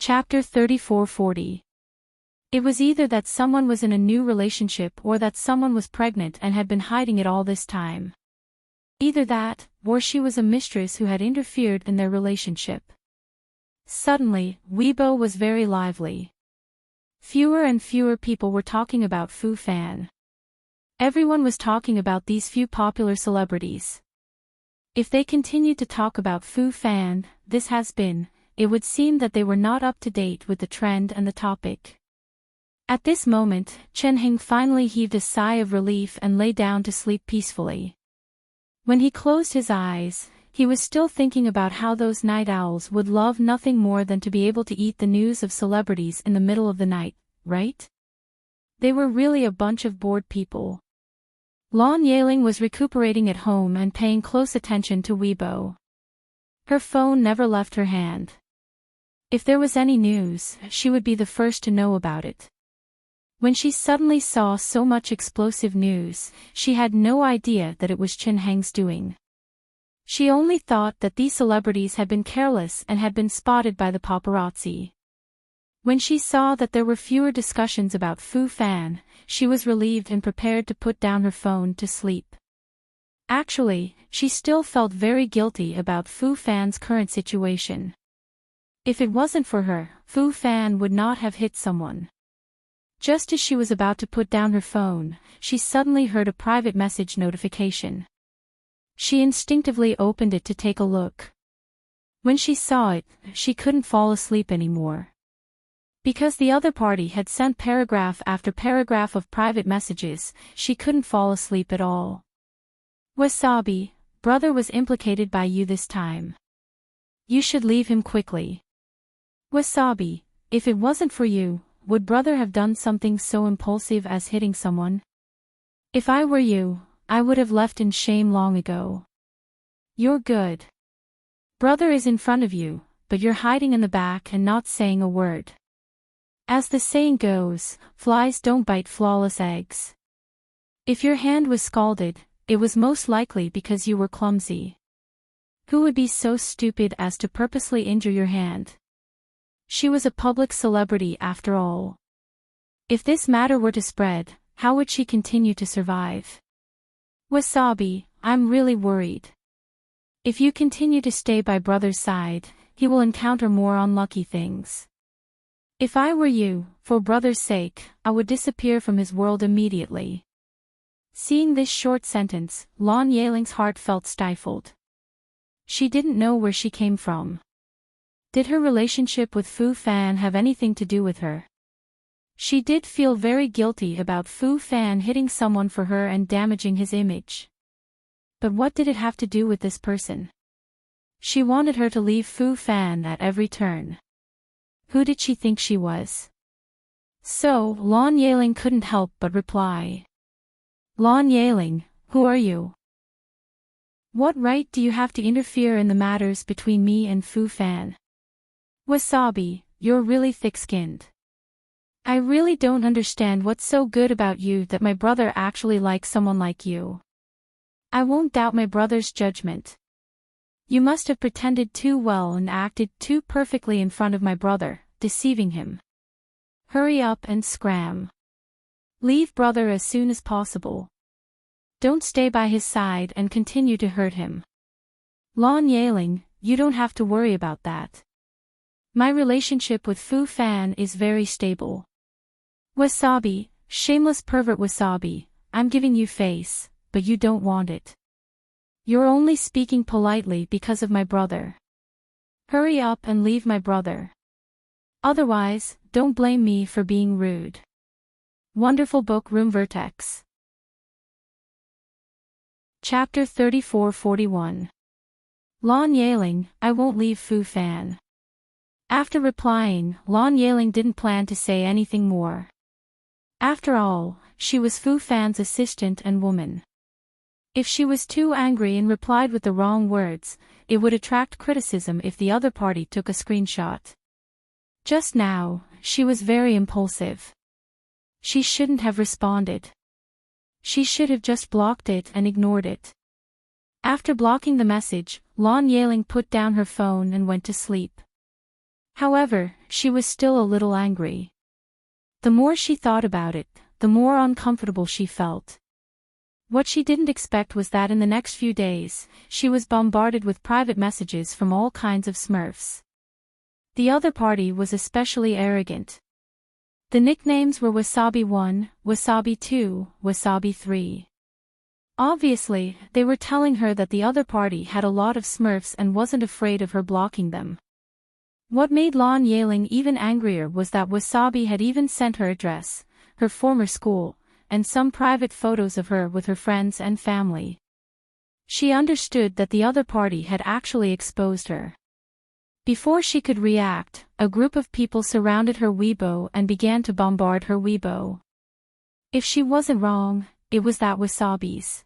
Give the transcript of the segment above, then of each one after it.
Chapter 3440. It was either that someone was in a new relationship or that someone was pregnant and had been hiding it all this time. Either that, or she was a mistress who had interfered in their relationship. Suddenly, Weibo was very lively. Fewer and fewer people were talking about Fu Fan. Everyone was talking about these few popular celebrities. If they continued to talk about Fu Fan, it would seem that they were not up to date with the trend and the topic. At this moment, Chen Heng finally heaved a sigh of relief and lay down to sleep peacefully. When he closed his eyes, he was still thinking about how those night owls would love nothing more than to be able to eat the news of celebrities in the middle of the night, right? They were really a bunch of bored people. Lan Yeling was recuperating at home and paying close attention to Weibo. Her phone never left her hand. If there was any news, she would be the first to know about it. When she suddenly saw so much explosive news, she had no idea that it was Chen Heng's doing. She only thought that these celebrities had been careless and had been spotted by the paparazzi. When she saw that there were fewer discussions about Fu Fan, she was relieved and prepared to put down her phone to sleep. Actually, she still felt very guilty about Fu Fan's current situation. If it wasn't for her, Fu Fan would not have hit someone. Just as she was about to put down her phone, she suddenly heard a private message notification. She instinctively opened it to take a look. When she saw it, she couldn't fall asleep anymore. Because the other party had sent paragraph after paragraph of private messages, she couldn't fall asleep at all. Wasabi, brother was implicated by you this time. You should leave him quickly. Wasabi, if it wasn't for you, would brother have done something so impulsive as hitting someone? If I were you, I would have left in shame long ago. You're good. Brother is in front of you, but you're hiding in the back and not saying a word. As the saying goes, flies don't bite flawless eggs. If your hand was scalded, it was most likely because you were clumsy. Who would be so stupid as to purposely injure your hand? She was a public celebrity after all. If this matter were to spread, how would she continue to survive? Wasabi, I'm really worried. If you continue to stay by brother's side, he will encounter more unlucky things. If I were you, for brother's sake, I would disappear from his world immediately. Seeing this short sentence, Lan Yeling's heart felt stifled. She didn't know where she came from. Did her relationship with Fu Fan have anything to do with her? She did feel very guilty about Fu Fan hitting someone for her and damaging his image. But what did it have to do with this person? She wanted her to leave Fu Fan at every turn. Who did she think she was? So, Lan Yeling couldn't help but reply. Lan Yeling, who are you? What right do you have to interfere in the matters between me and Fu Fan? Wasabi, you're really thick-skinned. I really don't understand what's so good about you that my brother actually likes someone like you. I won't doubt my brother's judgment. You must have pretended too well and acted too perfectly in front of my brother, deceiving him. Hurry up and scram. Leave brother as soon as possible. Don't stay by his side and continue to hurt him. Lan Yeling, you don't have to worry about that. My relationship with Fu Fan is very stable. Wasabi, shameless pervert Wasabi, I'm giving you face, but you don't want it. You're only speaking politely because of my brother. Hurry up and leave my brother. Otherwise, don't blame me for being rude. Wonderful book Room Vertex. Chapter 3441. Lan Yeling, I won't leave Fu Fan. After replying, Lan Yeling didn't plan to say anything more. After all, she was Fu Fan's assistant and woman. If she was too angry and replied with the wrong words, it would attract criticism if the other party took a screenshot. Just now, she was very impulsive. She shouldn't have responded. She should have just blocked it and ignored it. After blocking the message, Lan Yeling put down her phone and went to sleep. However, she was still a little angry. The more she thought about it, the more uncomfortable she felt. What she didn't expect was that in the next few days, she was bombarded with private messages from all kinds of Smurfs. The other party was especially arrogant. The nicknames were Wasabi 1, Wasabi 2, Wasabi 3. Obviously, they were telling her that the other party had a lot of Smurfs and wasn't afraid of her blocking them. What made Lon Yaling even angrier was that Wasabi had even sent her address, her former school, and some private photos of her with her friends and family. She understood that the other party had actually exposed her. Before she could react, a group of people surrounded her Weibo and began to bombard her Weibo. If she wasn't wrong, it was that Wasabi's.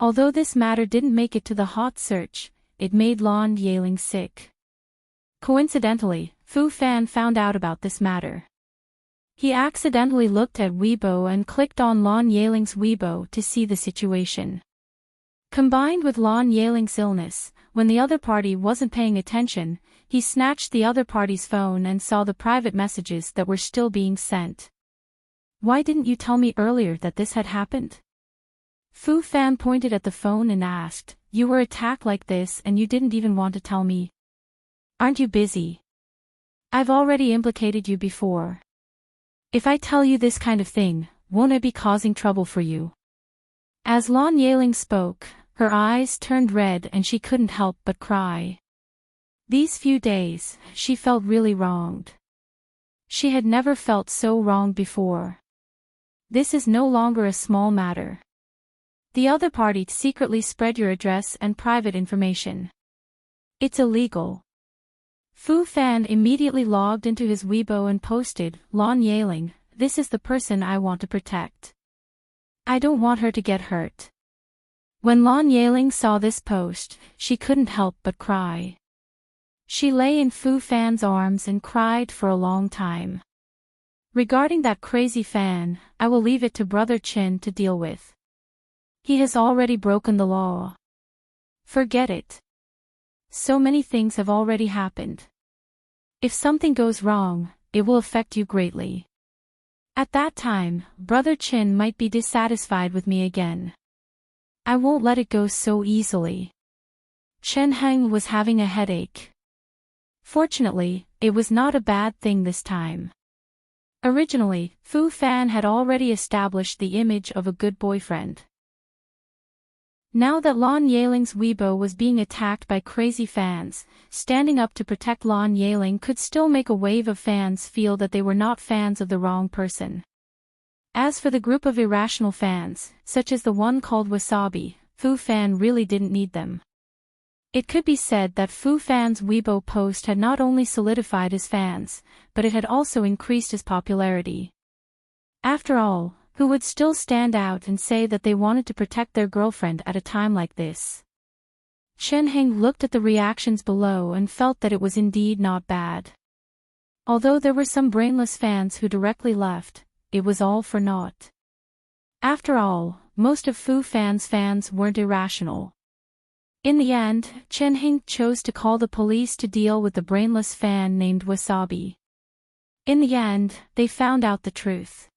Although this matter didn't make it to the hot search, it made Lon Yaling sick. Coincidentally, Fu Fan found out about this matter. He accidentally looked at Weibo and clicked on Lon Yaling's Weibo to see the situation. Combined with Lon Yaling's illness, when the other party wasn't paying attention, he snatched the other party's phone and saw the private messages that were still being sent. "Why didn't you tell me earlier that this had happened?" Fu Fan pointed at the phone and asked, "You were attacked like this and you didn't even want to tell me. Aren't you busy? I've already implicated you before. If I tell you this kind of thing, won't I be causing trouble for you?" As Lon Yaling spoke, her eyes turned red and she couldn't help but cry. These few days, she felt really wronged. She had never felt so wronged before. This is no longer a small matter. The other party secretly spread your address and private information. It's illegal. Fu Fan immediately logged into his Weibo and posted, "Lon Yaling, this is the person I want to protect. I don't want her to get hurt." When Lon Yaling saw this post, she couldn't help but cry. She lay in Fu Fan's arms and cried for a long time. Regarding that crazy Fan, I will leave it to Brother Chin to deal with. He has already broken the law. Forget it. So many things have already happened. If something goes wrong, it will affect you greatly. At that time, Brother Chin might be dissatisfied with me again. I won't let it go so easily. Chen Heng was having a headache. Fortunately, it was not a bad thing this time. Originally, Fu Fan had already established the image of a good boyfriend. Now that Lon Yaling's Weibo was being attacked by crazy fans, standing up to protect Lon Yaling could still make a wave of fans feel that they were not fans of the wrong person. As for the group of irrational fans, such as the one called Wasabi, Fu Fan really didn't need them. It could be said that Fu Fan's Weibo post had not only solidified his fans, but it had also increased his popularity. After all, who would still stand out and say that they wanted to protect their girlfriend at a time like this? Chen Heng looked at the reactions below and felt that it was indeed not bad. Although there were some brainless fans who directly left, it was all for naught. After all, most of Fu Fan's fans weren't irrational. In the end, Chen Heng chose to call the police to deal with the brainless fan named Wasabi. In the end, they found out the truth.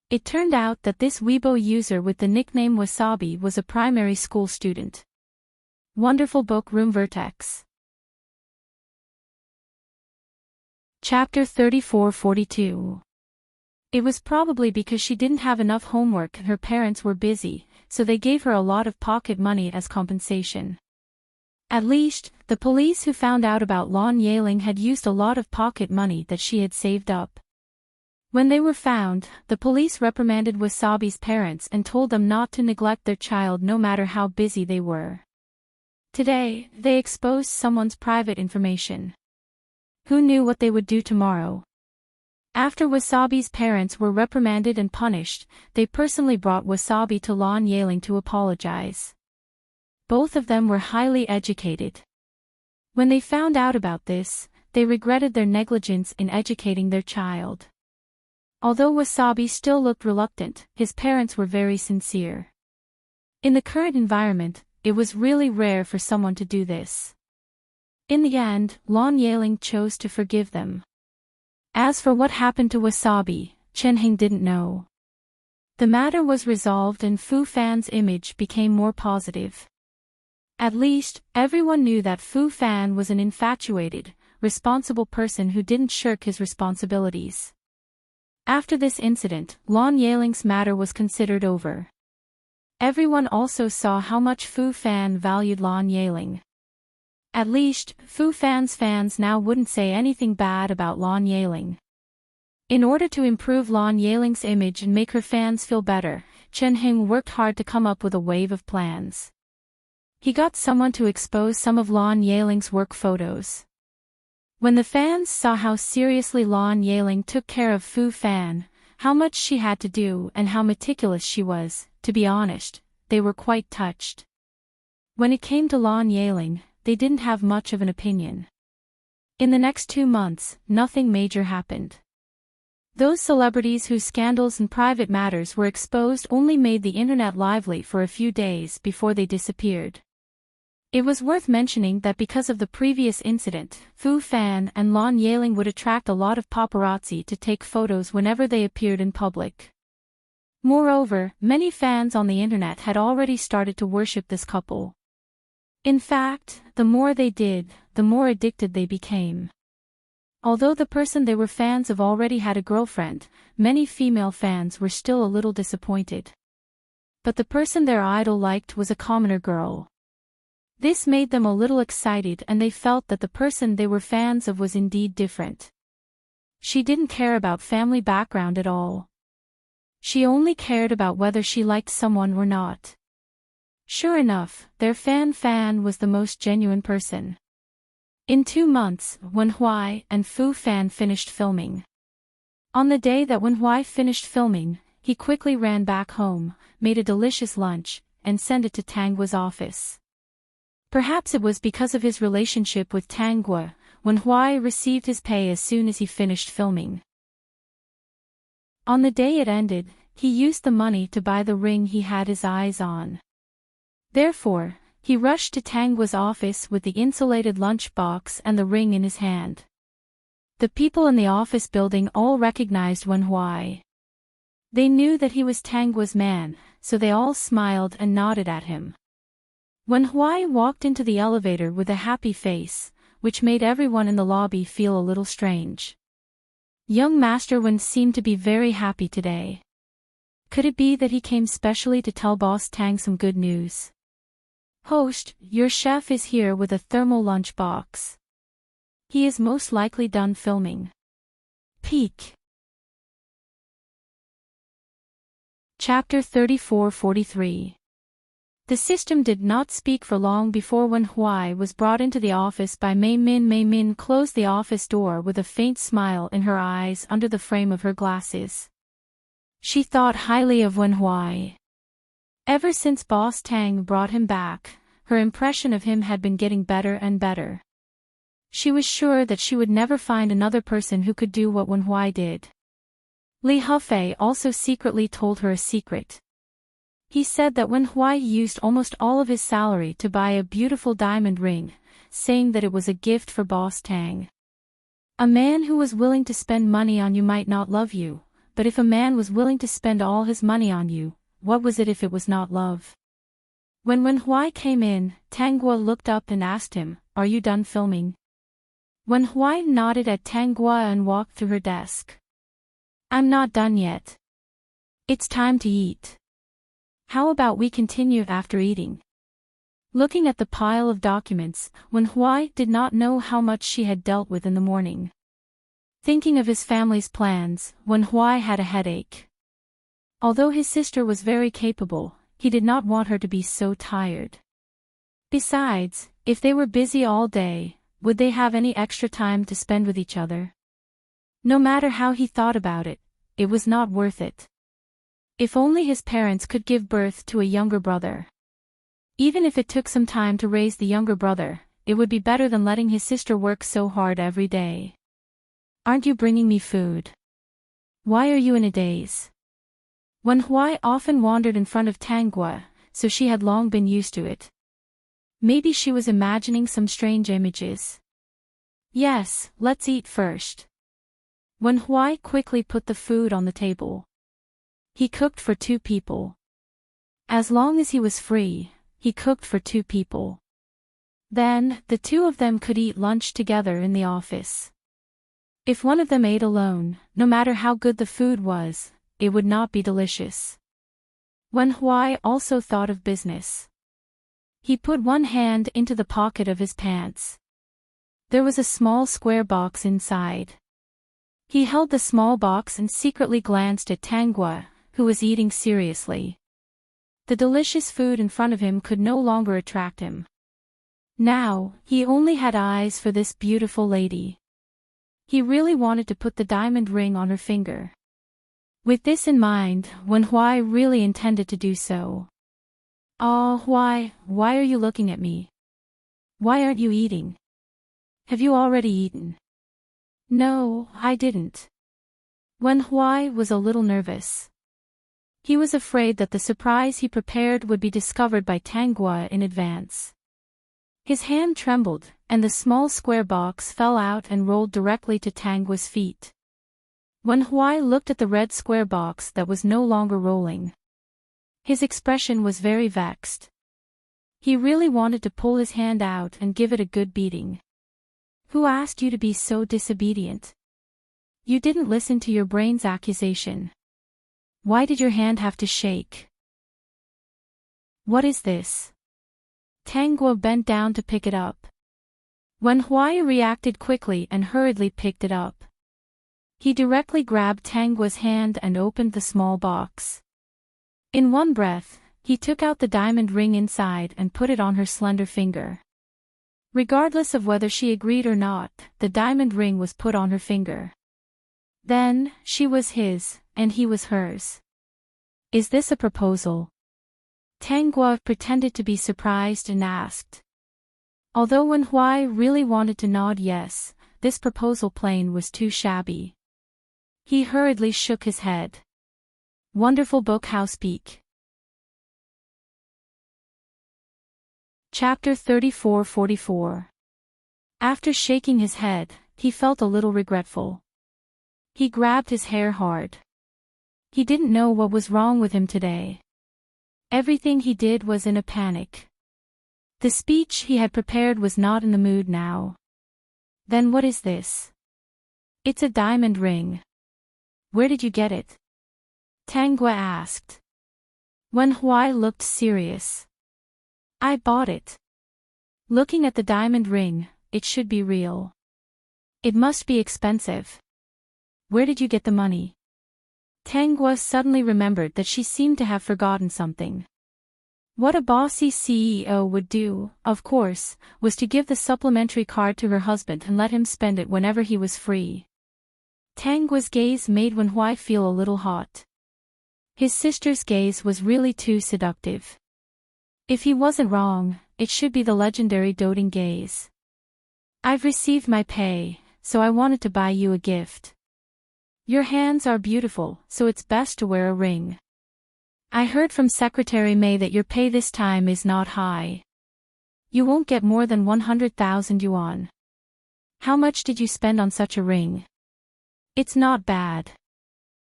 It turned out that this Weibo user with the nickname Wasabi was a primary school student. Wonderful book Room Vertex. Chapter 3442. It was probably because she didn't have enough homework and her parents were busy, so they gave her a lot of pocket money as compensation. At least, the police who found out about Lon Yaling had used a lot of pocket money that she had saved up. When they were found, the police reprimanded Wasabi's parents and told them not to neglect their child no matter how busy they were. Today, they exposed someone's private information. Who knew what they would do tomorrow? After Wasabi's parents were reprimanded and punished, they personally brought Wasabi to Lon Yaling to apologize. Both of them were highly educated. When they found out about this, they regretted their negligence in educating their child. Although Wasabi still looked reluctant, his parents were very sincere. In the current environment, it was really rare for someone to do this. In the end, Lon Yaling chose to forgive them. As for what happened to Wasabi, Chen Hing didn't know. The matter was resolved and Fu Fan's image became more positive. At least, everyone knew that Fu Fan was an infatuated, responsible person who didn't shirk his responsibilities. After this incident, Lan Yaling's matter was considered over. Everyone also saw how much Fu Fan valued Lan Yaling. At least, Fu Fan's fans now wouldn't say anything bad about Lan Yaling. In order to improve Lan Yaling's image and make her fans feel better, Chen Hing worked hard to come up with a wave of plans. He got someone to expose some of Lan Yaling's work photos. When the fans saw how seriously Lan Yaling took care of Fu Fan, how much she had to do and how meticulous she was, to be honest, they were quite touched. When it came to Lan Yaling, they didn't have much of an opinion. In the next 2 months, nothing major happened. Those celebrities whose scandals and private matters were exposed only made the internet lively for a few days before they disappeared. It was worth mentioning that because of the previous incident, Fu Fan and Lan Yaling would attract a lot of paparazzi to take photos whenever they appeared in public. Moreover, many fans on the internet had already started to worship this couple. In fact, the more they did, the more addicted they became. Although the person they were fans of already had a girlfriend, many female fans were still a little disappointed. But the person their idol liked was a commoner girl. This made them a little excited and they felt that the person they were fans of was indeed different. She didn't care about family background at all. She only cared about whether she liked someone or not. Sure enough, their fan was the most genuine person. In 2 months, Wenhui and Fu Fan finished filming. On the day that Wenhui finished filming, he quickly ran back home, made a delicious lunch, and sent it to Tangua's office. Perhaps it was because of his relationship with Tangua, Wenhui received his pay as soon as he finished filming. On the day it ended, he used the money to buy the ring he had his eyes on. Therefore, he rushed to Tangua's office with the insulated lunch box and the ring in his hand. The people in the office building all recognized Wenhui. They knew that he was Tangua's man, so they all smiled and nodded at him. Wenhui walked into the elevator with a happy face, which made everyone in the lobby feel a little strange. Young Master Wen seemed to be very happy today. Could it be that he came specially to tell Boss Tang some good news? Host, your chef is here with a thermal lunch box. He is most likely done filming. Peek. Chapter 34-43. The system did not speak for long before Wenhui was brought into the office by Mei Min. Mei Min closed the office door with a faint smile in her eyes under the frame of her glasses. She thought highly of Wenhui. Ever since Boss Tang brought him back, her impression of him had been getting better and better. She was sure that she would never find another person who could do what Wenhui did. Li Hufei also secretly told her a secret. He said that Wenhui used almost all of his salary to buy a beautiful diamond ring, saying that it was a gift for Boss Tang. A man who was willing to spend money on you might not love you, but if a man was willing to spend all his money on you, what was it if it was not love? When Wenhui came in, Tangua looked up and asked him, "Are you done filming?" Wenhui nodded at Tangua and walked through her desk. "I'm not done yet. It's time to eat. How about we continue after eating?" Looking at the pile of documents, Wenhui did not know how much she had dealt with in the morning. Thinking of his family's plans, Wenhui had a headache. Although his sister was very capable, he did not want her to be so tired. Besides, if they were busy all day, would they have any extra time to spend with each other? No matter how he thought about it, it was not worth it. If only his parents could give birth to a younger brother. Even if it took some time to raise the younger brother, it would be better than letting his sister work so hard every day. "Aren't you bringing me food? Why are you in a daze?" Wenhui often wandered in front of Tangua, so she had long been used to it. Maybe she was imagining some strange images. "Yes, let's eat first." Wen Huai quickly put the food on the table. He cooked for 2 people. As long as he was free, he cooked for 2 people. Then, the 2 of them could eat lunch together in the office. If one of them ate alone, no matter how good the food was, it would not be delicious. Wen Huai also thought of business. He put one hand into the pocket of his pants. There was a small square box inside. He held the small box and secretly glanced at Tanggua, who was eating seriously. The delicious food in front of him could no longer attract him. Now, he only had eyes for this beautiful lady. He really wanted to put the diamond ring on her finger. With this in mind, Wen Huai really intended to do so. "Ah, why are you looking at me? Why aren't you eating? Have you already eaten?" "No, I didn't." Wen Huai was a little nervous. He was afraid that the surprise he prepared would be discovered by Tanggua in advance. His hand trembled, and the small square box fell out and rolled directly to Tanggua's feet. Wen Huai looked at the red square box that was no longer rolling. His expression was very vexed. He really wanted to pull his hand out and give it a good beating. "Who asked you to be so disobedient? You didn't listen to your brain's accusation. Why did your hand have to shake?" "What is this?" Tanggua bent down to pick it up. Wen Huai reacted quickly and hurriedly picked it up. He directly grabbed Tanggua's hand and opened the small box. In one breath, he took out the diamond ring inside and put it on her slender finger. Regardless of whether she agreed or not, the diamond ring was put on her finger. Then, she was his, and he was hers. "Is this a proposal?" Tanggua pretended to be surprised and asked. Although Wen Huai really wanted to nod yes, this proposal plain was too shabby. He hurriedly shook his head. Wonderful book housepeak. Chapter 34-44. After shaking his head, he felt a little regretful. He grabbed his hair hard. He didn't know what was wrong with him today. Everything he did was in a panic. The speech he had prepared was not in the mood now. "Then what is this?" "It's a diamond ring." "Where did you get it?" Tanggua asked. Wen Huai looked serious. "I bought it." Looking at the diamond ring, "It should be real. It must be expensive. Where did you get the money?" Tanggua suddenly remembered that she seemed to have forgotten something. What a bossy CEO would do, of course, was to give the supplementary card to her husband and let him spend it whenever he was free. Tanggua's gaze made Wen Huai feel a little hot. His sister's gaze was really too seductive. If he wasn't wrong, it should be the legendary doting gaze. "I've received my pay, so I wanted to buy you a gift. Your hands are beautiful, so it's best to wear a ring. I heard from Secretary May that your pay this time is not high. You won't get more than 100,000 yuan. How much did you spend on such a ring?" "It's not bad.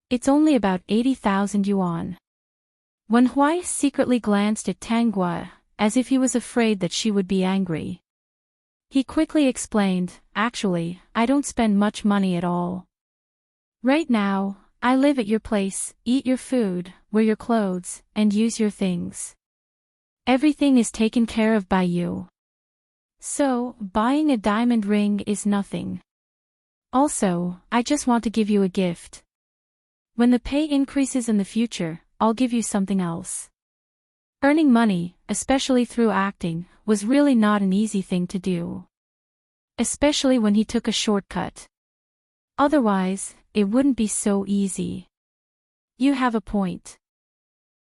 It's only about 80,000 yuan. Wen Huai secretly glanced at Tanggua, as if he was afraid that she would be angry. He quickly explained, "Actually, I don't spend much money at all. Right now, I live at your place, eat your food, wear your clothes, and use your things. Everything is taken care of by you. So, buying a diamond ring is nothing. Also, I just want to give you a gift. When the pay increases in the future, I'll give you something else." Earning money, especially through acting, was really not an easy thing to do. Especially when he took a shortcut. Otherwise, it wouldn't be so easy. "You have a point.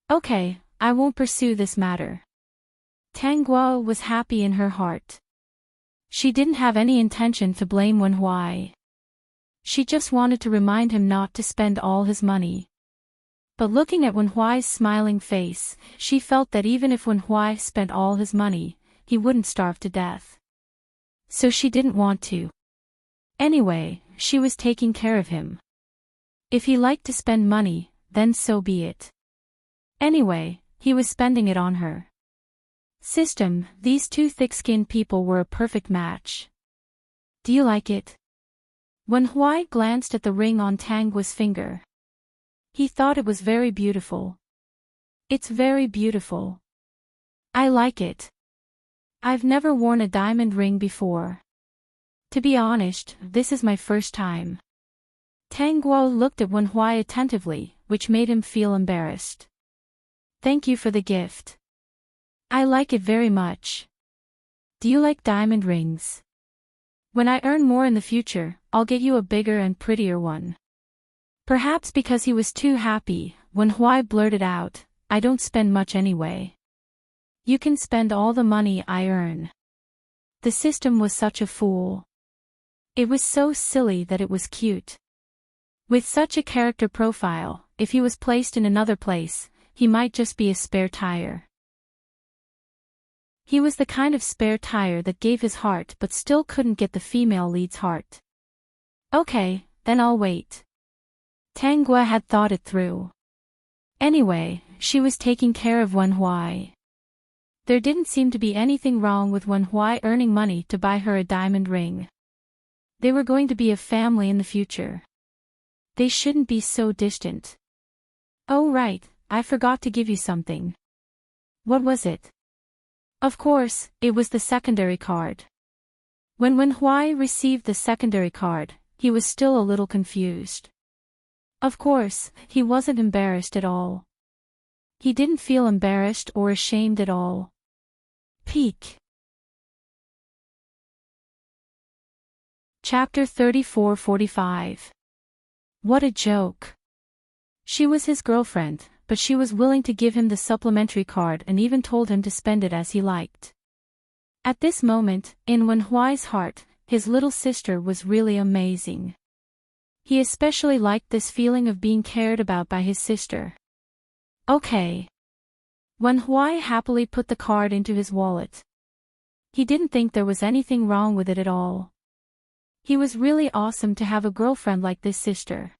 Okay, I won't pursue this matter." Tanggua was happy in her heart. She didn't have any intention to blame Wen Huai. She just wanted to remind him not to spend all his money. But looking at Wen Huai's smiling face, she felt that even if Wen Huai spent all his money, he wouldn't starve to death. So she didn't want to. Anyway, she was taking care of him. If he liked to spend money, then so be it. Anyway, he was spending it on her. System, these two thick-skinned people were a perfect match. Do you like it? Wen Huai glanced at the ring on Tang Guo's finger. He thought it was very beautiful. It's very beautiful. I like it. I've never worn a diamond ring before. To be honest, this is my first time. Tang Guo looked at Wen Huai attentively, which made him feel embarrassed. Thank you for the gift. I like it very much. Do you like diamond rings? When I earn more in the future, I'll get you a bigger and prettier one. Perhaps because he was too happy, Wen Huai blurted out, I don't spend much anyway. You can spend all the money I earn. The system was such a fool. It was so silly that it was cute. With such a character profile, if he was placed in another place, he might just be a spare tire. He was the kind of spare tire that gave his heart but still couldn't get the female lead's heart. Okay, then I'll wait. Tang Guo had thought it through. Anyway, she was taking care of Wen Huai. There didn't seem to be anything wrong with Wen Huai earning money to buy her a diamond ring. They were going to be a family in the future. They shouldn't be so distant. Oh right, I forgot to give you something. What was it? Of course, it was the secondary card. When Wen Huai received the secondary card, he was still a little confused. Of course, he wasn't embarrassed at all. He didn't feel embarrassed or ashamed at all. Peak. Chapter 34-45. What a joke. She was his girlfriend, but she was willing to give him the supplementary card and even told him to spend it as he liked. At this moment, in Wen Huai's heart, his little sister was really amazing. He especially liked this feeling of being cared about by his sister. Okay. Wen Huai happily put the card into his wallet. He didn't think there was anything wrong with it at all. He was really awesome to have a girlfriend like this sister.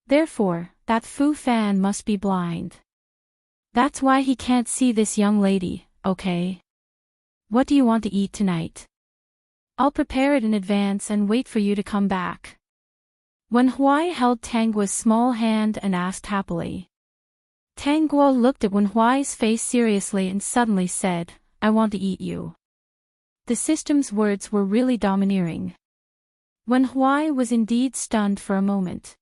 Therefore, that Fu Fan must be blind. That's why he can't see this young lady, okay? What do you want to eat tonight? I'll prepare it in advance and wait for you to come back. Wen Huai held Tang Guo's small hand and asked happily. Tang Guo looked at Wen Huai's face seriously and suddenly said, I want to eat you. The system's words were really domineering. Wen Huai was indeed stunned for a moment.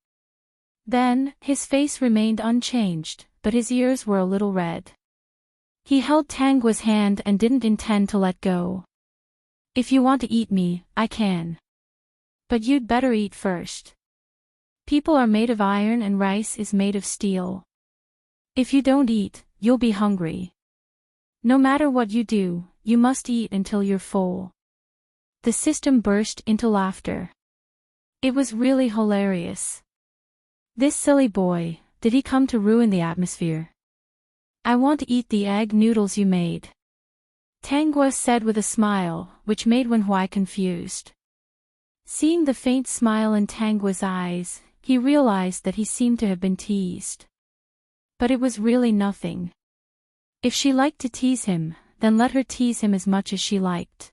Then, his face remained unchanged, but his ears were a little red. He held Tang Guo's hand and didn't intend to let go. If you want to eat me, I can. But you'd better eat first. People are made of iron and rice is made of steel. If you don't eat, you'll be hungry. No matter what you do, you must eat until you're full. The system burst into laughter. It was really hilarious. This silly boy, did he come to ruin the atmosphere? I want to eat the egg noodles you made. Tang Guo said with a smile, which made Wen Huai confused. Seeing the faint smile in Tang Guo's eyes, he realized that he seemed to have been teased. But it was really nothing. If she liked to tease him, then let her tease him as much as she liked.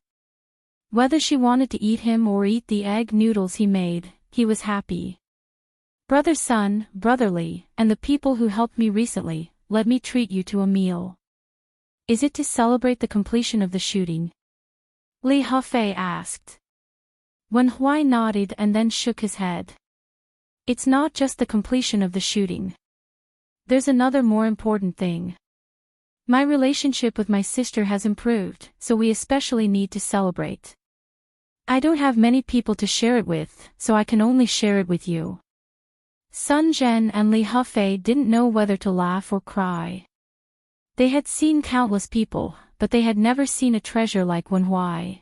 Whether she wanted to eat him or eat the egg noodles he made, he was happy. Brother Sun, brotherly, and the people who helped me recently, let me treat you to a meal. Is it to celebrate the completion of the shooting? Li Hafei asked. Wen Huai nodded and then shook his head. It's not just the completion of the shooting. There's another more important thing. My relationship with my sister has improved, so we especially need to celebrate. I don't have many people to share it with, so I can only share it with you. Sun Zhen and Li Hafei didn't know whether to laugh or cry. They had seen countless people, but they had never seen a treasure like Wen Huai.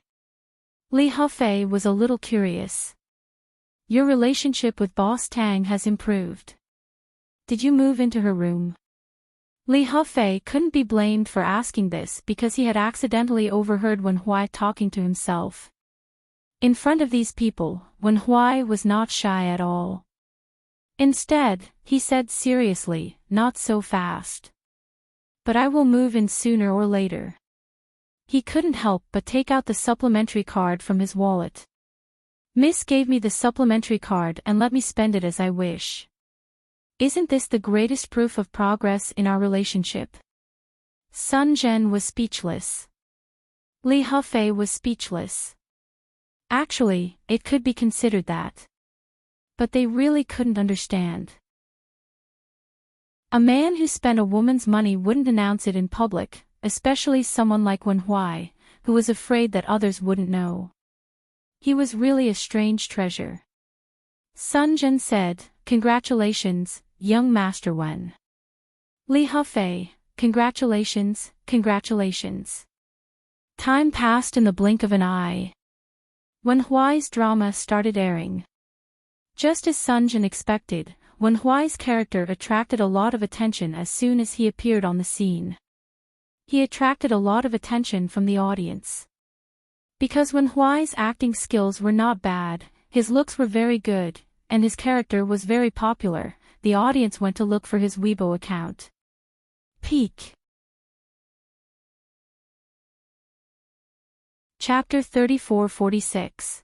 Li Hafei was a little curious. Your relationship with Boss Tang has improved. Did you move into her room? Li Hafei couldn't be blamed for asking this because he had accidentally overheard Wen Huai talking to himself. In front of these people, Wenhui was not shy at all. Instead, he said seriously, "Not so fast. But I will move in sooner or later." He couldn't help but take out the supplementary card from his wallet. "Miss gave me the supplementary card and let me spend it as I wish. Isn't this the greatest proof of progress in our relationship?" Sun Zhen was speechless. Li Hufei was speechless. Actually, it could be considered that. But they really couldn't understand. A man who spent a woman's money wouldn't announce it in public, especially someone like Wenhui, who was afraid that others wouldn't know. He was really a strange treasure. Sun Zhen said, "Congratulations, young Master Wen." Li Hufei, "Congratulations, congratulations." Time passed in the blink of an eye. Wenhui's drama started airing. Just as Sun Zhen expected, Wenhui's character attracted a lot of attention as soon as he appeared on the scene. He attracted a lot of attention from the audience. Because Wenhui's acting skills were not bad, his looks were very good, and his character was very popular, the audience went to look for his Weibo account. Peak. Chapter 34-46.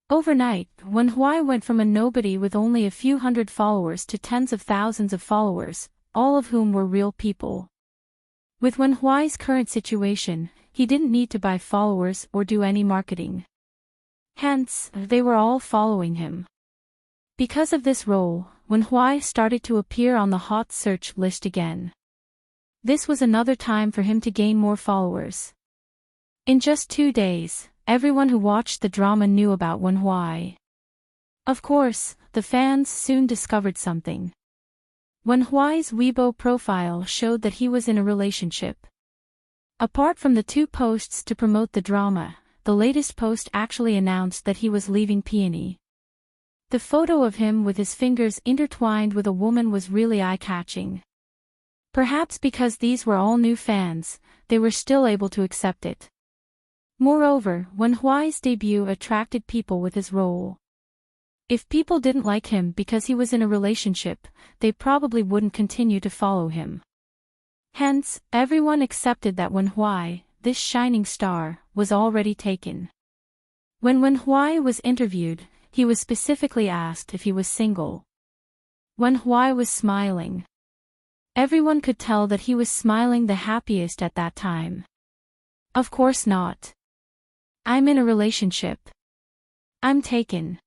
Overnight, Wenhui went from a nobody with only a few hundred followers to tens of thousands of followers, all of whom were real people. With Wenhui's current situation, he didn't need to buy followers or do any marketing. Hence, they were all following him. Because of this role, Wenhui started to appear on the hot search list again. This was another time for him to gain more followers. In just 2 days, everyone who watched the drama knew about Wenhui. Of course, the fans soon discovered something. Wenhui's Weibo profile showed that he was in a relationship. Apart from the 2 posts to promote the drama, the latest post actually announced that he was leaving Peony. The photo of him with his fingers intertwined with a woman was really eye-catching. Perhaps because these were all new fans, they were still able to accept it. Moreover, Wenhui's debut attracted people with his role. If people didn't like him because he was in a relationship, they probably wouldn't continue to follow him. Hence, everyone accepted that Wenhui, this shining star, was already taken. When Wenhui was interviewed, he was specifically asked if he was single. Wenhui was smiling. Everyone could tell that he was smiling the happiest at that time. "Of course not. I'm in a relationship. I'm taken.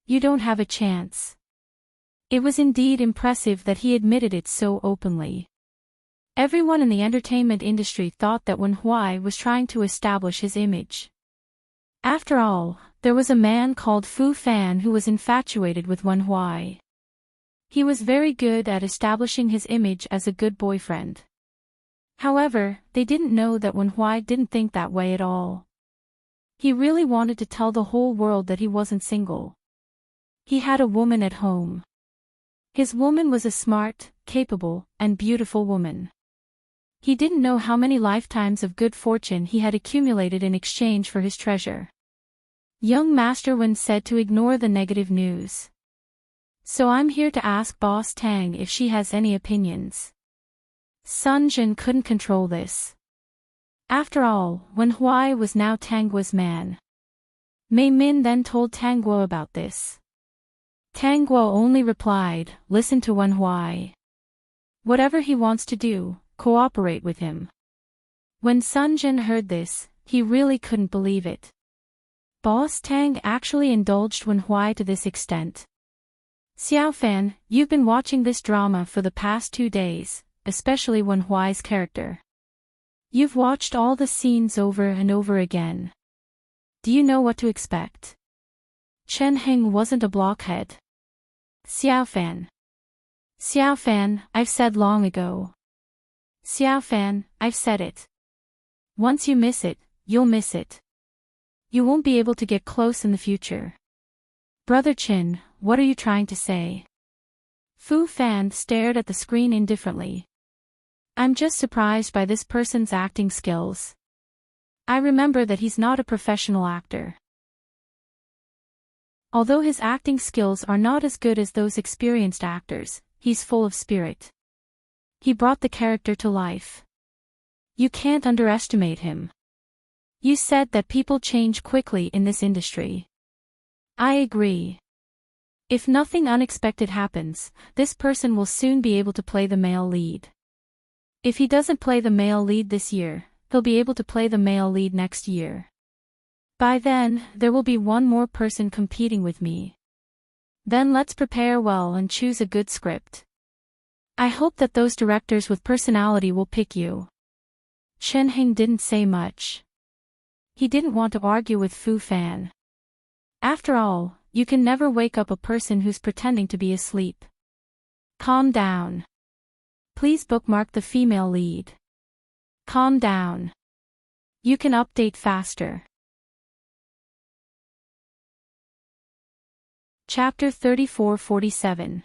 You don't have a chance." It was indeed impressive that he admitted it so openly. Everyone in the entertainment industry thought that Wenhui was trying to establish his image. After all, there was a man called Fu Fan who was infatuated with Wenhui. He was very good at establishing his image as a good boyfriend. However, they didn't know that Wenhui didn't think that way at all. He really wanted to tell the whole world that he wasn't single. He had a woman at home. His woman was a smart, capable, and beautiful woman. He didn't know how many lifetimes of good fortune he had accumulated in exchange for his treasure. Young Master Wen said to ignore the negative news. "So I'm here to ask Boss Tang if she has any opinions." Sun Zhen couldn't control this. After all, Wenhui was now Tangguo's man. Mei Min then told Tangguo about this. Tangguo only replied, "Listen to Wenhui. Whatever he wants to do, cooperate with him." When Sun Zhen heard this, he really couldn't believe it. Boss Tang actually indulged Wenhui to this extent. "Xiao Fan, you've been watching this drama for the past 2 days, especially Wenhui's character. You've watched all the scenes over and over again. Do you know what to expect?" Chen Heng wasn't a blockhead. "Xiao Fan. Xiao Fan, I've said long ago. Xiao Fan, I've said it. Once you miss it, you'll miss it. You won't be able to get close in the future. Brother Chin, what are you trying to say?" Fu Fan stared at the screen indifferently. "I'm just surprised by this person's acting skills. I remember that he's not a professional actor." Although his acting skills are not as good as those experienced actors, he's full of spirit. He brought the character to life. You can't underestimate him. You said that people change quickly in this industry. I agree. If nothing unexpected happens, this person will soon be able to play the male lead. If he doesn't play the male lead this year, he'll be able to play the male lead next year. By then, there will be one more person competing with me. Then let's prepare well and choose a good script. I hope that those directors with personality will pick you. Chen Heng didn't say much. He didn't want to argue with Fu Fan. After all, you can never wake up a person who's pretending to be asleep. Calm down. Please bookmark the female lead. Calm down. You can update faster. Chapter 34-47.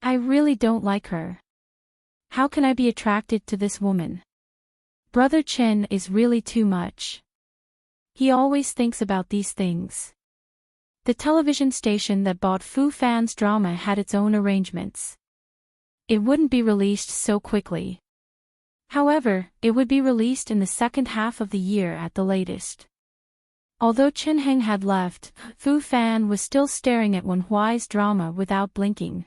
I really don't like her. How can I be attracted to this woman? Brother Chen is really too much. He always thinks about these things. The television station that bought Fu Fan's drama had its own arrangements. It wouldn't be released so quickly. However, it would be released in the second half of the year at the latest. Although Chen Heng had left, Fu Fan was still staring at Wen Huai's drama without blinking.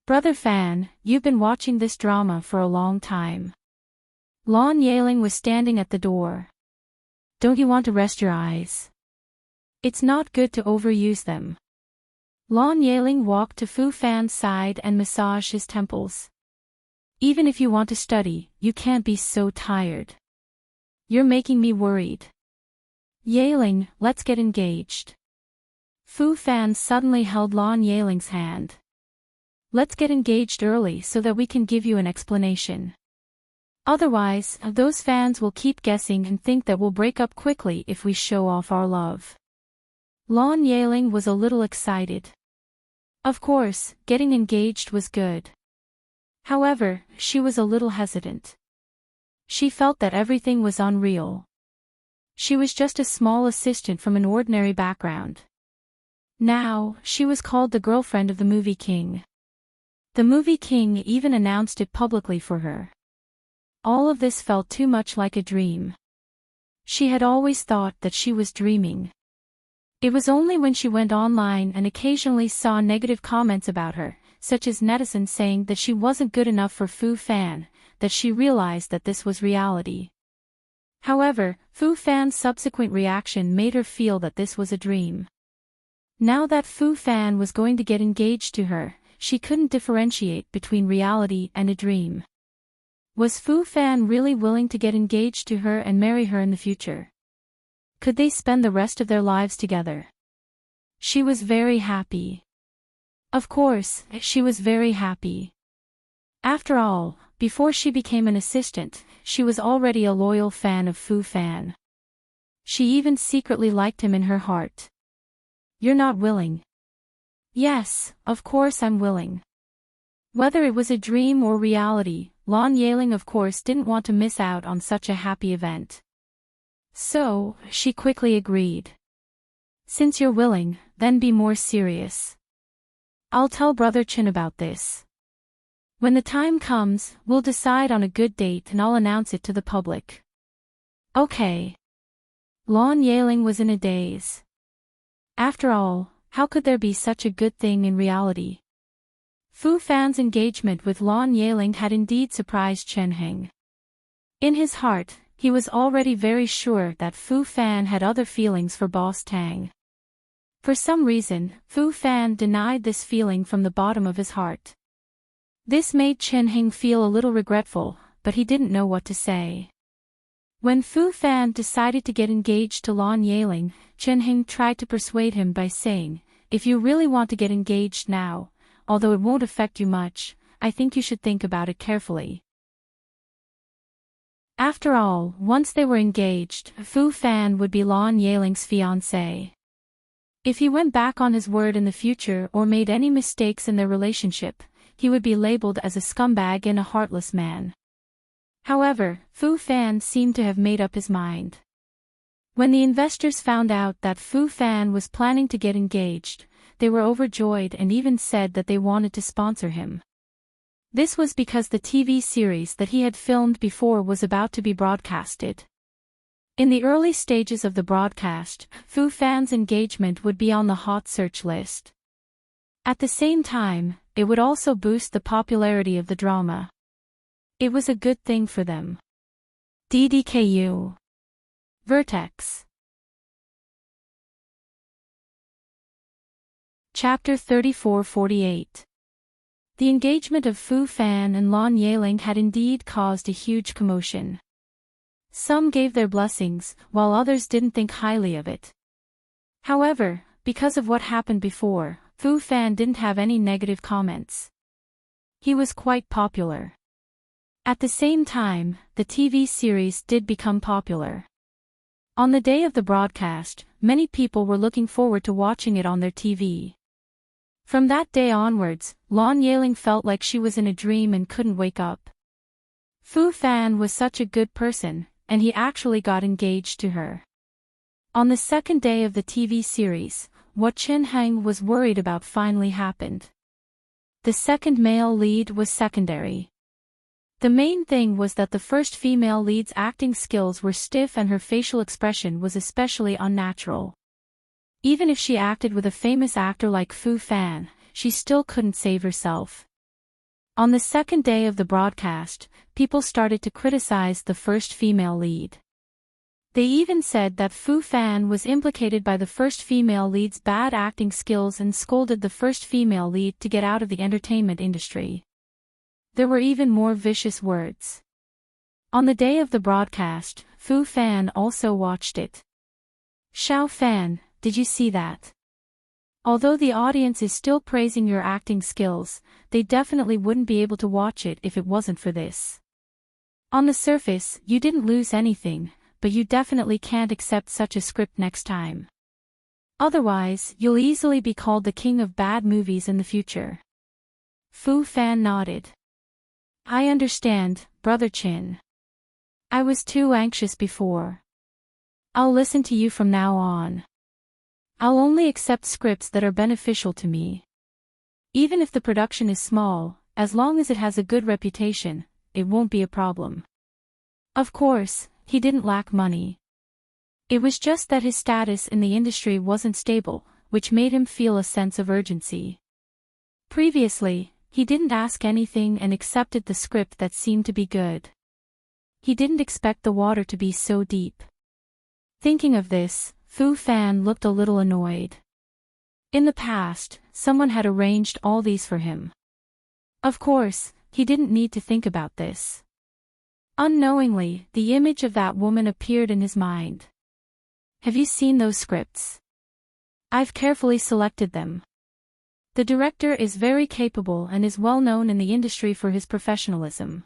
Brother Fan, you've been watching this drama for a long time. Lan Yeling was standing at the door. Don't you want to rest your eyes? It's not good to overuse them. Lan Yeling walked to Fu Fan's side and massaged his temples. Even if you want to study, you can't be so tired. You're making me worried. Yeling, let's get engaged. Fu Fan suddenly held Lan Yeling's hand. Let's get engaged early so that we can give you an explanation. Otherwise, those fans will keep guessing and think that we'll break up quickly if we show off our love. Lan Yeling was a little excited. Of course, getting engaged was good. However, she was a little hesitant. She felt that everything was unreal. She was just a small assistant from an ordinary background. Now, she was called the girlfriend of the movie king. The movie king even announced it publicly for her. All of this felt too much like a dream. She had always thought that she was dreaming. It was only when she went online and occasionally saw negative comments about her, such as netizens saying that she wasn't good enough for Fu Fan, that she realized that this was reality. However, Fu Fan's subsequent reaction made her feel that this was a dream. Now that Fu Fan was going to get engaged to her, she couldn't differentiate between reality and a dream. Was Fu Fan really willing to get engaged to her and marry her in the future? Could they spend the rest of their lives together? She was very happy. Of course, she was very happy. After all, before she became an assistant, she was already a loyal fan of Fu Fan. She even secretly liked him in her heart. You're not willing. Yes, of course I'm willing. Whether it was a dream or reality, Lan Yeling of course didn't want to miss out on such a happy event. So, she quickly agreed. Since you're willing, then be more serious. I'll tell Brother Chen about this. When the time comes, we'll decide on a good date and I'll announce it to the public. Okay. Lan Yeling was in a daze. After all, how could there be such a good thing in reality? Fu Fan's engagement with Lan Yeling had indeed surprised Chen Heng. In his heart, he was already very sure that Fu Fan had other feelings for Boss Tang. For some reason, Fu Fan denied this feeling from the bottom of his heart. This made Chen Heng feel a little regretful, but he didn't know what to say. When Fu Fan decided to get engaged to Lan Yeling, Chen Heng tried to persuade him by saying, if you really want to get engaged now, although it won't affect you much, I think you should think about it carefully. After all, once they were engaged, Fu Fan would be Lan Yeling's fiancé. If he went back on his word in the future or made any mistakes in their relationship, he would be labeled as a scumbag and a heartless man. However, Fu Fan seemed to have made up his mind. When the investors found out that Fu Fan was planning to get engaged, they were overjoyed and even said that they wanted to sponsor him. This was because the TV series that he had filmed before was about to be broadcasted. In the early stages of the broadcast, Fu Fan's engagement would be on the hot search list. At the same time, it would also boost the popularity of the drama. It was a good thing for them. DDKU. Vertex. Chapter 34-48. The engagement of Fu Fan and Lan Yeling had indeed caused a huge commotion. Some gave their blessings, while others didn't think highly of it. However, because of what happened before, Fu Fan didn't have any negative comments. He was quite popular. At the same time, the TV series did become popular. On the day of the broadcast, many people were looking forward to watching it on their TV. From that day onwards, Lan Yeling felt like she was in a dream and couldn't wake up. Fu Fan was such a good person, and he actually got engaged to her. On the second day of the TV series, what Chen Heng was worried about finally happened. The second male lead was secondary. The main thing was that the first female lead's acting skills were stiff and her facial expression was especially unnatural. Even if she acted with a famous actor like Fu Fan, she still couldn't save herself. On the second day of the broadcast, people started to criticize the first female lead. They even said that Fu Fan was implicated by the first female lead's bad acting skills and scolded the first female lead to get out of the entertainment industry. There were even more vicious words. On the day of the broadcast, Fu Fan also watched it. Xiao Fan, did you see that? Although the audience is still praising your acting skills, they definitely wouldn't be able to watch it if it wasn't for this. On the surface, you didn't lose anything, but you definitely can't accept such a script next time. Otherwise, you'll easily be called the king of bad movies in the future. Fu Fan nodded. I understand, Brother Chin. I was too anxious before. I'll listen to you from now on. I'll only accept scripts that are beneficial to me. Even if the production is small, as long as it has a good reputation, it won't be a problem. Of course, he didn't lack money. It was just that his status in the industry wasn't stable, which made him feel a sense of urgency. Previously, he didn't ask anything and accepted the script that seemed to be good. He didn't expect the water to be so deep. Thinking of this, Fu Fan looked a little annoyed. In the past, someone had arranged all these for him. Of course, he didn't need to think about this. Unknowingly, the image of that woman appeared in his mind. Have you seen those scripts? I've carefully selected them. The director is very capable and is well known in the industry for his professionalism.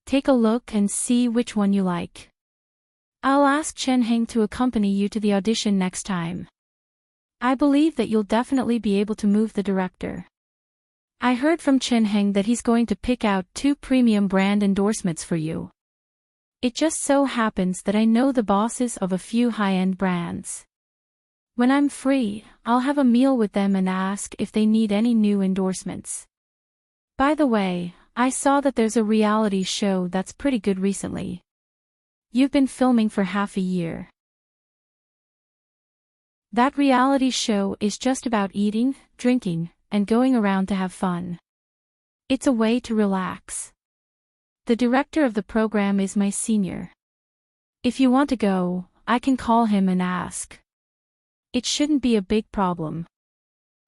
Take a look and see which one you like. I'll ask Chen Heng to accompany you to the audition next time. I believe that you'll definitely be able to move the director. I heard from Chen Heng that he's going to pick out 2 premium brand endorsements for you. It just so happens that I know the bosses of a few high-end brands. When I'm free, I'll have a meal with them and ask if they need any new endorsements. By the way, I saw that there's a reality show that's pretty good recently. You've been filming for half a year. That reality show is just about eating, drinking, and going around to have fun. It's a way to relax. The director of the program is my senior. If you want to go, I can call him and ask. It shouldn't be a big problem.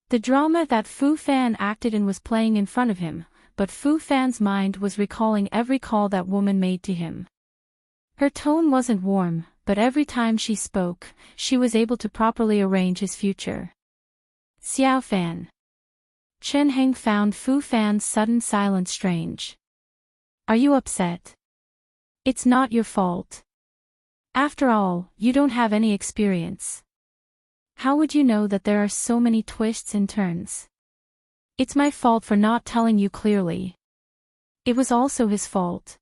The drama that Fu Fan acted in was playing in front of him, but Fu Fan's mind was recalling every call that woman made to him. Her tone wasn't warm, but every time she spoke, she was able to properly arrange his future. Xiao Fan. Chen Heng found Fu Fan's sudden silence strange. Are you upset? It's not your fault. After all, you don't have any experience. How would you know that there are so many twists and turns? It's my fault for not telling you clearly. It was also his fault.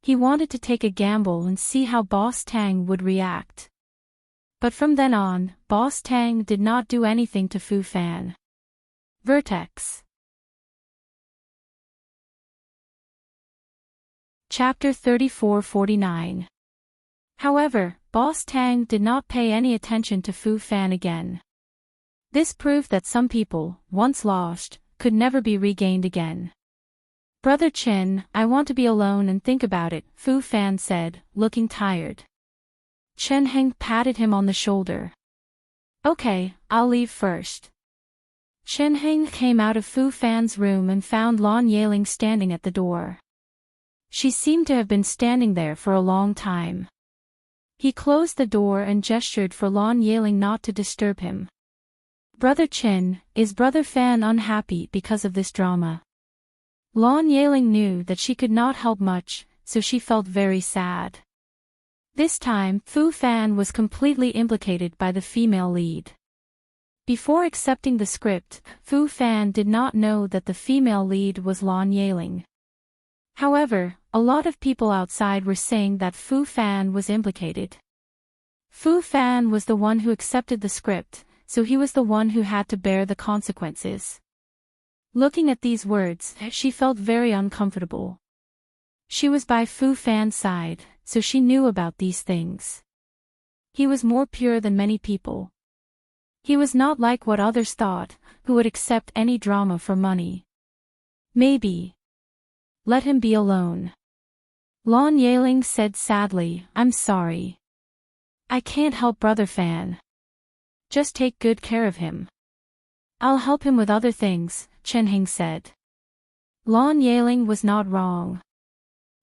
He wanted to take a gamble and see how Boss Tang would react. But from then on, Boss Tang did not do anything to Fu Fan. Vertex. Chapter 34-49. However, Boss Tang did not pay any attention to Fu Fan again. This proved that some people, once lost, could never be regained again. Brother Chen, I want to be alone and think about it, Fu Fan said, looking tired. Chen Heng patted him on the shoulder. Okay, I'll leave first. Chen Heng came out of Fu Fan's room and found Lan Yeling standing at the door. She seemed to have been standing there for a long time. He closed the door and gestured for Lan Yeling not to disturb him. Brother Chen, is Brother Fan unhappy because of this drama? Lan Yeling knew that she could not help much, so she felt very sad. This time, Fu Fan was completely implicated by the female lead. Before accepting the script, Fu Fan did not know that the female lead was Lan Yeling. However, a lot of people outside were saying that Fu Fan was implicated. Fu Fan was the one who accepted the script, so he was the one who had to bear the consequences. Looking at these words, she felt very uncomfortable. She was by Fu Fan's side, so she knew about these things. He was more pure than many people. He was not like what others thought, who would accept any drama for money. Maybe. Let him be alone. Lan Yeling said sadly, I'm sorry. I can't help Brother Fan. Just take good care of him. I'll help him with other things, Chen Heng said. Lan Yeling was not wrong.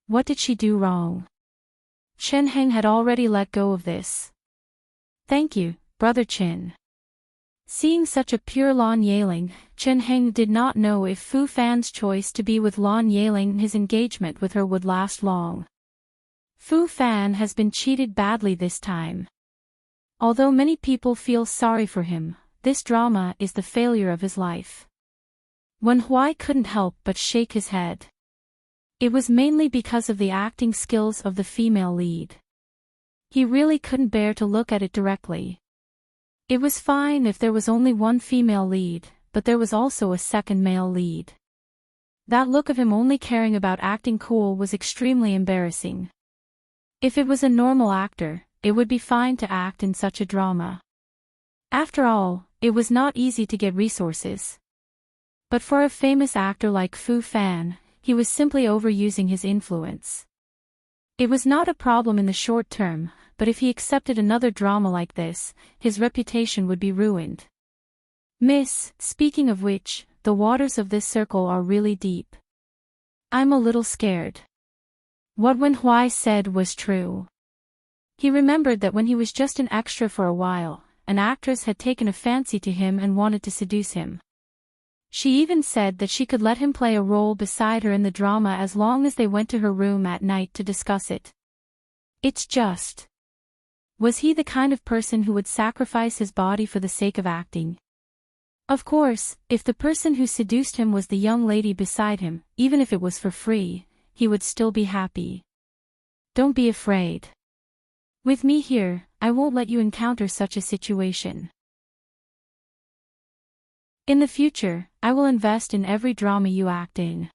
What did she do wrong? Chen Heng had already let go of this. Thank you, Brother Chen. Seeing such a pure Lan Yeling, Chen Heng did not know if Fu Fan's choice to be with Lan Yeling and his engagement with her would last long. Fu Fan has been cheated badly this time. Although many people feel sorry for him, this drama is the failure of his life. Wen Huai couldn't help but shake his head. It was mainly because of the acting skills of the female lead. He really couldn't bear to look at it directly. It was fine if there was only one female lead, but there was also a second male lead. That look of him only caring about acting cool was extremely embarrassing. If it was a normal actor, it would be fine to act in such a drama. After all, it was not easy to get resources. But for a famous actor like Fu Fan, he was simply overusing his influence. It was not a problem in the short term, but if he accepted another drama like this, his reputation would be ruined. Miss, speaking of which, the waters of this circle are really deep. I'm a little scared. What Wen Huai said was true. He remembered that when he was just an extra for a while, an actress had taken a fancy to him and wanted to seduce him. She even said that she could let him play a role beside her in the drama as long as they went to her room at night to discuss it. It's just. Was he the kind of person who would sacrifice his body for the sake of acting? Of course, if the person who seduced him was the young lady beside him, even if it was for free, he would still be happy. Don't be afraid. With me here, I won't let you encounter such a situation. In the future, I will invest in every drama you act in.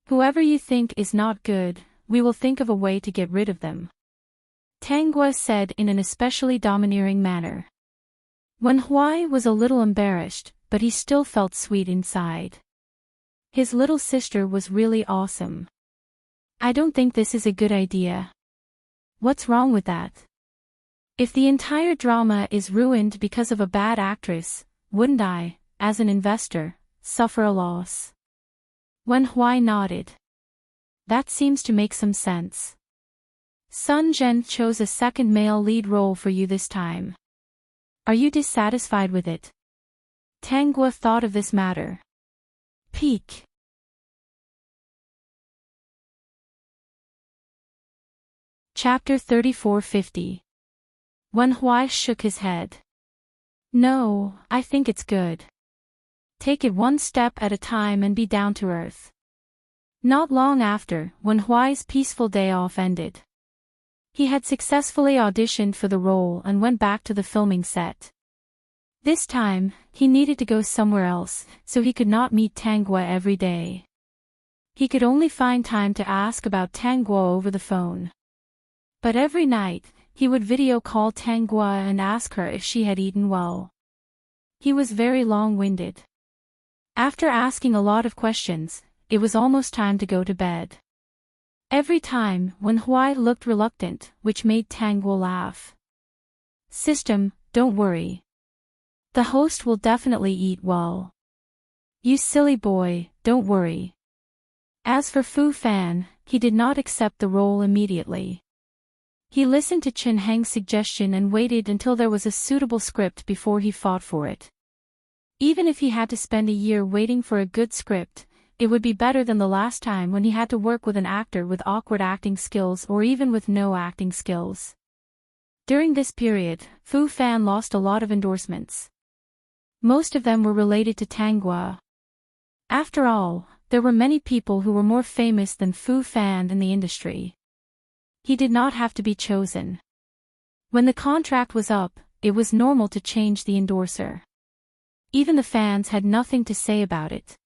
Whoever you think is not good, we will think of a way to get rid of them. Tang Gua said in an especially domineering manner. Wen Huai was a little embarrassed, but he still felt sweet inside. His little sister was really awesome. I don't think this is a good idea. What's wrong with that? If the entire drama is ruined because of a bad actress, wouldn't I, as an investor, suffer a loss? Wen Huai nodded. That seems to make some sense. Sun Zhen chose a second male lead role for you this time. Are you dissatisfied with it? Tang Gua thought of this matter. Peak. Chapter 34-50. Wen Huai shook his head. No, I think it's good. Take it one step at a time and be down to earth. Not long after, Wen Huai's peaceful day off ended. He had successfully auditioned for the role and went back to the filming set. This time, he needed to go somewhere else, so he could not meet Tangwa every day. He could only find time to ask about Tangwa over the phone. But every night, he would video call Tangwa and ask her if she had eaten well. He was very long-winded. After asking a lot of questions, it was almost time to go to bed. Every time, when Huai looked reluctant, which made Tangwa laugh. "System, don't worry. The host will definitely eat well. You silly boy, don't worry." As for Fu Fan, he did not accept the role immediately. He listened to Chen Heng's suggestion and waited until there was a suitable script before he fought for it. Even if he had to spend a year waiting for a good script, it would be better than the last time when he had to work with an actor with awkward acting skills or even with no acting skills. During this period, Fu Fan lost a lot of endorsements. Most of them were related to Tangwa. After all, there were many people who were more famous than Fu Fan in the industry. He did not have to be chosen. When the contract was up, it was normal to change the endorser. Even the fans had nothing to say about it.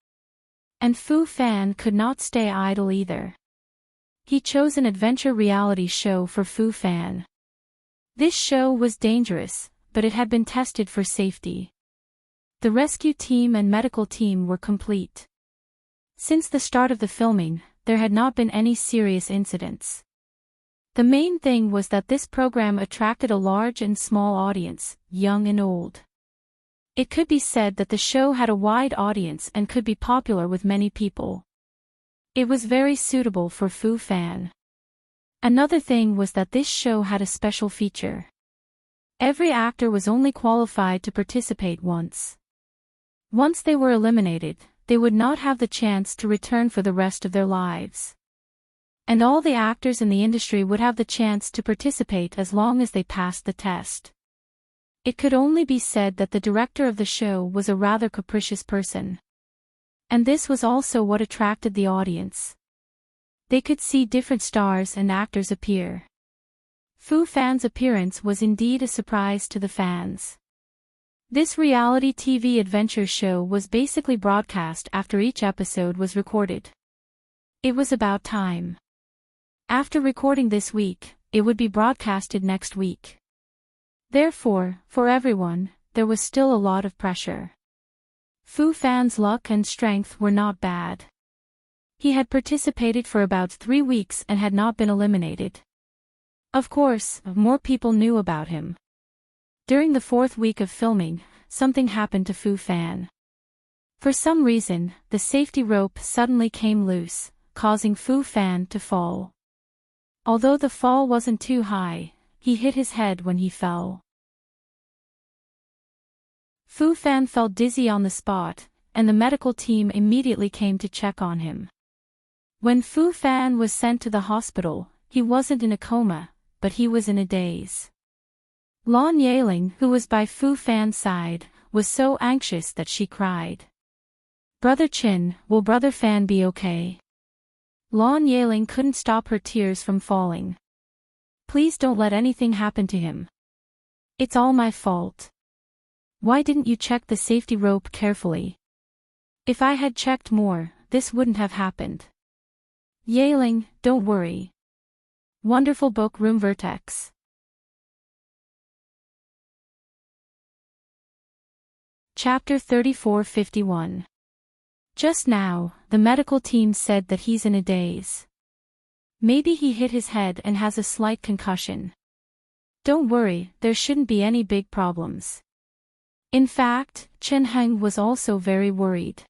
And Fu Fan could not stay idle either. He chose an adventure reality show for Fu Fan. This show was dangerous, but it had been tested for safety. The rescue team and medical team were complete. Since the start of the filming, there had not been any serious incidents. The main thing was that this program attracted a large and small audience, young and old. It could be said that the show had a wide audience and could be popular with many people. It was very suitable for Fu Fan. Another thing was that this show had a special feature. Every actor was only qualified to participate once. Once they were eliminated, they would not have the chance to return for the rest of their lives. And all the actors in the industry would have the chance to participate as long as they passed the test. It could only be said that the director of the show was a rather capricious person. And this was also what attracted the audience. They could see different stars and actors appear. Fu Fan's appearance was indeed a surprise to the fans. This reality TV adventure show was basically broadcast after each episode was recorded. It was about time. After recording this week, it would be broadcasted next week. Therefore, for everyone, there was still a lot of pressure. Fu Fan's luck and strength were not bad. He had participated for about 3 weeks and had not been eliminated. Of course, more people knew about him. During the 4th week of filming, something happened to Fu Fan. For some reason, the safety rope suddenly came loose, causing Fu Fan to fall. Although the fall wasn't too high, he hit his head when he fell. Fu Fan felt dizzy on the spot, and the medical team immediately came to check on him. When Fu Fan was sent to the hospital, he wasn't in a coma, but he was in a daze. Lan Yeling, who was by Fu Fan's side, was so anxious that she cried. "Brother Chin, will Brother Fan be okay?" Lan Yeling couldn't stop her tears from falling. "Please don't let anything happen to him. It's all my fault. Why didn't you check the safety rope carefully? If I had checked more, this wouldn't have happened." "Yeling, don't worry. Wonderful book Room Vertex." Chapter 3451. Just now, the medical team said that he's in a daze. Maybe he hit his head and has a slight concussion. Don't worry, there shouldn't be any big problems. In fact, Chen Heng was also very worried.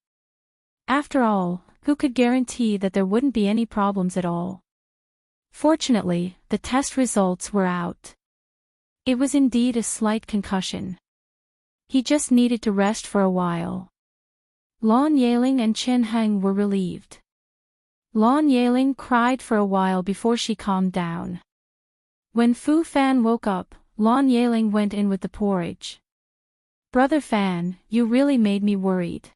After all, who could guarantee that there wouldn't be any problems at all? Fortunately, the test results were out. It was indeed a slight concussion. He just needed to rest for a while. Lan Yeling and Chen Heng were relieved. Lan Yeling cried for a while before she calmed down. When Fu Fan woke up, Lan Yeling went in with the porridge. "Brother Fan, you really made me worried.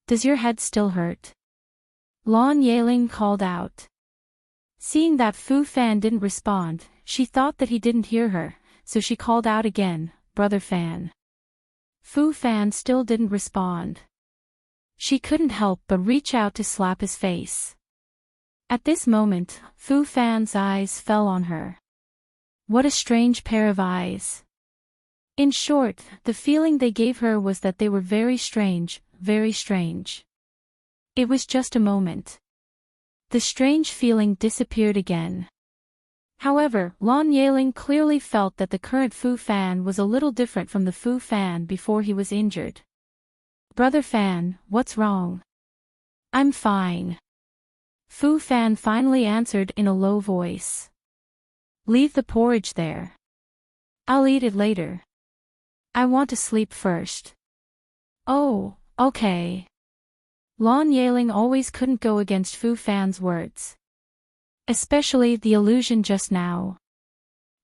Does your head still hurt?" Lan Yeling called out. Seeing that Fu Fan didn't respond, she thought that he didn't hear her, so she called out again, "Brother Fan." Fu Fan still didn't respond. She couldn't help but reach out to slap his face. At this moment, Fu Fan's eyes fell on her. What a strange pair of eyes. In short, the feeling they gave her was that they were very strange, very strange. It was just a moment. The strange feeling disappeared again. However, Lan Yeling clearly felt that the current Fu Fan was a little different from the Fu Fan before he was injured. "Brother Fan, what's wrong?" "I'm fine." Fu Fan finally answered in a low voice. "Leave the porridge there. I'll eat it later. I want to sleep first." "Oh, okay." Lan Yeling always couldn't go against Fu Fan's words. Especially the illusion just now.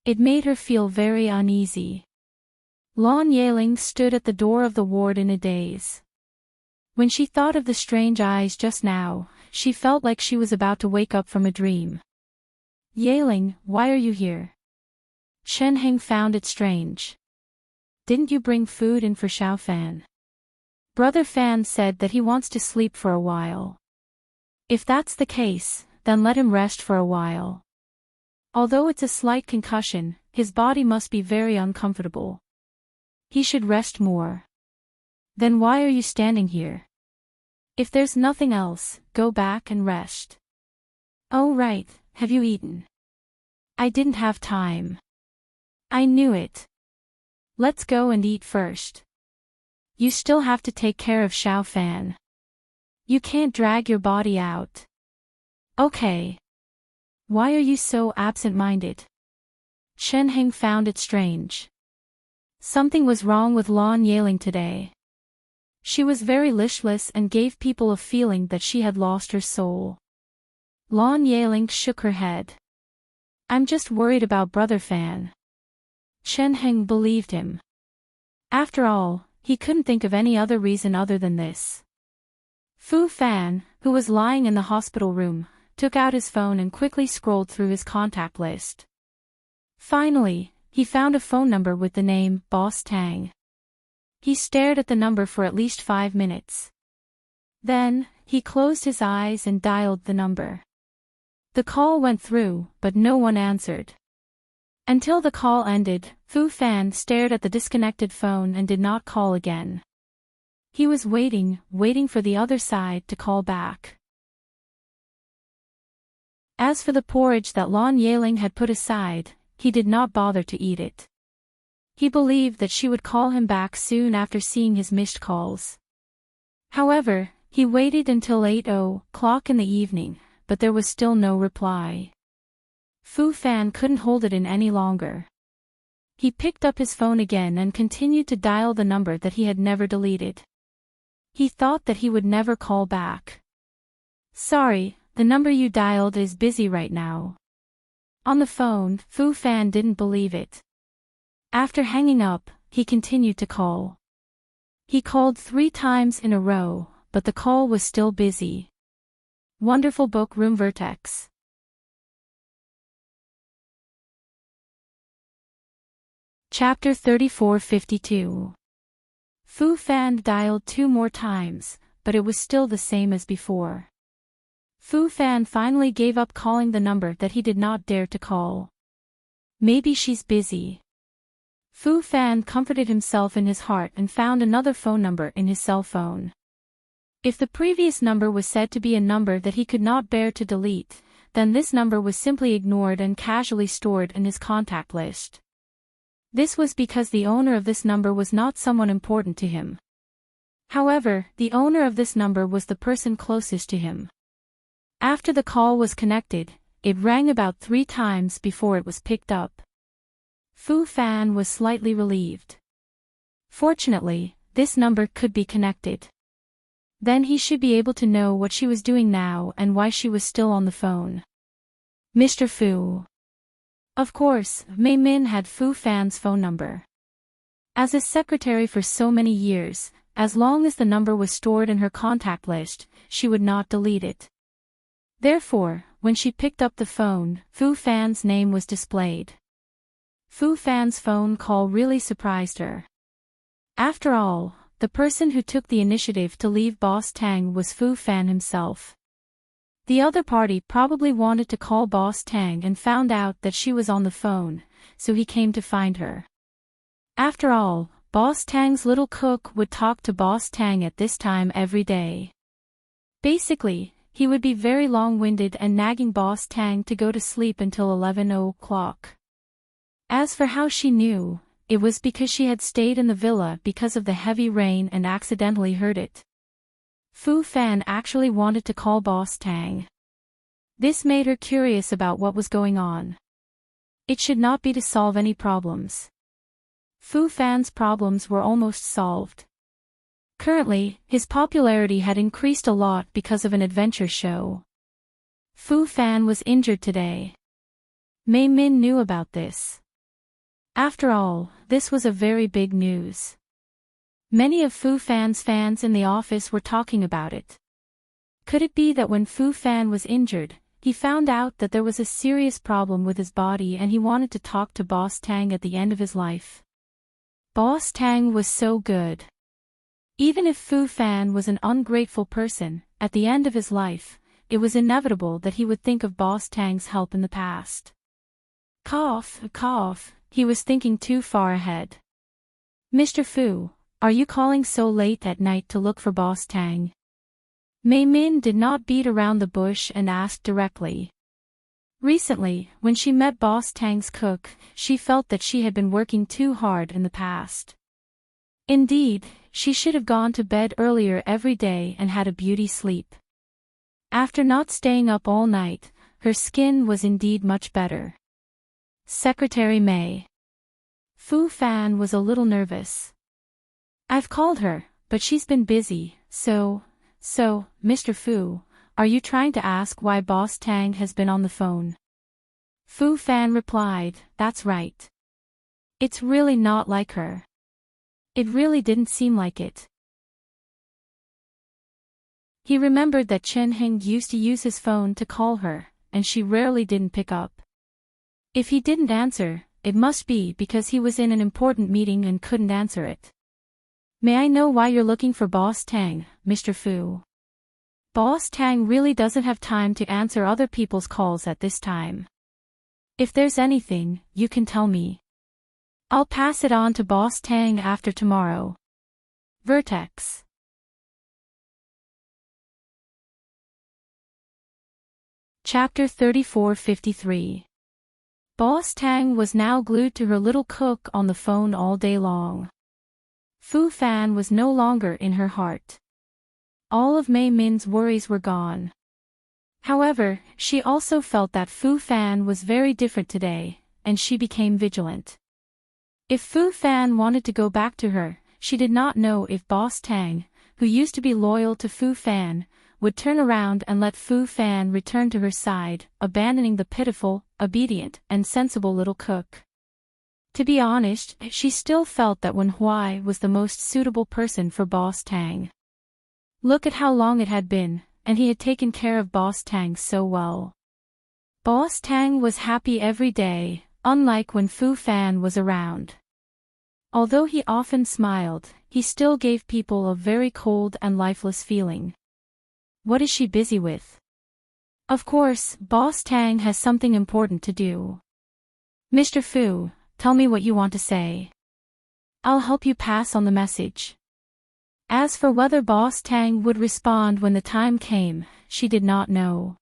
It made her feel very uneasy. Lan Yeling stood at the door of the ward in a daze. When she thought of the strange eyes just now, she felt like she was about to wake up from a dream. "Yeling, why are you here?" Chen Heng found it strange. "Didn't you bring food in for Xiao Fan?" "Brother Fan said that he wants to sleep for a while." "If that's the case, then let him rest for a while. Although it's a slight concussion, his body must be very uncomfortable. He should rest more." "Then why are you standing here? If there's nothing else, go back and rest." "Oh right, have you eaten?" "I didn't have time." "I knew it. Let's go and eat first. You still have to take care of Xiao Fan. You can't drag your body out." "Okay. Why are you so absent-minded?" Chen Heng found it strange. Something was wrong with Lan Yeling today. She was very listless and gave people a feeling that she had lost her soul. Lan Yeling shook her head. "I'm just worried about Brother Fan." Chen Heng believed him. After all, he couldn't think of any other reason other than this. Fu Fan, who was lying in the hospital room, took out his phone and quickly scrolled through his contact list. Finally, he found a phone number with the name Boss Tang. He stared at the number for at least 5 minutes. Then, he closed his eyes and dialed the number. The call went through, but no one answered. Until the call ended, Fu Fan stared at the disconnected phone and did not call again. He was waiting for the other side to call back. As for the porridge that Lan Yeling had put aside, he did not bother to eat it. He believed that she would call him back soon after seeing his missed calls. However, he waited until 8:00 in the evening, but there was still no reply. Fu Fan couldn't hold it in any longer. He picked up his phone again and continued to dial the number that he had never deleted. He thought that he would never call back. "Sorry, the number you dialed is busy right now." On the phone, Fu Fan didn't believe it. After hanging up, he continued to call. He called 3 times in a row, but the call was still busy. Wonderful book Room Vertex. Chapter 3452. Fu Fan dialed 2 more times, but it was still the same as before. Fu Fan finally gave up calling the number that he did not dare to call. Maybe she's busy. Fu Fan comforted himself in his heart and found another phone number in his cell phone. If the previous number was said to be a number that he could not bear to delete, then this number was simply ignored and casually stored in his contact list. This was because the owner of this number was not someone important to him. However, the owner of this number was the person closest to him. After the call was connected, it rang about 3 times before it was picked up. Fu Fan was slightly relieved. Fortunately, this number could be connected. Then he should be able to know what she was doing now and why she was still on the phone. Mr. Fu. Of course, Mei Min had Fu Fan's phone number. As his secretary for so many years, as long as the number was stored in her contact list, she would not delete it. Therefore, when she picked up the phone, Fu Fan's name was displayed. Fu Fan's phone call really surprised her. After all, the person who took the initiative to leave Boss Tang was Fu Fan himself. The other party probably wanted to call Boss Tang and found out that she was on the phone, so he came to find her. After all, Boss Tang's little cook would talk to Boss Tang at this time every day. Basically, he would be very long-winded and nagging Boss Tang to go to sleep until 11 o'clock. As for how she knew, it was because she had stayed in the villa because of the heavy rain and accidentally heard it. Fu Fan actually wanted to call Boss Tang. This made her curious about what was going on. It should not be to solve any problems. Fu Fan's problems were almost solved. Currently, his popularity had increased a lot because of an adventure show. Fu Fan was injured today. Mei Min knew about this. After all, this was a very big news. Many of Fu Fan's fans in the office were talking about it. Could it be that when Fu Fan was injured, he found out that there was a serious problem with his body and he wanted to talk to Boss Tang at the end of his life? Boss Tang was so good. Even if Fu Fan was an ungrateful person, at the end of his life, it was inevitable that he would think of Boss Tang's help in the past. Cough, cough, he was thinking too far ahead. Mr. Fu, are you calling so late at night to look for Boss Tang? Mei Min did not beat around the bush and asked directly. Recently, when she met Boss Tang's cook, she felt that she had been working too hard in the past. Indeed, she should have gone to bed earlier every day and had a beauty sleep. After not staying up all night, her skin was indeed much better. Secretary Mei. Fu Fan was a little nervous. I've called her, but she's been busy, so, Mr. Fu, are you trying to ask why Boss Tang has been on the phone? Fu Fan replied, that's right. It's really not like her. It really didn't seem like it. He remembered that Chen Heng used to use his phone to call her, and she rarely didn't pick up. If he didn't answer, it must be because he was in an important meeting and couldn't answer it. May I know why you're looking for Boss Tang, Mr. Fu? Boss Tang really doesn't have time to answer other people's calls at this time. If there's anything, you can tell me. I'll pass it on to Boss Tang after tomorrow. Vertex. Chapter 3453. Boss Tang was now glued to her little cook on the phone all day long. Fu Fan was no longer in her heart. All of Mei Min's worries were gone. However, she also felt that Fu Fan was very different today, and she became vigilant. If Fu Fan wanted to go back to her, she did not know if Boss Tang, who used to be loyal to Fu Fan, would turn around and let Fu Fan return to her side, abandoning the pitiful, obedient, and sensible little cook. To be honest, she still felt that Wen Huai was the most suitable person for Boss Tang. Look at how long it had been, and he had taken care of Boss Tang so well. Boss Tang was happy every day, unlike when Fu Fan was around. Although he often smiled, he still gave people a very cold and lifeless feeling. What is she busy with? Of course, Boss Tang has something important to do. Mr. Fu, tell me what you want to say. I'll help you pass on the message. As for whether Boss Tang would respond when the time came, she did not know.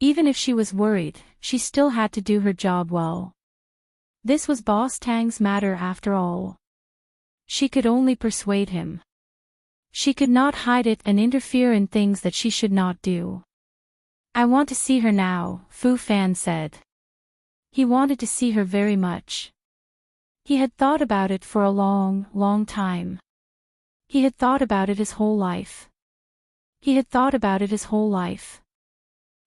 Even if she was worried, she still had to do her job well. This was Boss Tang's matter after all. She could only persuade him. She could not hide it and interfere in things that she should not do. I want to see her now, Fu Fan said. He wanted to see her very much. He had thought about it for a long, long time. He had thought about it his whole life. He had thought about it his whole life.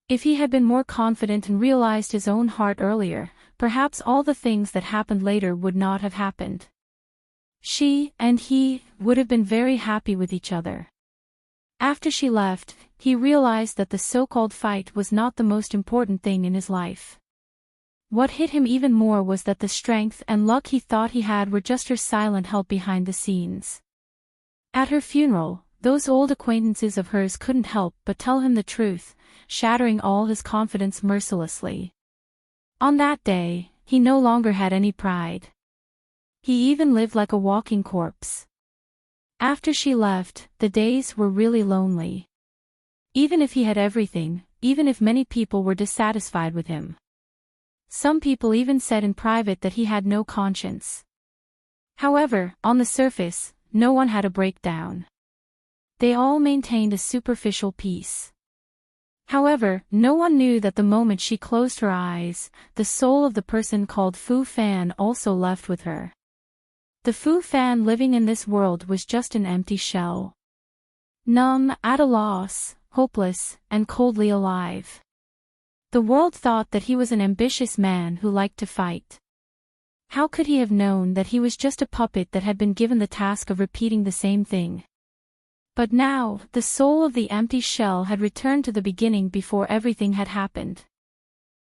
If he had been more confident and realized his own heart earlier, perhaps all the things that happened later would not have happened. She and he would have been very happy with each other. After she left, he realized that the so-called fight was not the most important thing in his life. What hit him even more was that the strength and luck he thought he had were just her silent help behind the scenes. At her funeral, those old acquaintances of hers couldn't help but tell him the truth, shattering all his confidence mercilessly. On that day, he no longer had any pride. He even lived like a walking corpse. After she left, the days were really lonely. Even if he had everything, even if many people were dissatisfied with him. Some people even said in private that he had no conscience. However, on the surface, no one had a breakdown. They all maintained a superficial peace. However, no one knew that the moment she closed her eyes, the soul of the person called Fu Fan also left with her. The Fu Fan living in this world was just an empty shell. Numb, at a loss, hopeless, and coldly alive. The world thought that he was an ambitious man who liked to fight. How could he have known that he was just a puppet that had been given the task of repeating the same thing? But now, the soul of the empty shell had returned to the beginning before everything had happened.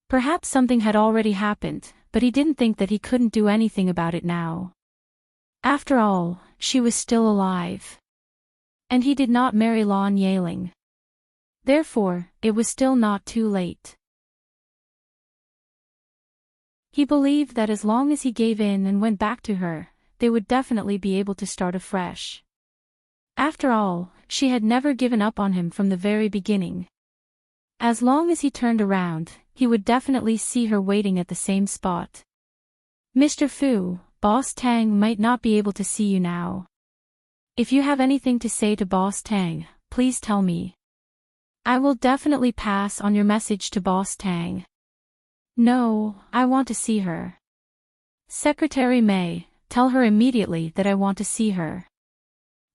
Perhaps something had already happened, but he didn't think that he couldn't do anything about it now. After all, she was still alive. And he did not marry Lon Yaling. Therefore, it was still not too late. He believed that as long as he gave in and went back to her, they would definitely be able to start afresh. After all, she had never given up on him from the very beginning. As long as he turned around, he would definitely see her waiting at the same spot. Mr. Fu, Boss Tang might not be able to see you now. If you have anything to say to Boss Tang, please tell me. I will definitely pass on your message to Boss Tang. No, I want to see her. Secretary May, tell her immediately that I want to see her.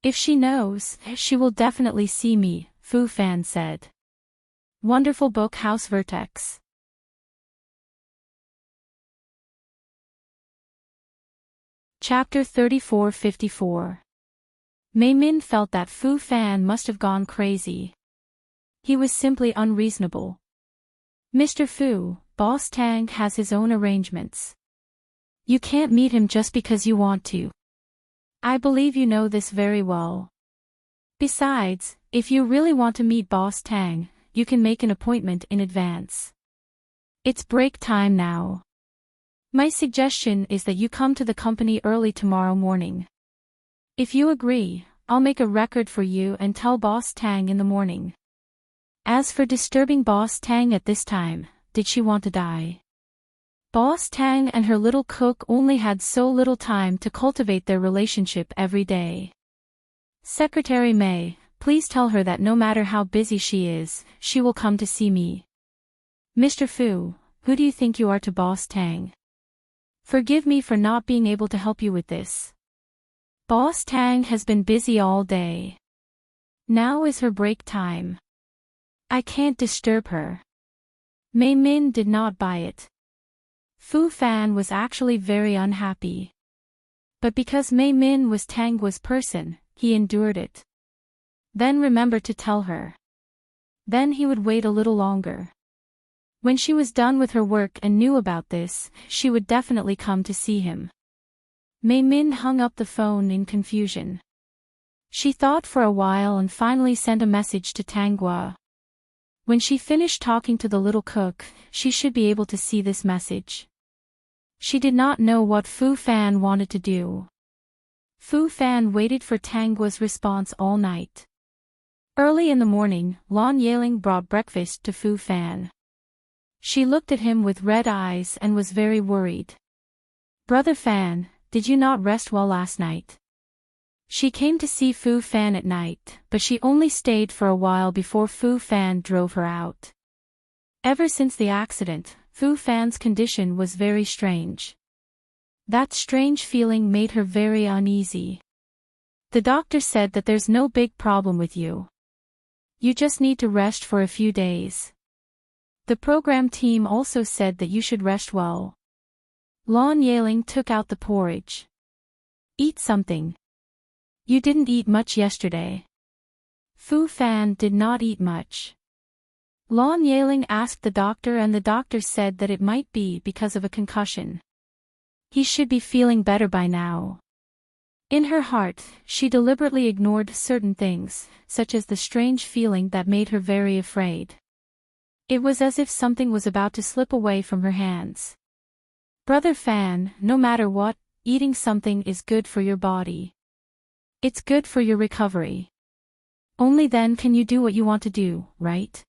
If she knows, she will definitely see me, Fu Fan said. Wonderful book House Vertex. Chapter 3454. Mei Min felt that Fu Fan must have gone crazy. He was simply unreasonable. Mr. Fu, Boss Tang has his own arrangements. You can't meet him just because you want to. I believe you know this very well. Besides, if you really want to meet Boss Tang, you can make an appointment in advance. It's break time now. My suggestion is that you come to the company early tomorrow morning. If you agree, I'll make a record for you and tell Boss Tang in the morning. As for disturbing Boss Tang at this time, did she want to die? Boss Tang and her little cook only had so little time to cultivate their relationship every day. Secretary May, please tell her that no matter how busy she is, she will come to see me. Mr. Fu, who do you think you are to Boss Tang? Forgive me for not being able to help you with this. Boss Tang has been busy all day. Now is her break time. I can't disturb her. Mei Min did not buy it. Fu Fan was actually very unhappy. But because Mei Min was Tang Guo's person, he endured it. Then remembered to tell her. Then he would wait a little longer. When she was done with her work and knew about this, she would definitely come to see him. Mei Min hung up the phone in confusion. She thought for a while and finally sent a message to Tang Guo. When she finished talking to the little cook, she should be able to see this message. She did not know what Fu Fan wanted to do. Fu Fan waited for Tang Guo's response all night. Early in the morning, Lon Yaling brought breakfast to Fu Fan. She looked at him with red eyes and was very worried. Brother Fan, did you not rest well last night? She came to see Fu Fan at night, but she only stayed for a while before Fu Fan drove her out. Ever since the accident, Fu Fan's condition was very strange. That strange feeling made her very uneasy. The doctor said that there's no big problem with you. You just need to rest for a few days. The program team also said that you should rest well. Lon Yaling took out the porridge. Eat something. You didn't eat much yesterday. Fu Fan did not eat much. Lan Yeling asked the doctor and the doctor said that it might be because of a concussion. He should be feeling better by now. In her heart, she deliberately ignored certain things, such as the strange feeling that made her very afraid. It was as if something was about to slip away from her hands. Brother Fan, no matter what, eating something is good for your body. It's good for your recovery. Only then can you do what you want to do, right?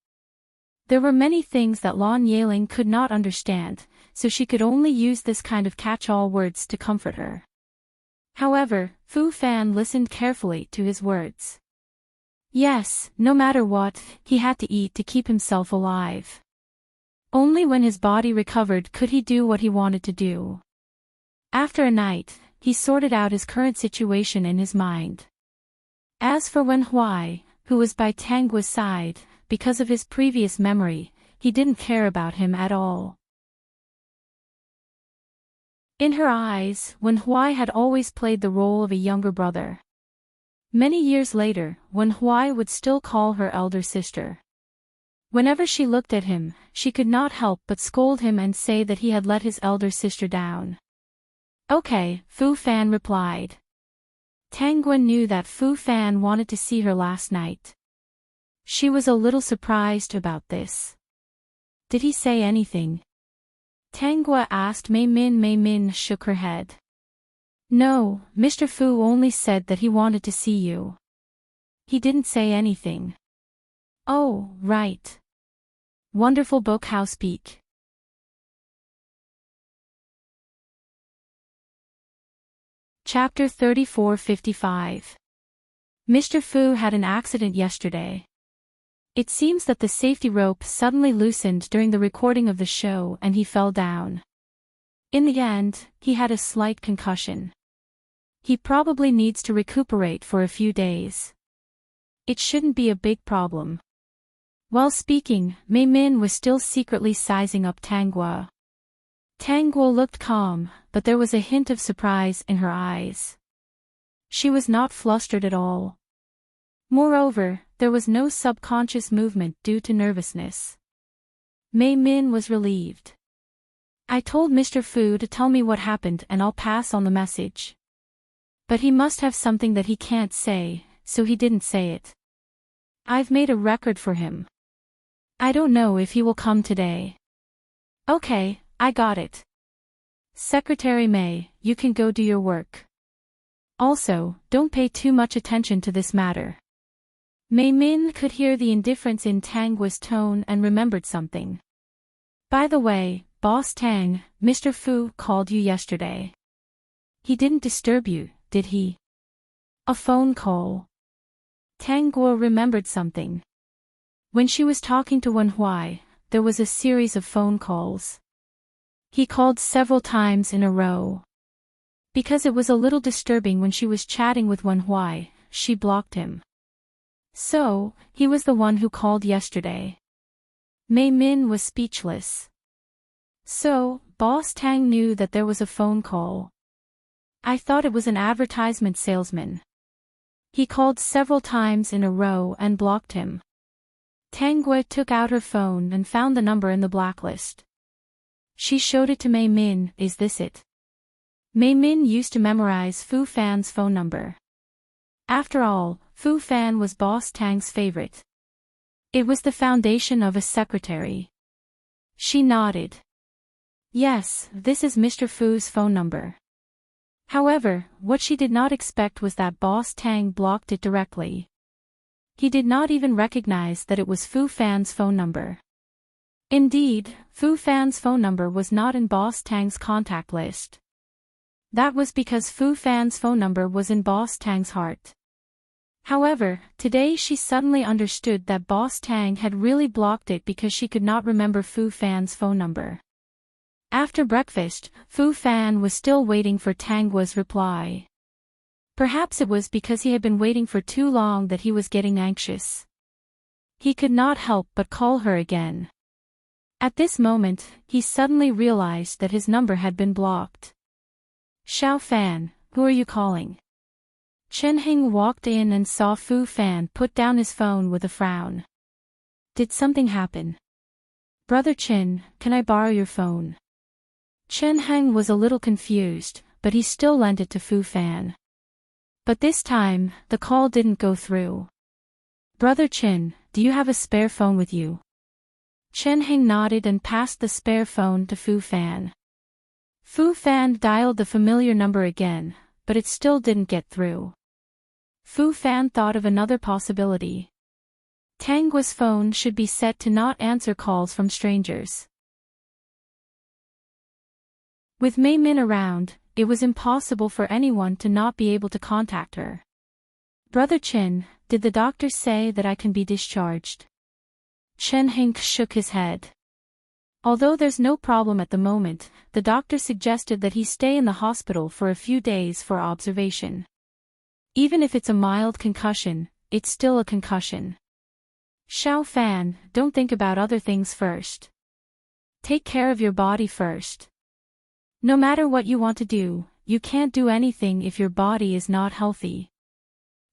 There were many things that Lan Yeling could not understand, so she could only use this kind of catch-all words to comfort her. However, Fu Fan listened carefully to his words. Yes, no matter what, he had to eat to keep himself alive. Only when his body recovered could he do what he wanted to do. After a night, he sorted out his current situation in his mind. As for Wen Huai, who was by Tang Guo's side, because of his previous memory, he didn't care about him at all. In her eyes, Wen Huai had always played the role of a younger brother. Many years later, Wen Huai would still call her elder sister. Whenever she looked at him, she could not help but scold him and say that he had let his elder sister down. Okay, Fu Fan replied. Tang Guo knew that Fu Fan wanted to see her last night. She was a little surprised about this. Did he say anything? Tang Guo asked Mei Min. Mei Min shook her head. No, Mr. Fu only said that he wanted to see you. He didn't say anything. Oh, right. Wonderful book. How speak. Chapter 34:55. Mr. Fu had an accident yesterday. It seems that the safety rope suddenly loosened during the recording of the show and he fell down. In the end, he had a slight concussion. He probably needs to recuperate for a few days. It shouldn't be a big problem. While speaking, Mei Min was still secretly sizing up Tang Guo. Tang Guo looked calm, but there was a hint of surprise in her eyes. She was not flustered at all. Moreover, there was no subconscious movement due to nervousness. Mei Min was relieved. I told Mr. Fu to tell me what happened and I'll pass on the message. But he must have something that he can't say, so he didn't say it. I've made a record for him. I don't know if he will come today. Okay, I got it. Secretary Mei, you can go do your work. Also, don't pay too much attention to this matter. Mei Min could hear the indifference in Tang Guo's tone and remembered something. By the way, Boss Tang, Mr. Fu called you yesterday. He didn't disturb you, did he? A phone call. Tang Guo remembered something. When she was talking to Wen Huai, there was a series of phone calls. He called several times in a row. Because it was a little disturbing when she was chatting with Wen Huai, she blocked him. So, he was the one who called yesterday. Mei Min was speechless. So, Boss Tang knew that there was a phone call. I thought it was an advertisement salesman. He called several times in a row and blocked him. Tang Guo took out her phone and found the number in the blacklist. She showed it to Mei Min. Is this it? Mei Min used to memorize Fu Fan's phone number. After all, Fu Fan was Boss Tang's favorite. It was the foundation of a secretary. She nodded. Yes, this is Mr. Fu's phone number. However, what she did not expect was that Boss Tang blocked it directly. He did not even recognize that it was Fu Fan's phone number. Indeed, Fu Fan's phone number was not in Boss Tang's contact list. That was because Fu Fan's phone number was in Boss Tang's heart. However, today she suddenly understood that Boss Tang had really blocked it because she could not remember Fu Fan's phone number. After breakfast, Fu Fan was still waiting for Tang Guo's reply. Perhaps it was because he had been waiting for too long that he was getting anxious. He could not help but call her again. At this moment, he suddenly realized that his number had been blocked. Xiao Fan, who are you calling? Chen Heng walked in and saw Fu Fan put down his phone with a frown. Did something happen? Brother Chen, can I borrow your phone? Chen Heng was a little confused, but he still lent it to Fu Fan. But this time, the call didn't go through. Brother Chen, do you have a spare phone with you? Chen Heng nodded and passed the spare phone to Fu Fan. Fu Fan dialed the familiar number again, but it still didn't get through. Fu Fan thought of another possibility. Tang Guo's phone should be set to not answer calls from strangers. With Mei Min around, it was impossible for anyone to not be able to contact her. Brother Chen, did the doctor say that I can be discharged? Chen Heng shook his head. Although there's no problem at the moment, the doctor suggested that he stay in the hospital for a few days for observation. Even if it's a mild concussion, it's still a concussion. Xiao Fan, don't think about other things first. Take care of your body first. No matter what you want to do, you can't do anything if your body is not healthy.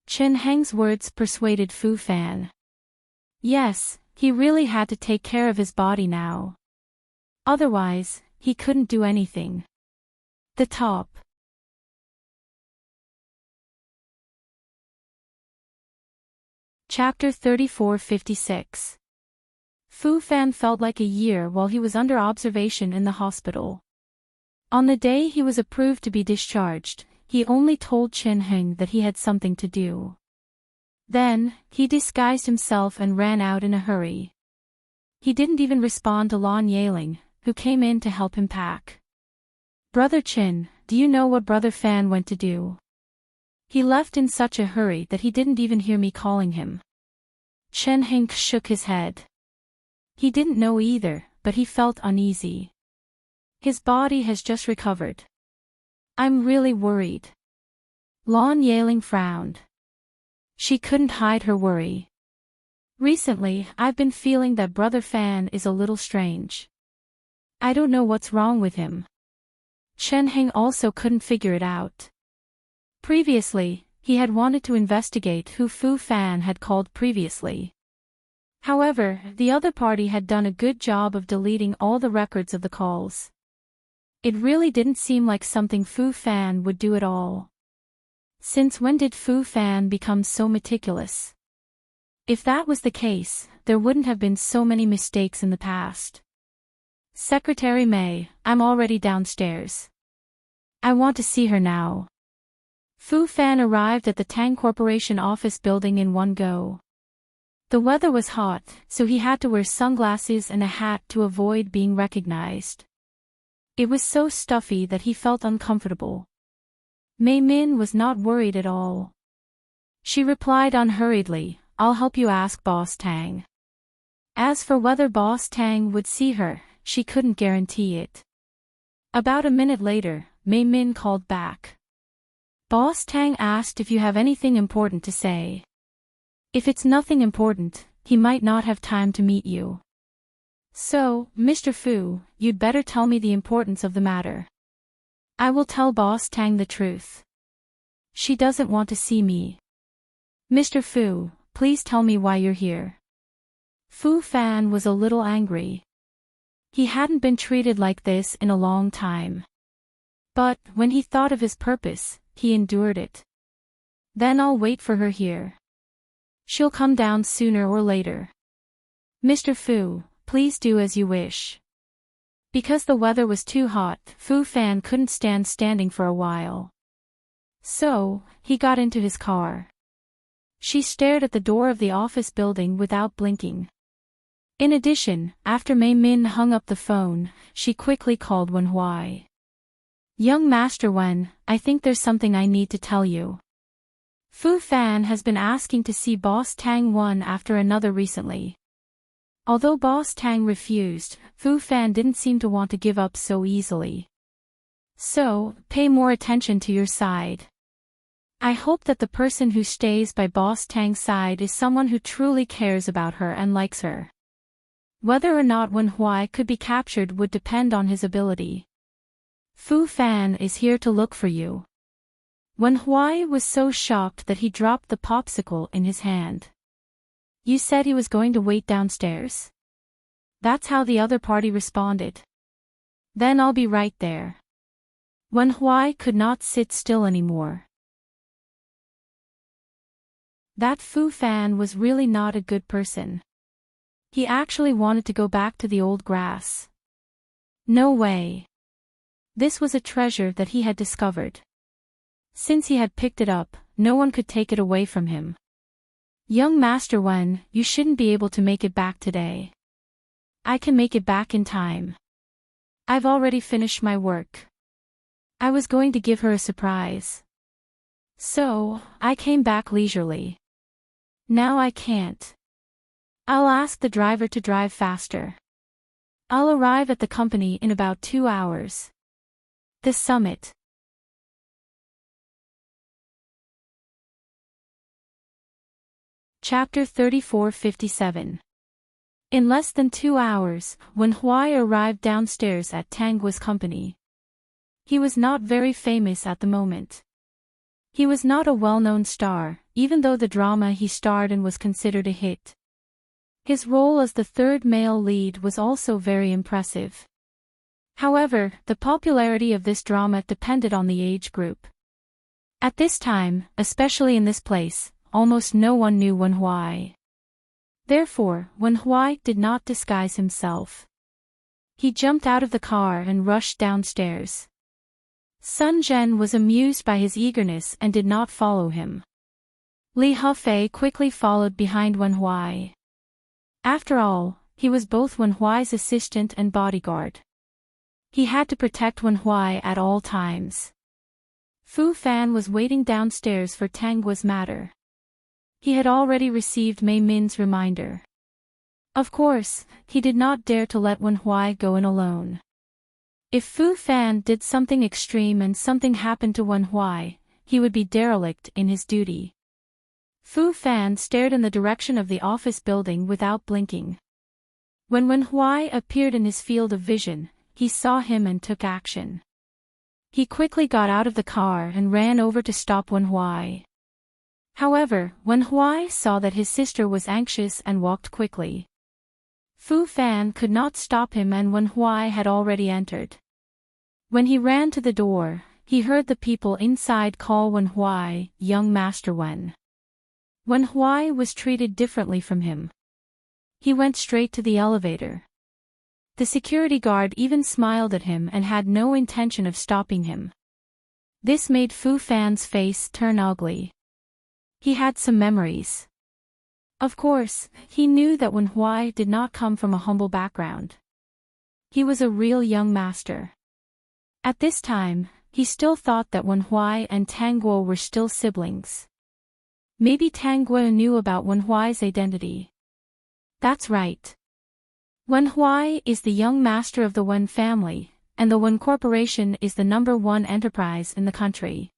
Chen Heng's words persuaded Fu Fan. Yes, he really had to take care of his body now. Otherwise, he couldn't do anything. The top. Chapter 3456. Fu Fan felt like a year while he was under observation in the hospital. On the day he was approved to be discharged, he only told Chen Heng that he had something to do. Then, he disguised himself and ran out in a hurry. He didn't even respond to Lan Yaling, who came in to help him pack. Brother Chen, do you know what Brother Fan went to do? He left in such a hurry that he didn't even hear me calling him. Chen Heng shook his head. He didn't know either, but he felt uneasy. His body has just recovered. I'm really worried. Lan Yaling frowned. She couldn't hide her worry. Recently, I've been feeling that Brother Fan is a little strange. I don't know what's wrong with him. Chen Heng also couldn't figure it out. Previously, he had wanted to investigate who Fu Fan had called previously. However, the other party had done a good job of deleting all the records of the calls. It really didn't seem like something Fu Fan would do at all. Since when did Fu Fan become so meticulous? If that was the case, there wouldn't have been so many mistakes in the past. Secretary Mei, I'm already downstairs. I want to see her now. Fu Fan arrived at the Tang Corporation office building in one go. The weather was hot, so he had to wear sunglasses and a hat to avoid being recognized. It was so stuffy that he felt uncomfortable. Mei Min was not worried at all. She replied unhurriedly, I'll help you ask Boss Tang. As for whether Boss Tang would see her, she couldn't guarantee it. About a minute later, Mei Min called back. Boss Tang asked if you have anything important to say. If it's nothing important, he might not have time to meet you. So, Mr. Fu, you'd better tell me the importance of the matter. I will tell Boss Tang the truth. She doesn't want to see me. Mr. Fu, please tell me why you're here. Fu Fan was a little angry. He hadn't been treated like this in a long time. But, when he thought of his purpose, he endured it. Then I'll wait for her here. She'll come down sooner or later. Mr. Fu, please do as you wish. Because the weather was too hot, Fu Fan couldn't stand standing for a while. So, he got into his car. She stared at the door of the office building without blinking. In addition, after Mei Min hung up the phone, she quickly called Wen Huai. Young Master Wen, I think there's something I need to tell you. Fu Fan has been asking to see Boss Tang one after another recently. Although Boss Tang refused, Fu Fan didn't seem to want to give up so easily. So, pay more attention to your side. I hope that the person who stays by Boss Tang's side is someone who truly cares about her and likes her. Whether or not Wen Huai could be captured would depend on his ability. Fu Fan is here to look for you. Wen Huai was so shocked that he dropped the popsicle in his hand. You said he was going to wait downstairs? That's how the other party responded. Then I'll be right there. Wen Huai could not sit still anymore. That Fu Fan was really not a good person. He actually wanted to go back to the old grass. No way. This was a treasure that he had discovered. Since he had picked it up, no one could take it away from him. Young Master Wen, you shouldn't be able to make it back today. I can make it back in time. I've already finished my work. I was going to give her a surprise. So, I came back leisurely. Now I can't. I'll ask the driver to drive faster. I'll arrive at the company in about 2 hours. The summit. Chapter 3457. In less than 2 hours, Wen Huai arrived downstairs at Tang Guo's company. He was not very famous at the moment. He was not a well-known star, even though the drama he starred in was considered a hit. His role as the third male lead was also very impressive. However, the popularity of this drama depended on the age group. At this time, especially in this place, almost no one knew Wen Huai. Therefore, Wen Huai did not disguise himself. He jumped out of the car and rushed downstairs. Sun Zhen was amused by his eagerness and did not follow him. Li Hufei quickly followed behind Wen Huai. After all, he was both Wen Huai's assistant and bodyguard. He had to protect Wen Huai at all times. Fu Fan was waiting downstairs for Tang Guo's matter. He had already received Mei Min's reminder. Of course, he did not dare to let Wen Huai go in alone. If Fu Fan did something extreme and something happened to Wen Huai, he would be derelict in his duty. Fu Fan stared in the direction of the office building without blinking. When Wen Huai appeared in his field of vision, he saw him and took action. He quickly got out of the car and ran over to stop Wen Huai. However, Wen Huai saw that his sister was anxious and walked quickly. Fu Fan could not stop him and Wen Huai had already entered. When he ran to the door, he heard the people inside call Wen Huai, young Master Wen. Wen Huai was treated differently from him. He went straight to the elevator. The security guard even smiled at him and had no intention of stopping him. This made Fu Fan's face turn ugly. He had some memories. Of course, he knew that Wen Huai did not come from a humble background. He was a real young master. At this time, he still thought that Wen Huai and Tang Guo were still siblings. Maybe Tang Guo knew about Wen Huai's identity. That's right. Wen Huai is the young master of the Wen family, and the Wen Corporation is the #1 enterprise in the country.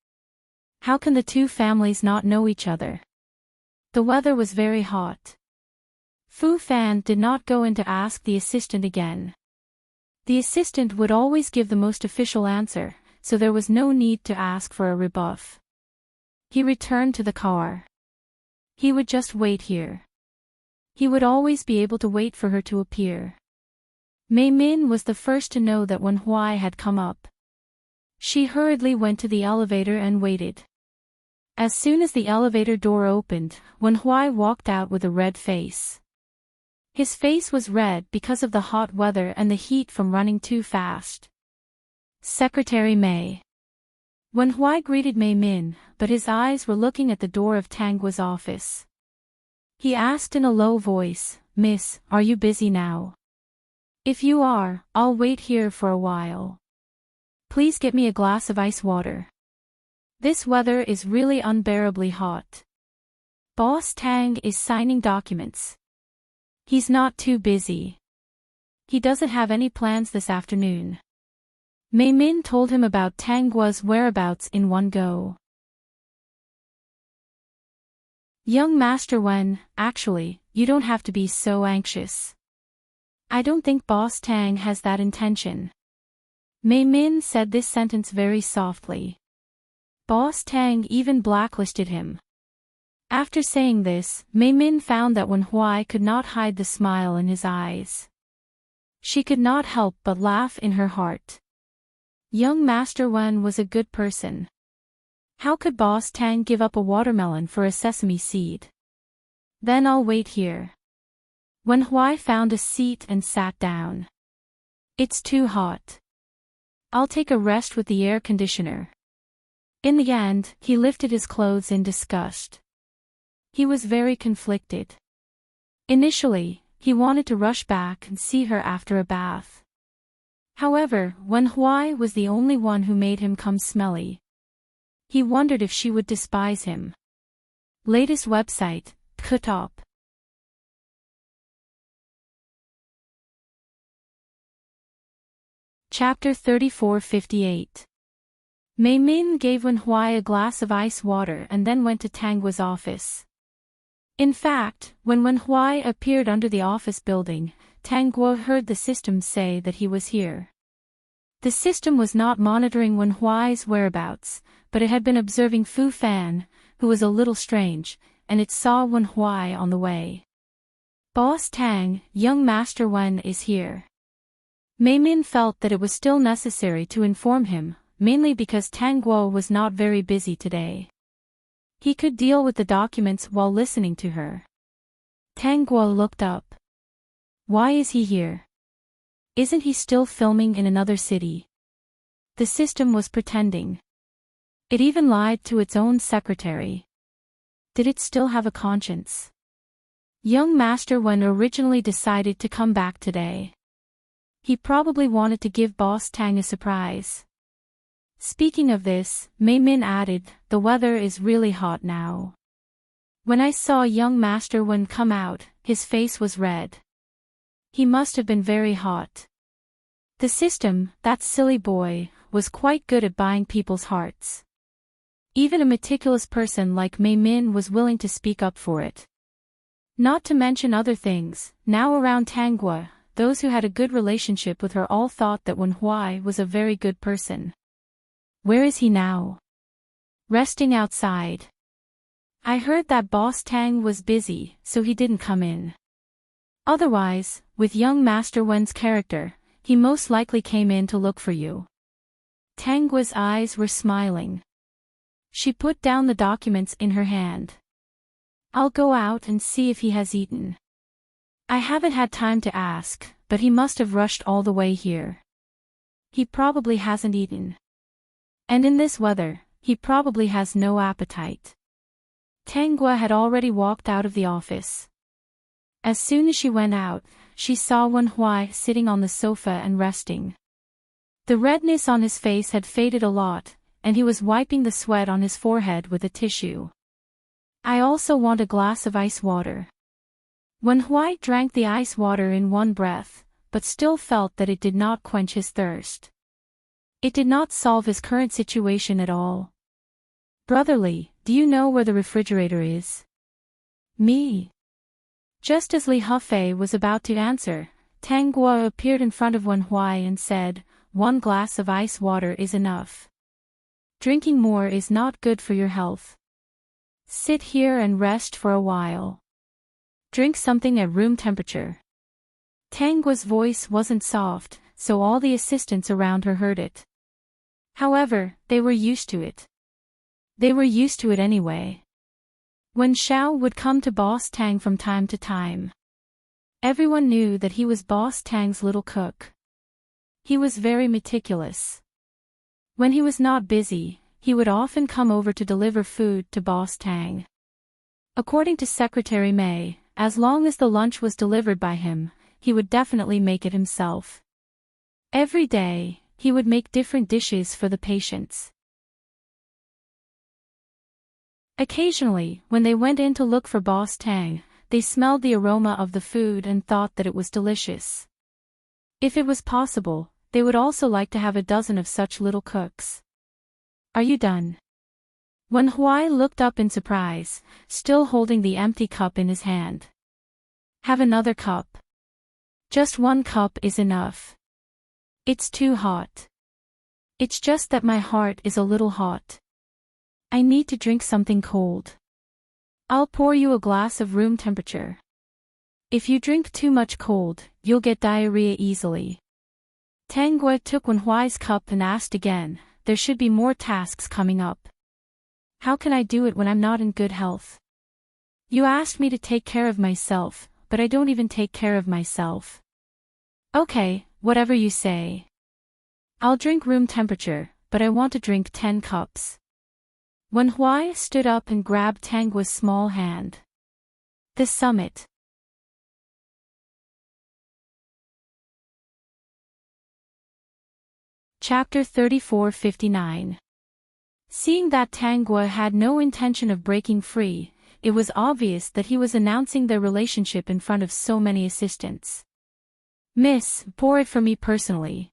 How can the two families not know each other? The weather was very hot. Fu Fan did not go in to ask the assistant again. The assistant would always give the most official answer, so there was no need to ask for a rebuff. He returned to the car. He would just wait here. He would always be able to wait for her to appear. Mei Min was the first to know that Wen Huai had come up. She hurriedly went to the elevator and waited. As soon as the elevator door opened, Wen Huai walked out with a red face. His face was red because of the hot weather and the heat from running too fast. Secretary Mei. Wen Huai greeted Mei Min, but his eyes were looking at the door of Tang Guo's office. He asked in a low voice, "Miss, are you busy now? If you are, I'll wait here for a while. Please get me a glass of ice water. This weather is really unbearably hot. Boss Tang is signing documents. He's not too busy. He doesn't have any plans this afternoon." Mei Min told him about Tang Guo's whereabouts in one go. Young Master Wen, actually, you don't have to be so anxious. I don't think Boss Tang has that intention. Mei Min said this sentence very softly. Boss Tang even blacklisted him. After saying this, Mei Min found that Wen Huai could not hide the smile in his eyes. She could not help but laugh in her heart. Young Master Wen was a good person. How could Boss Tang give up a watermelon for a sesame seed? Then I'll wait here. Wen Huai found a seat and sat down. It's too hot. I'll take a rest with the air conditioner. In the end, he lifted his clothes in disgust. He was very conflicted. Initially, he wanted to rush back and see her after a bath. However, Wen Huai was the only one who made him come smelly. He wondered if she would despise him. Latest website, Kutop. Chapter 3458. Mei Min gave Wen Huai a glass of ice water and then went to Tanggua's office. In fact, when Wen Huai appeared under the office building, Tanggua heard the system say that he was here. The system was not monitoring Wen Huai's whereabouts, but it had been observing Fu Fan, who was a little strange, and it saw Wen Huai on the way. Boss Tang, young Master Wen is here. Mei Min felt that it was still necessary to inform him, mainly because Tanggua was not very busy today. He could deal with the documents while listening to her. Tanggua looked up. Why is he here? Isn't he still filming in another city? The system was pretending. It even lied to its own secretary. Did it still have a conscience? Young Master Wen originally decided to come back today. He probably wanted to give Boss Tang a surprise. Speaking of this, Mei Min added, the weather is really hot now. When I saw young Master Wen come out, his face was red. He must have been very hot. The system, that silly boy, was quite good at buying people's hearts. Even a meticulous person like Mei Min was willing to speak up for it. Not to mention other things, now around Tanggua, those who had a good relationship with her all thought that Wen Huai was a very good person. Where is he now? Resting outside. I heard that Boss Tang was busy, so he didn't come in. Otherwise, with young Master Wen's character, he most likely came in to look for you. Tanggua's eyes were smiling. She put down the documents in her hand. I'll go out and see if he has eaten. I haven't had time to ask, but he must have rushed all the way here. He probably hasn't eaten. And in this weather, he probably has no appetite. Tanggua had already walked out of the office. As soon as she went out, she saw Wen Huai sitting on the sofa and resting. The redness on his face had faded a lot, and he was wiping the sweat on his forehead with a tissue. I also want a glass of ice water. Wen Huai drank the ice water in one breath, but still felt that it did not quench his thirst. It did not solve his current situation at all. Brotherly, do you know where the refrigerator is? Me. Just as Li Hufei was about to answer, Tanggua appeared in front of Wen Huai and said, 1 glass of ice water is enough. Drinking more is not good for your health. Sit here and rest for a while. Drink something at room temperature. Tanggua's voice wasn't soft, so all the assistants around her heard it. However, they were used to it. They were used to it anyway. When Xiao would come to Boss Tang from time to time, everyone knew that he was Boss Tang's little cook. He was very meticulous. When he was not busy, he would often come over to deliver food to Boss Tang. According to Secretary Mei, as long as the lunch was delivered by him, he would definitely make it himself. Every day, he would make different dishes for the patients. Occasionally, when they went in to look for Boss Tang, they smelled the aroma of the food and thought that it was delicious. If it was possible, they would also like to have a dozen of such little cooks. Are you done? Wen Huai looked up in surprise, still holding the empty cup in his hand. Have another cup. Just 1 cup is enough. It's too hot. It's just that my heart is a little hot. I need to drink something cold. I'll pour you a glass of room temperature. If you drink too much cold, you'll get diarrhea easily. Tang Gua took Wen Huai's cup and asked again, there should be more tasks coming up. How can I do it when I'm not in good health? You asked me to take care of myself, but I don't even take care of myself. Okay, whatever you say. I'll drink room temperature, but I want to drink 10 cups. Wen Huai stood up and grabbed Tang Gua's small hand. The summit. Chapter 34:59. Seeing that Tang Gua had no intention of breaking free, it was obvious that he was announcing their relationship in front of so many assistants. Miss, pour it for me personally.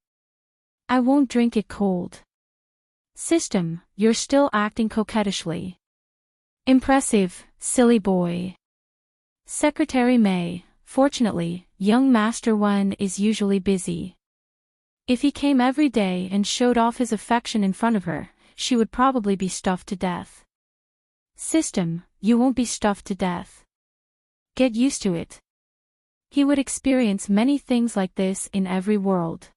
I won't drink it cold. System, you're still acting coquettishly. Impressive, silly boy. Secretary Mei, fortunately, young Master Wen is usually busy. If he came every day and showed off his affection in front of her, she would probably be stuffed to death. System, you won't be stuffed to death. Get used to it. He would experience many things like this in every world.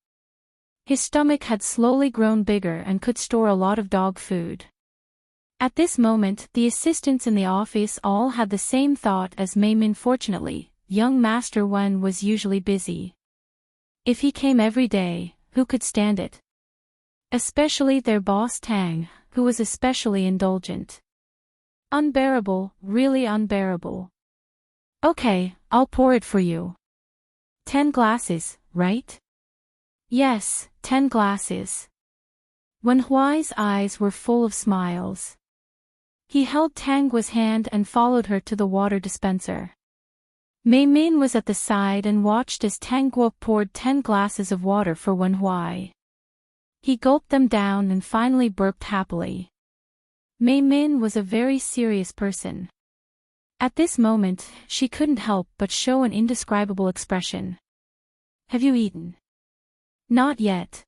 His stomach had slowly grown bigger and could store a lot of dog food. At this moment, the assistants in the office all had the same thought as Mei Min. Fortunately, young Master Wen was usually busy. If he came every day, who could stand it? Especially their boss Tang, who was especially indulgent. Unbearable, really unbearable. Okay, I'll pour it for you. 10 glasses, right? Yes, 10 glasses. Wen Huai's eyes were full of smiles. He held Tang Gua's hand and followed her to the water dispenser. Mei Min was at the side and watched as Tang Gua poured 10 glasses of water for Wen Huai. He gulped them down and finally burped happily. Mei Min was a very serious person. At this moment, she couldn't help but show an indescribable expression. Have you eaten? Not yet.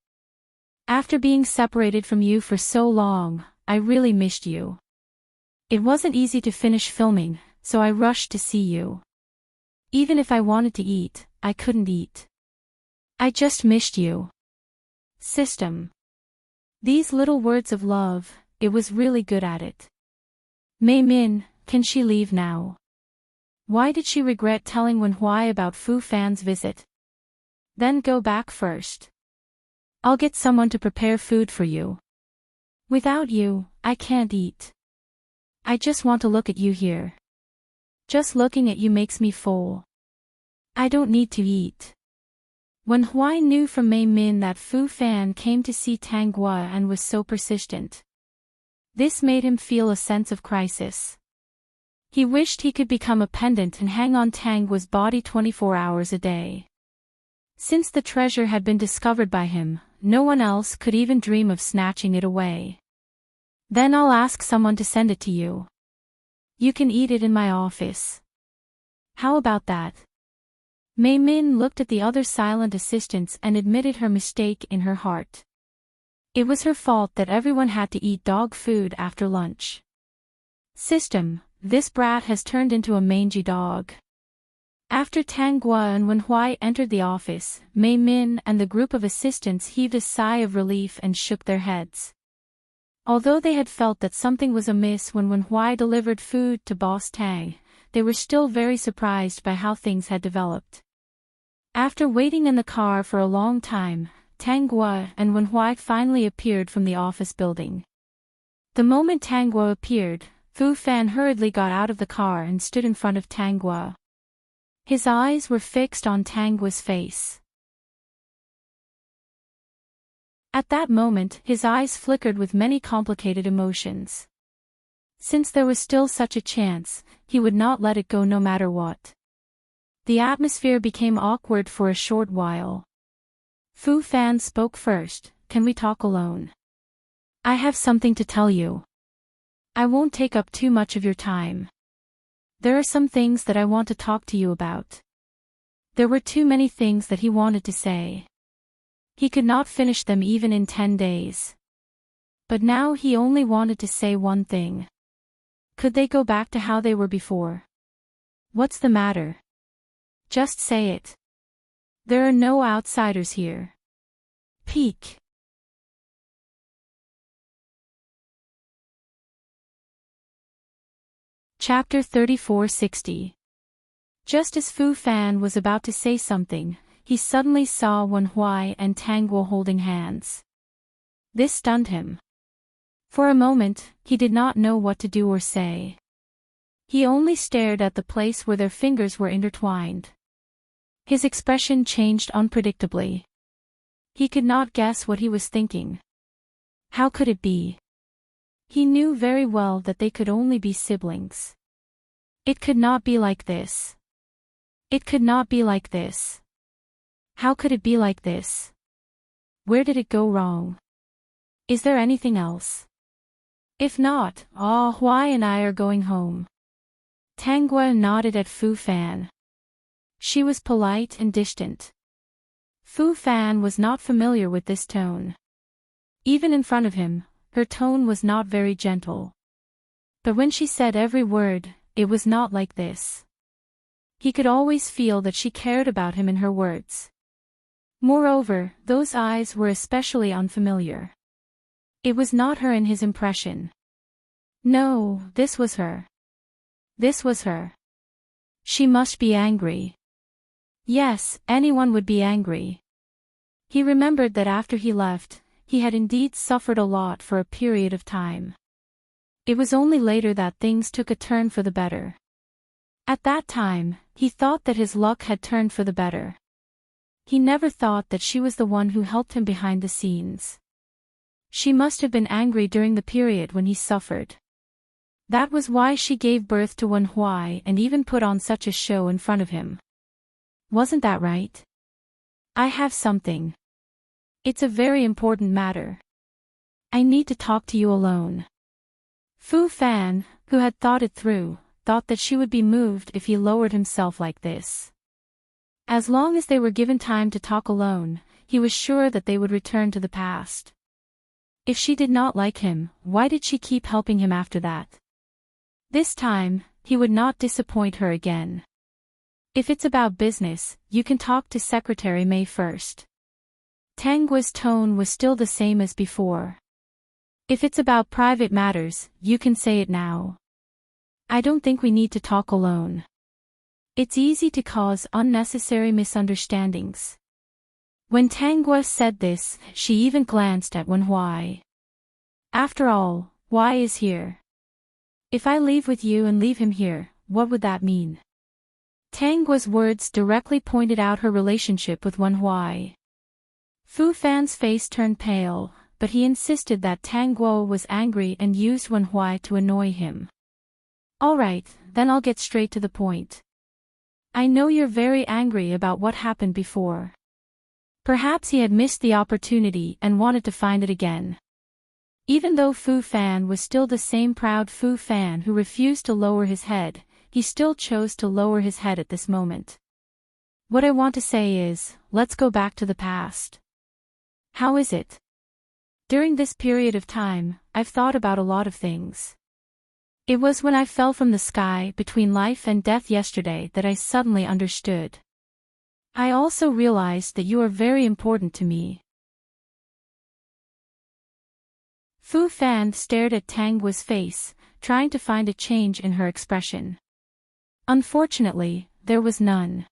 After being separated from you for so long, I really missed you. It wasn't easy to finish filming, so I rushed to see you. Even if I wanted to eat, I couldn't eat. I just missed you. System. These little words of love, it was really good at it. Mei Min, can she leave now? Why did she regret telling Wen Huai about Fu Fan's visit? Then go back first. I'll get someone to prepare food for you. Without you, I can't eat. I just want to look at you here. Just looking at you makes me full. I don't need to eat. Wen Huai knew from Mei Min that Fu Fan came to see Tang Gua and was so persistent. This made him feel a sense of crisis. He wished he could become a pendant and hang on Tang Gua's body 24 hours a day. Since the treasure had been discovered by him, no one else could even dream of snatching it away. Then I'll ask someone to send it to you. You can eat it in my office. How about that? Mei Min looked at the other silent assistants and admitted her mistake in her heart. It was her fault that everyone had to eat dog food after lunch. System, this brat has turned into a mangy dog. After Tang Gua and Wen Huai entered the office, Mei Min and the group of assistants heaved a sigh of relief and shook their heads. Although they had felt that something was amiss when Wen Huai delivered food to Boss Tang, they were still very surprised by how things had developed. After waiting in the car for a long time, Tang Gua and Wen Huai finally appeared from the office building. The moment Tang Gua appeared, Fu Fan hurriedly got out of the car and stood in front of Tang Gua. His eyes were fixed on Tang Gua's face. At that moment, his eyes flickered with many complicated emotions. Since there was still such a chance, he would not let it go no matter what. The atmosphere became awkward for a short while. Fu Fan spoke first, "Can we talk alone? I have something to tell you. I won't take up too much of your time. There are some things that I want to talk to you about." There were too many things that he wanted to say. He could not finish them even in 10 days. But now he only wanted to say one thing. Could they go back to how they were before? What's the matter? Just say it. There are no outsiders here. Peek. Chapter 3460. Just as Fu Fan was about to say something, he suddenly saw Wen Huai and Tang Guo holding hands. This stunned him. For a moment, he did not know what to do or say. He only stared at the place where their fingers were intertwined. His expression changed unpredictably. He could not guess what he was thinking. How could it be? He knew very well that they could only be siblings. It could not be like this. It could not be like this. How could it be like this? Where did it go wrong? Is there anything else? If not, Huai and I are going home. Tang Guo nodded at Fu Fan. She was polite and distant. Fu Fan was not familiar with this tone. Even in front of him, her tone was not very gentle. But when she said every word, it was not like this. He could always feel that she cared about him in her words. Moreover, those eyes were especially unfamiliar. It was not her in his impression. No, this was her. This was her. She must be angry. Yes, anyone would be angry. He remembered that after he left, he had indeed suffered a lot for a period of time. It was only later that things took a turn for the better. At that time, he thought that his luck had turned for the better. He never thought that she was the one who helped him behind the scenes. She must have been angry during the period when he suffered. That was why she gave birth to Wen Huai and even put on such a show in front of him. Wasn't that right? I have something. It's a very important matter. I need to talk to you alone. Fu Fan, who had thought it through, thought that she would be moved if he lowered himself like this. As long as they were given time to talk alone, he was sure that they would return to the past. If she did not like him, why did she keep helping him after that? This time, he would not disappoint her again. If it's about business, you can talk to Secretary Mei first. Tang Guo's tone was still the same as before. If it's about private matters, you can say it now. I don't think we need to talk alone. It's easy to cause unnecessary misunderstandings. When Tang Guo said this, she even glanced at Wen Huai. After all, Huai is here. If I leave with you and leave him here, what would that mean? Tang Guo's words directly pointed out her relationship with Wen Huai. Fu Fan's face turned pale, but he insisted that Tang Guo was angry and used Wen Huai to annoy him. All right, then I'll get straight to the point. I know you're very angry about what happened before. Perhaps he had missed the opportunity and wanted to find it again. Even though Fu Fan was still the same proud Fu Fan who refused to lower his head, he still chose to lower his head at this moment. What I want to say is, let's go back to the past. How is it? During this period of time, I've thought about a lot of things. It was when I fell from the sky between life and death yesterday that I suddenly understood. I also realized that you are very important to me. Fu Fan stared at Tang Guo's face, trying to find a change in her expression. Unfortunately, there was none.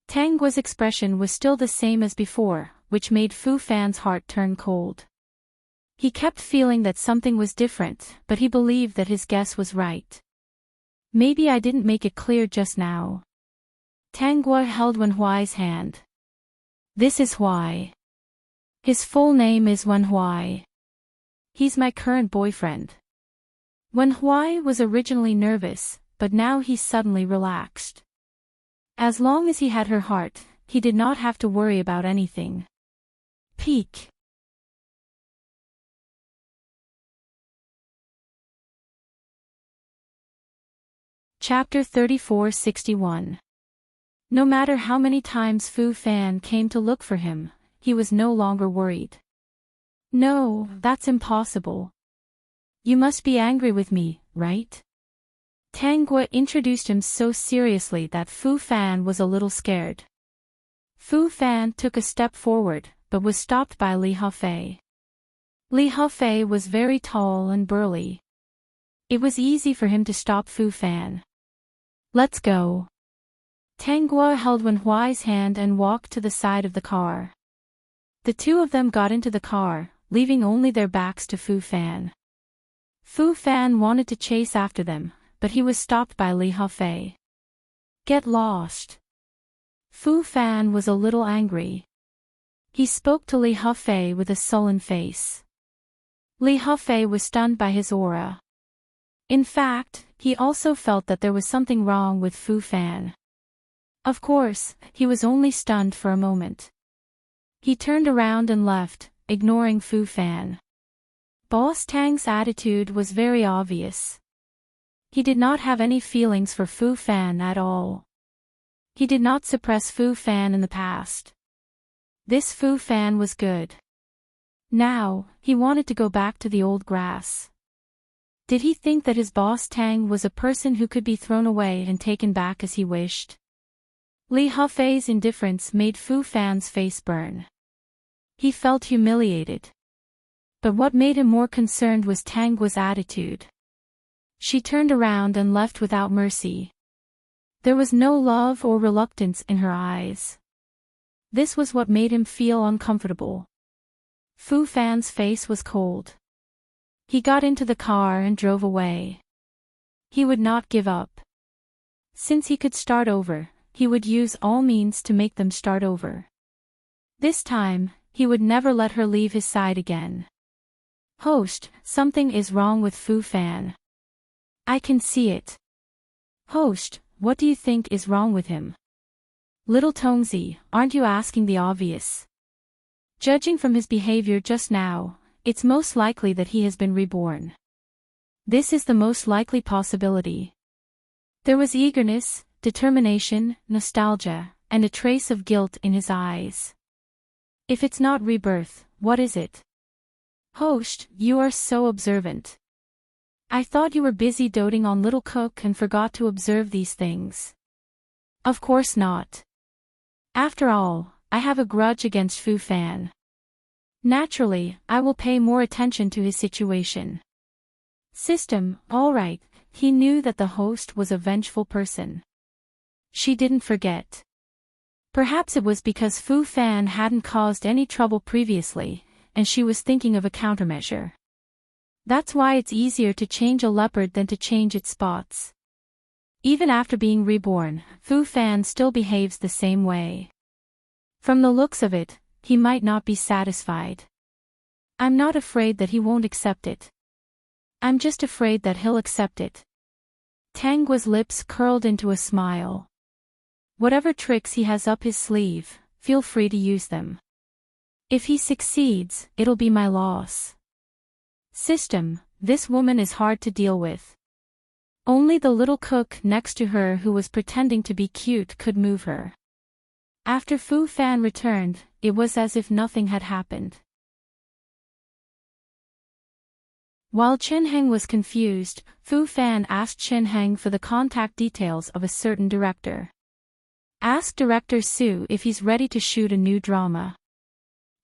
Tang Guo's expression was still the same as before, which made Fu Fan's heart turn cold. He kept feeling that something was different, but he believed that his guess was right. Maybe I didn't make it clear just now. Tang Guo held Wen Huai's hand. This is Huai. His full name is Wen Huai. He's my current boyfriend. Wen Huai was originally nervous, but now he suddenly relaxed. As long as he had her heart, he did not have to worry about anything. Peek. Chapter 3461. No matter how many times Fu Fan came to look for him, he was no longer worried. No, that's impossible. You must be angry with me, right? Tang Guo introduced him so seriously that Fu Fan was a little scared. Fu Fan took a step forward, but was stopped by Li Hafei. Li Hafei was very tall and burly. It was easy for him to stop Fu Fan. Let's go. Tang Guo held Wen Huai's hand and walked to the side of the car. The two of them got into the car, leaving only their backs to Fu Fan. Fu Fan wanted to chase after them, but he was stopped by Li Hafei. Get lost. Fu Fan was a little angry. He spoke to Li Hafei with a sullen face. Li Hafei was stunned by his aura. In fact, he also felt that there was something wrong with Fu Fan. Of course, he was only stunned for a moment. He turned around and left, ignoring Fu Fan. Boss Tang's attitude was very obvious. He did not have any feelings for Fu Fan at all. He did not suppress Fu Fan in the past. This Fu Fan was good. Now, he wanted to go back to the old grass. Did he think that his boss Tang was a person who could be thrown away and taken back as he wished? Li Hafei's indifference made Fu Fan's face burn. He felt humiliated. But what made him more concerned was Tang Guo's attitude. She turned around and left without mercy. There was no love or reluctance in her eyes. This was what made him feel uncomfortable. Fu Fan's face was cold. He got into the car and drove away. He would not give up. Since he could start over, he would use all means to make them start over. This time, he would never let her leave his side again. Host, something is wrong with Fu Fan. I can see it. Host, what do you think is wrong with him? Little Tongzi, aren't you asking the obvious? Judging from his behavior just now, it's most likely that he has been reborn. This is the most likely possibility. There was eagerness, determination, nostalgia, and a trace of guilt in his eyes. If it's not rebirth, what is it? Host, you are so observant. I thought you were busy doting on little cook and forgot to observe these things. Of course not. After all, I have a grudge against Fu Fan. Naturally, I will pay more attention to his situation. System, all right, he knew that the host was a vengeful person. She didn't forget. Perhaps it was because Fu Fan hadn't caused any trouble previously, and she was thinking of a countermeasure. That's why it's easier to change a leopard than to change its spots. Even after being reborn, Fu Fan still behaves the same way. From the looks of it, he might not be satisfied. I'm not afraid that he won't accept it. I'm just afraid that he'll accept it. Tang Guo's lips curled into a smile. Whatever tricks he has up his sleeve, feel free to use them. If he succeeds, it'll be my loss. System, this woman is hard to deal with. Only the little cook next to her who was pretending to be cute could move her. After Fu Fan returned, it was as if nothing had happened. While Chen Heng was confused, Fu Fan asked Chen Heng for the contact details of a certain director. Ask Director Su if he's ready to shoot a new drama.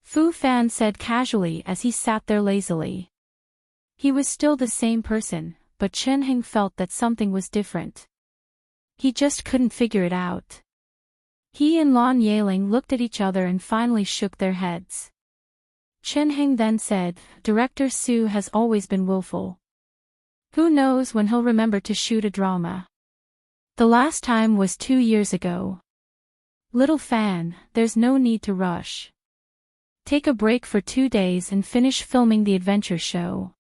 Fu Fan said casually as he sat there lazily. He was still the same person, but Chen Heng felt that something was different. He just couldn't figure it out. He and Lan Yaling looked at each other and finally shook their heads. Chen Heng then said, Director Su has always been willful. Who knows when he'll remember to shoot a drama? The last time was 2 years ago. Little Fan, there's no need to rush. Take a break for 2 days and finish filming the adventure show.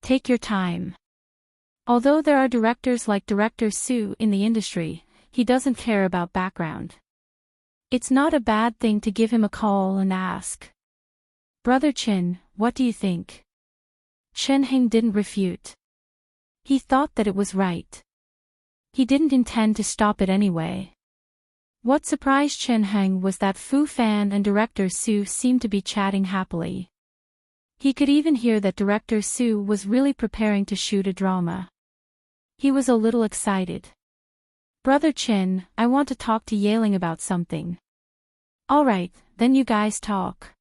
Take your time. Although there are directors like Director Su in the industry, he doesn't care about background. It's not a bad thing to give him a call and ask. Brother Chin, what do you think? Chen Heng didn't refute. He thought that it was right. He didn't intend to stop it anyway. What surprised Chen Heng was that Fu Fan and Director Su seemed to be chatting happily. He could even hear that director Sue was really preparing to shoot a drama. He was a little excited. "Brother Chin, I want to talk to Yaling about something." "Alright, then you guys talk.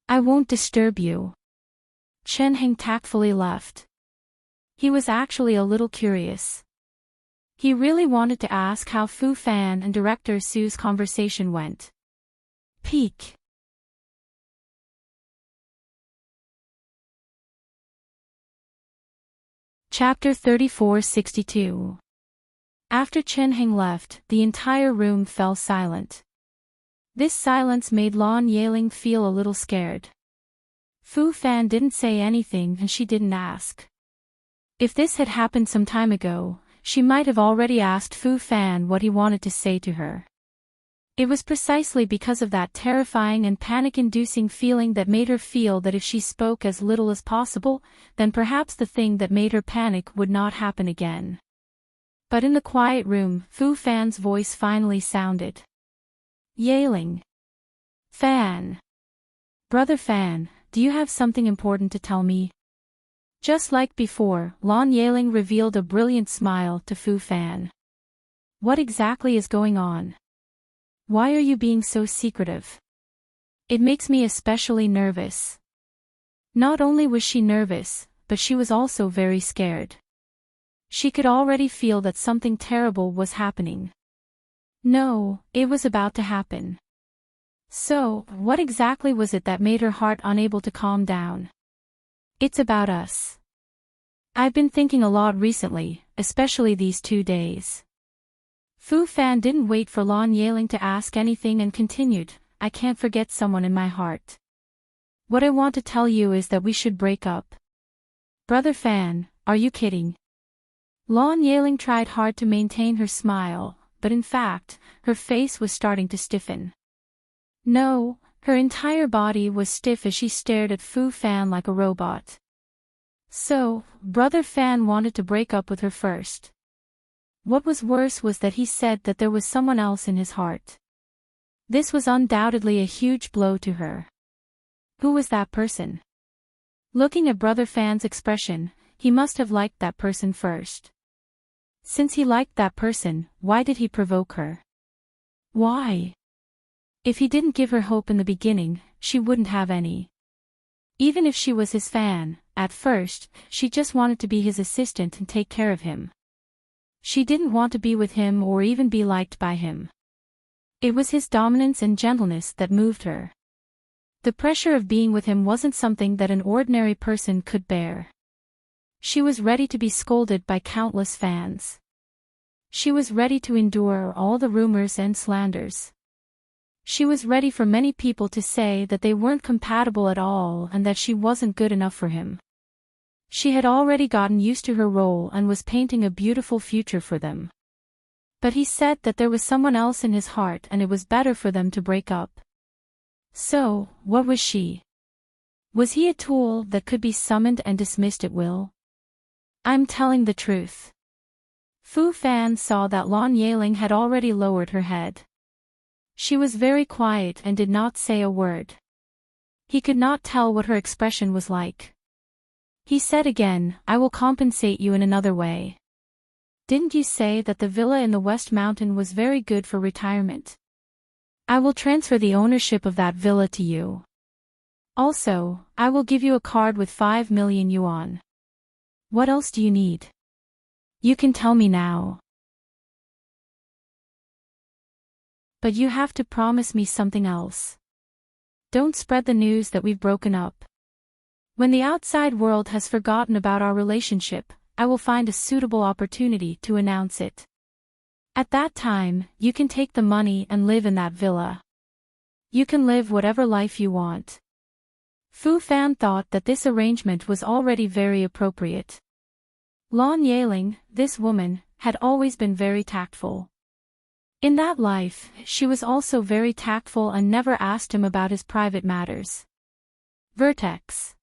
I won't disturb you." Chen Heng tactfully left. He was actually a little curious. He really wanted to ask how Fu Fan and director Sue's conversation went. Peak. Chapter 3462. After Chen Heng left, the entire room fell silent. This silence made Lan Yaling feel a little scared. Fu Fan didn't say anything and she didn't ask. If this had happened some time ago, she might have already asked Fu Fan what he wanted to say to her. It was precisely because of that terrifying and panic-inducing feeling that made her feel that if she spoke as little as possible, then perhaps the thing that made her panic would not happen again. But in the quiet room, Fu Fan's voice finally sounded. "Yaling. Fan. Brother Fan, do you have something important to tell me?" Just like before, Lan Yaling revealed a brilliant smile to Fu Fan. "What exactly is going on? Why are you being so secretive? It makes me especially nervous." Not only was she nervous, but she was also very scared. She could already feel that something terrible was happening. No, it was about to happen. So, what exactly was it that made her heart unable to calm down? "It's about us. I've been thinking a lot recently, especially these 2 days." Fu Fan didn't wait for Lan Yaling to ask anything and continued, "I can't forget someone in my heart. What I want to tell you is that we should break up." "Brother Fan, are you kidding?" Lan Yaling tried hard to maintain her smile, but in fact, her face was starting to stiffen. No, her entire body was stiff as she stared at Fu Fan like a robot. So, Brother Fan wanted to break up with her first. What was worse was that he said that there was someone else in his heart. This was undoubtedly a huge blow to her. Who was that person? Looking at Brother Fan's expression, he must have liked that person first. Since he liked that person, why did he provoke her? Why? If he didn't give her hope in the beginning, she wouldn't have any. Even if she was his fan, at first, she just wanted to be his assistant and take care of him. She didn't want to be with him or even be liked by him. It was his dominance and gentleness that moved her. The pressure of being with him wasn't something that an ordinary person could bear. She was ready to be scolded by countless fans. She was ready to endure all the rumors and slanders. She was ready for many people to say that they weren't compatible at all and that she wasn't good enough for him. She had already gotten used to her role and was painting a beautiful future for them. But he said that there was someone else in his heart and it was better for them to break up. So, what was she? Was he a tool that could be summoned and dismissed at will? "I'm telling the truth." Fu Fan saw that Lan Yaling had already lowered her head. She was very quiet and did not say a word. He could not tell what her expression was like. He said again, "I will compensate you in another way. Didn't you say that the villa in the West Mountain was very good for retirement? I will transfer the ownership of that villa to you. Also, I will give you a card with 5 million yuan. What else do you need? You can tell me now. But you have to promise me something else. Don't spread the news that we've broken up. When the outside world has forgotten about our relationship, I will find a suitable opportunity to announce it. At that time, you can take the money and live in that villa. You can live whatever life you want." Fu Fan thought that this arrangement was already very appropriate. Lan Yaling, this woman, had always been very tactful. In that life, she was also very tactful and never asked him about his private matters. Vertex.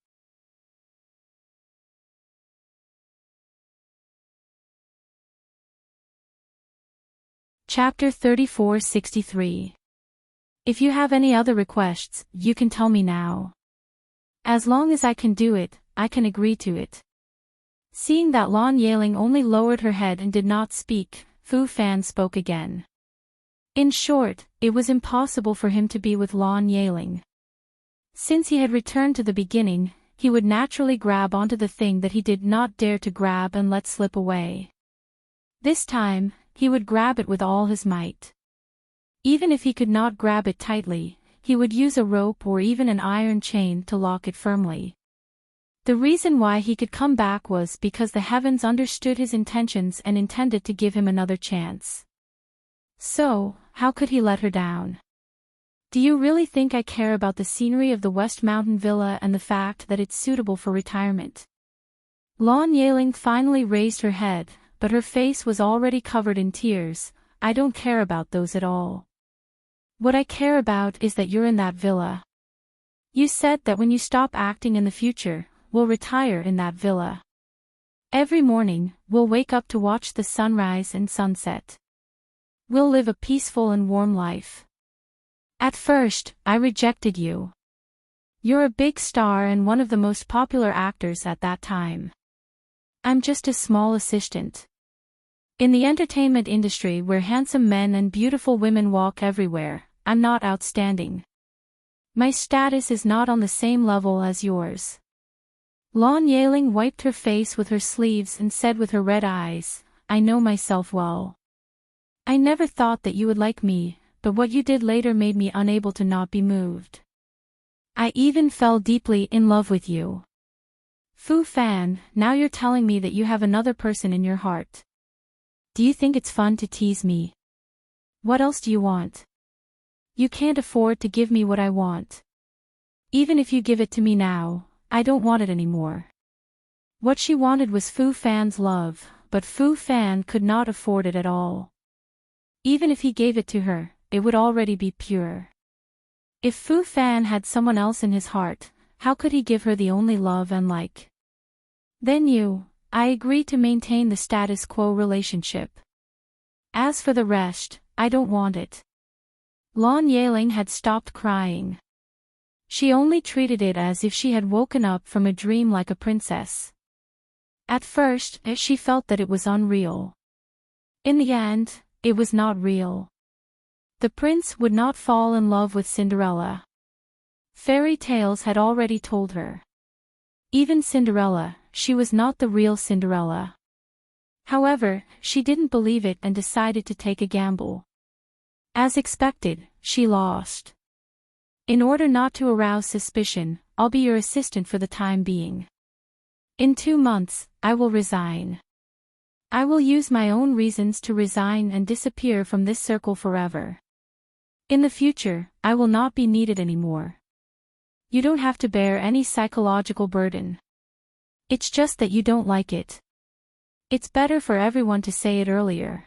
Chapter 3463. If you have any other requests, you can tell me now. As long as I can do it, I can agree to it. Seeing that Lan Yeling only lowered her head and did not speak, Fu Fan spoke again. In short, it was impossible for him to be with Lan Yeling. Since he had returned to the beginning, he would naturally grab onto the thing that he did not dare to grab and let slip away. This time, he would grab it with all his might. Even if he could not grab it tightly, he would use a rope or even an iron chain to lock it firmly. The reason why he could come back was because the heavens understood his intentions and intended to give him another chance. So, how could he let her down? Do you really think I care about the scenery of the West Mountain Villa and the fact that it's suitable for retirement? Lan Yeling finally raised her head, but her face was already covered in tears. I don't care about those at all. What I care about is that you're in that villa. You said that when you stop acting in the future, we'll retire in that villa. Every morning, we'll wake up to watch the sunrise and sunset. We'll live a peaceful and warm life. At first, I rejected you. You're a big star and one of the most popular actors at that time. I'm just a small assistant. In the entertainment industry where handsome men and beautiful women walk everywhere, I'm not outstanding. My status is not on the same level as yours. Lan Yeling wiped her face with her sleeves and said with her red eyes, I know myself well. I never thought that you would like me, but what you did later made me unable to not be moved. I even fell deeply in love with you. Fu Fan, now you're telling me that you have another person in your heart. Do you think it's fun to tease me? What else do you want? You can't afford to give me what I want. Even if you give it to me now, I don't want it anymore. What she wanted was Fu Fan's love, but Fu Fan could not afford it at all. Even if he gave it to her, it would already be pure. If Fu Fan had someone else in his heart, how could he give her the only love and like? Then I agree to maintain the status quo relationship. As for the rest, I don't want it. Lan Yeling had stopped crying. She only treated it as if she had woken up from a dream like a princess. At first, she felt that it was unreal. In the end, it was not real. The prince would not fall in love with Cinderella. Fairy tales had already told her. Even Cinderella, she was not the real Cinderella. However, she didn't believe it and decided to take a gamble. As expected, she lost. In order not to arouse suspicion, I'll be your assistant for the time being. In 2 months, I will resign. I will use my own reasons to resign and disappear from this circle forever. In the future, I will not be needed anymore. You don't have to bear any psychological burden. It's just that you don't like it. It's better for everyone to say it earlier.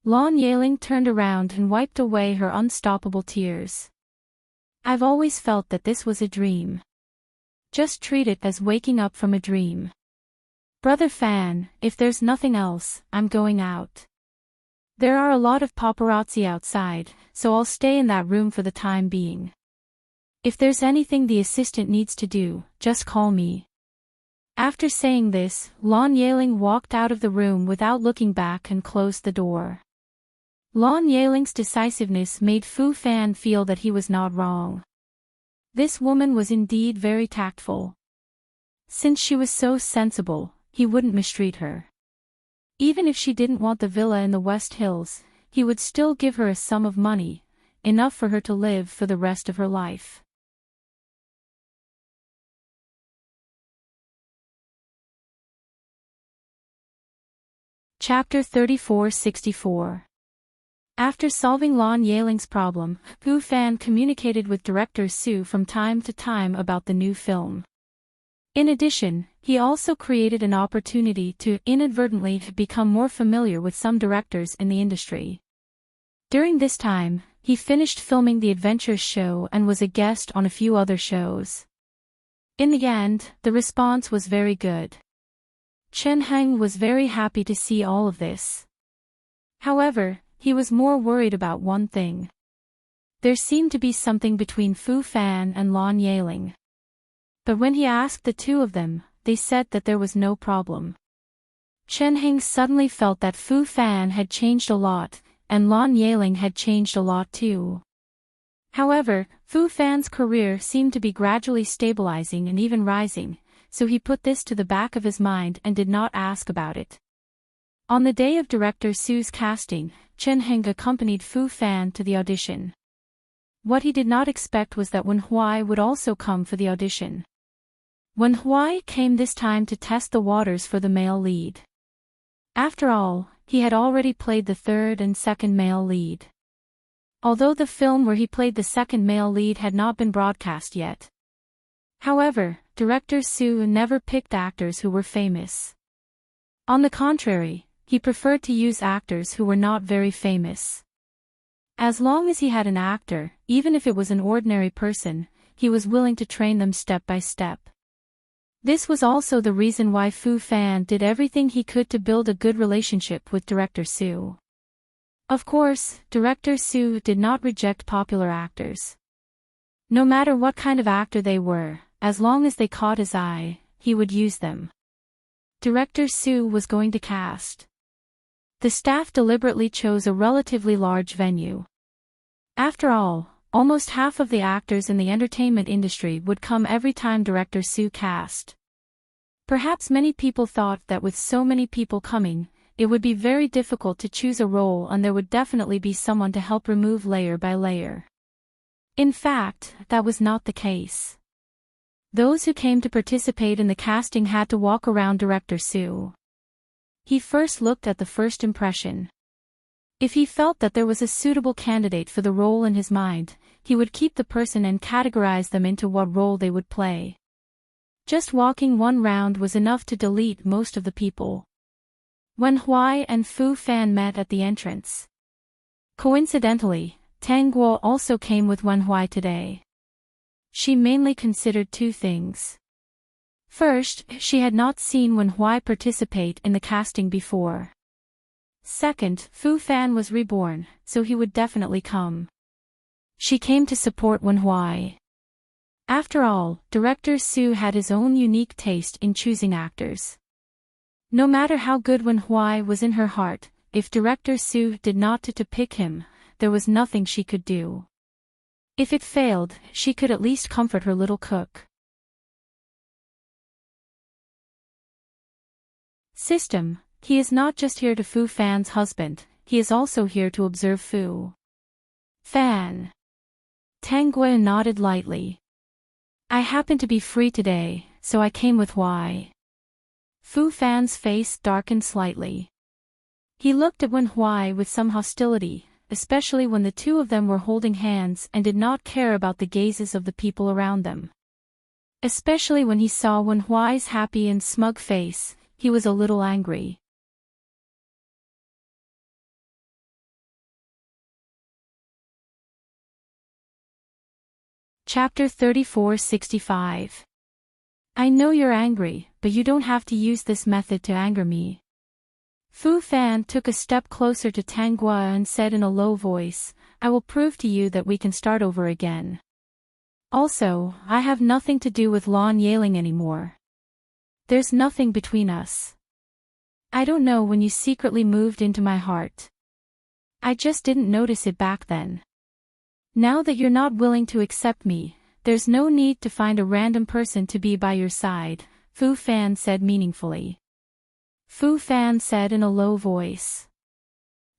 Lan Yeling turned around and wiped away her unstoppable tears. I've always felt that this was a dream. Just treat it as waking up from a dream. Brother Fan, if there's nothing else, I'm going out. There are a lot of paparazzi outside, so I'll stay in that room for the time being. If there's anything the assistant needs to do, just call me. After saying this, Lan Yeling walked out of the room without looking back and closed the door. Lan Yeling's decisiveness made Fu Fan feel that he was not wrong. This woman was indeed very tactful. Since she was so sensible, he wouldn't mistreat her. Even if she didn't want the villa in the West Hills, he would still give her a sum of money, enough for her to live for the rest of her life. Chapter 3464. After solving Lan Yeling's problem, Fu Fan communicated with director Su from time to time about the new film. In addition, he also created an opportunity to inadvertently become more familiar with some directors in the industry. During this time, he finished filming the Adventures show and was a guest on a few other shows. In the end, the response was very good. Chen Heng was very happy to see all of this. However, he was more worried about one thing. There seemed to be something between Fu Fan and Lan Yaling. But when he asked the two of them, they said that there was no problem. Chen Heng suddenly felt that Fu Fan had changed a lot, and Lan Yaling had changed a lot too. However, Fu Fan's career seemed to be gradually stabilizing and even rising, so he put this to the back of his mind and did not ask about it. On the day of Director Su's casting, Chen Heng accompanied Fu Fan to the audition. What he did not expect was that Wen Huai would also come for the audition. Wen Huai came this time to test the waters for the male lead. After all, he had already played the third and second male lead. Although the film where he played the second male lead had not been broadcast yet. However, Director Su never picked actors who were famous. On the contrary, he preferred to use actors who were not very famous. As long as he had an actor, even if it was an ordinary person, he was willing to train them step by step. This was also the reason why Fu Fan did everything he could to build a good relationship with Director Su. Of course, Director Su did not reject popular actors. No matter what kind of actor they were, as long as they caught his eye, he would use them. Director Su was going to cast. The staff deliberately chose a relatively large venue. After all, almost half of the actors in the entertainment industry would come every time Director Su cast. Perhaps many people thought that with so many people coming, it would be very difficult to choose a role and there would definitely be someone to help remove layer by layer. In fact, that was not the case. Those who came to participate in the casting had to walk around Director Su. He first looked at the first impression. If he felt that there was a suitable candidate for the role in his mind, he would keep the person and categorize them into what role they would play. Just walking one round was enough to delete most of the people. Wen Huai and Fu Fan met at the entrance. Coincidentally, Tang Guo also came with Wen Huai today. She mainly considered two things. First, she had not seen Wen Huai participate in the casting before. Second, Fu Fan was reborn, so he would definitely come. She came to support Wen Huai. After all, Director Su had his own unique taste in choosing actors. No matter how good Wen Huai was in her heart, if Director Su did not to pick him, there was nothing she could do. If it failed, she could at least comfort her little cook. System: he is not just here to Fu Fan's husband, he is also here to observe Fu Fan. Tang Guo nodded lightly. I happen to be free today, so I came with Huai. Fu Fan's face darkened slightly. He looked at Wen Huai with some hostility, especially when the two of them were holding hands and did not care about the gazes of the people around them. Especially when he saw Wen Huai's happy and smug face, he was a little angry. Chapter 3465. I know you're angry, but you don't have to use this method to anger me. Fu Fan took a step closer to Tang Guo and said in a low voice, I will prove to you that we can start over again. Also, I have nothing to do with Lan Yaling anymore. There's nothing between us. I don't know when you secretly moved into my heart. I just didn't notice it back then. Now that you're not willing to accept me, there's no need to find a random person to be by your side, Fu Fan said meaningfully. Fu Fan said in a low voice.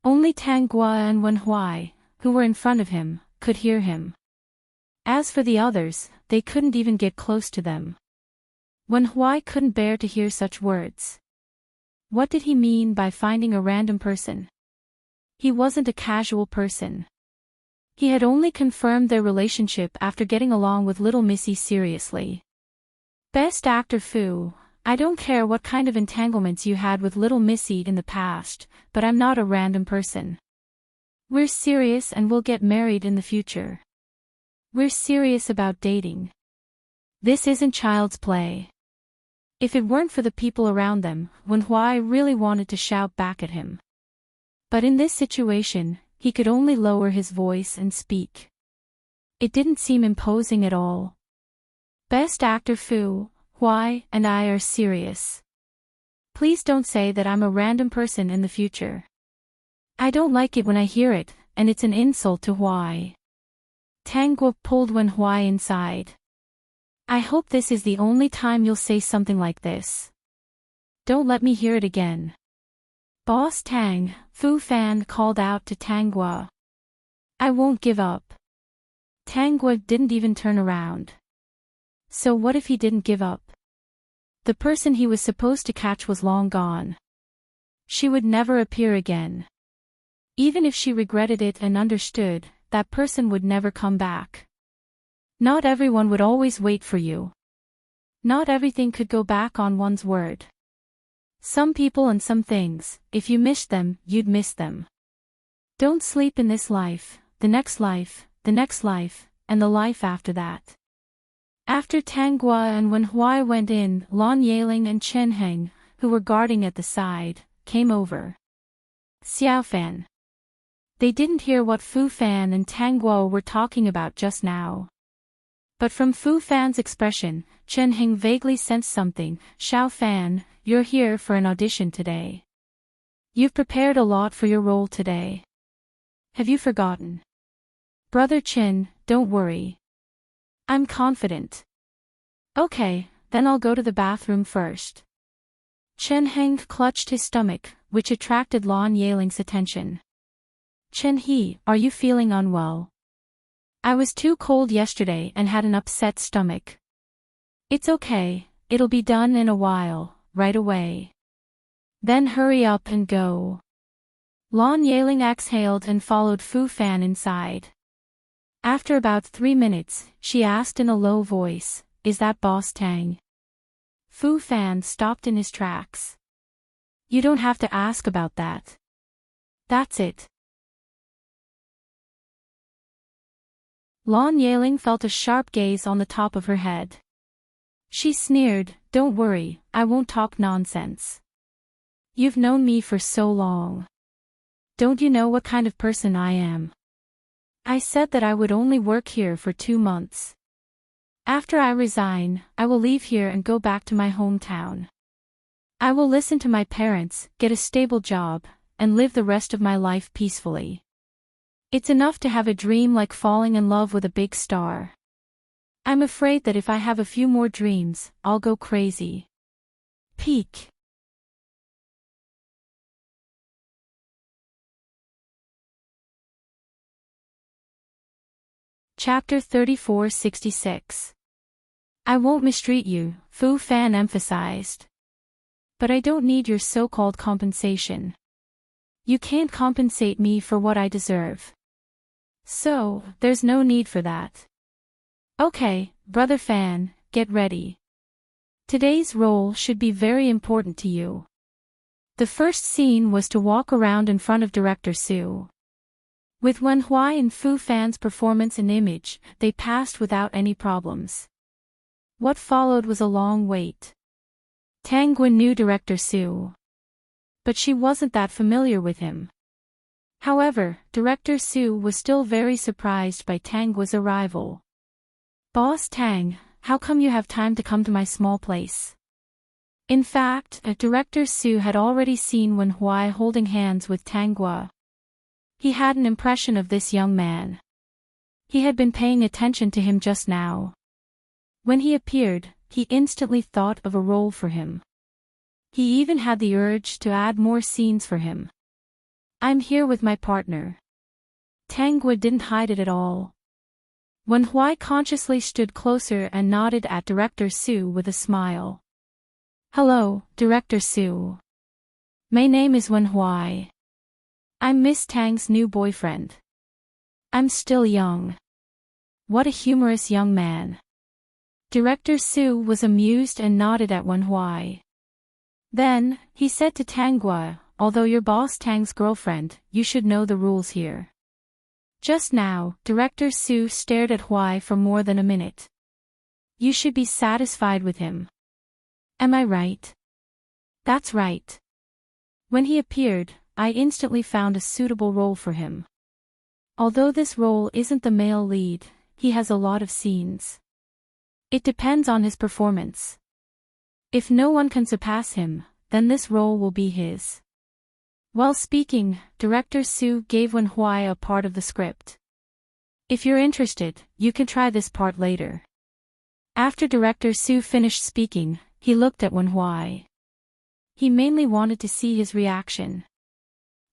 Only Tang Guo and Wen Huai, who were in front of him, could hear him. As for the others, they couldn't even get close to them. Wen Huai couldn't bear to hear such words. What did he mean by finding a random person? He wasn't a casual person. He had only confirmed their relationship after getting along with Little Missy seriously. Best actor Fu, I don't care what kind of entanglements you had with Little Missy in the past, but I'm not a random person. We're serious and we'll get married in the future. We're serious about dating. This isn't child's play. If it weren't for the people around them, Wen Huai really wanted to shout back at him. But in this situation, he could only lower his voice and speak. It didn't seem imposing at all. Best actor Fu, Huai, and I are serious. Please don't say that I'm a random person in the future. I don't like it when I hear it, and it's an insult to Huai. Tang Guo pulled Wen Huai inside. I hope this is the only time you'll say something like this. Don't let me hear it again. Boss Tang, Fu Fan called out to Tang Guo. I won't give up. Tang Guo didn't even turn around. So what if he didn't give up? The person he was supposed to catch was long gone. She would never appear again. Even if she regretted it and understood, that person would never come back. Not everyone would always wait for you. Not everything could go back on one's word. Some people and some things, if you missed them, you'd miss them. Don't sleep in this life, the next life, the next life, and the life after that. After Tang Guo and Wen Huai went in, Lan Yaling and Chen Heng, who were guarding at the side, came over. Xiao Fan. They didn't hear what Fu Fan and Tang Guo were talking about just now. But from Fu Fan's expression, Chen Heng vaguely sensed something. Xiao Fan, you're here for an audition today. You've prepared a lot for your role today. Have you forgotten? Brother Chen, don't worry. I'm confident. Okay, then I'll go to the bathroom first. Chen Heng clutched his stomach, which attracted Lan Yaling's attention. Chen He, are you feeling unwell? I was too cold yesterday and had an upset stomach. It's okay, it'll be done in a while, right away. Then hurry up and go. Lan Yaling exhaled and followed Fu Fan inside. After about 3 minutes, she asked in a low voice, is that Boss Tang? Fu Fan stopped in his tracks. You don't have to ask about that. That's it. Lan Yaling felt a sharp gaze on the top of her head. She sneered, don't worry, I won't talk nonsense. You've known me for so long. Don't you know what kind of person I am? I said that I would only work here for 2 months. After I resign, I will leave here and go back to my hometown. I will listen to my parents, get a stable job, and live the rest of my life peacefully. It's enough to have a dream like falling in love with a big star. I'm afraid that if I have a few more dreams, I'll go crazy. Peak. Chapter 3466. I won't mistreat you, Fu Fan emphasized. But I don't need your so-called compensation. You can't compensate me for what I deserve. So, there's no need for that. Okay, Brother Fan, get ready. Today's role should be very important to you. The first scene was to walk around in front of Director Su. With Wen Huai and Fu Fan's performance and image, they passed without any problems. What followed was a long wait. Tang Guo knew Director Su. But she wasn't that familiar with him. However, Director Su was still very surprised by Tang Guo's arrival. Boss Tang, how come you have time to come to my small place? In fact, Director Su had already seen Wen Huai holding hands with Tang Guo. He had an impression of this young man. He had been paying attention to him just now. When he appeared, he instantly thought of a role for him. He even had the urge to add more scenes for him. I'm here with my partner. Tang Guo didn't hide it at all. Wen Huai consciously stood closer and nodded at Director Su with a smile. Hello, Director Su. My name is Wen Huai. I'm Miss Tang's new boyfriend. I'm still young. What a humorous young man. Director Su was amused and nodded at Wen Huai. Then, he said to Tang Guo, although you're Boss Tang's girlfriend, you should know the rules here. Just now, Director Su stared at Huai for more than a minute. You should be satisfied with him. Am I right? That's right. When he appeared, I instantly found a suitable role for him. Although this role isn't the male lead, he has a lot of scenes. It depends on his performance. If no one can surpass him, then this role will be his. While speaking, director Su gave Wen Huai a part of the script. If you're interested, you can try this part later. After director Su finished speaking, he looked at Wen Huai. He mainly wanted to see his reaction.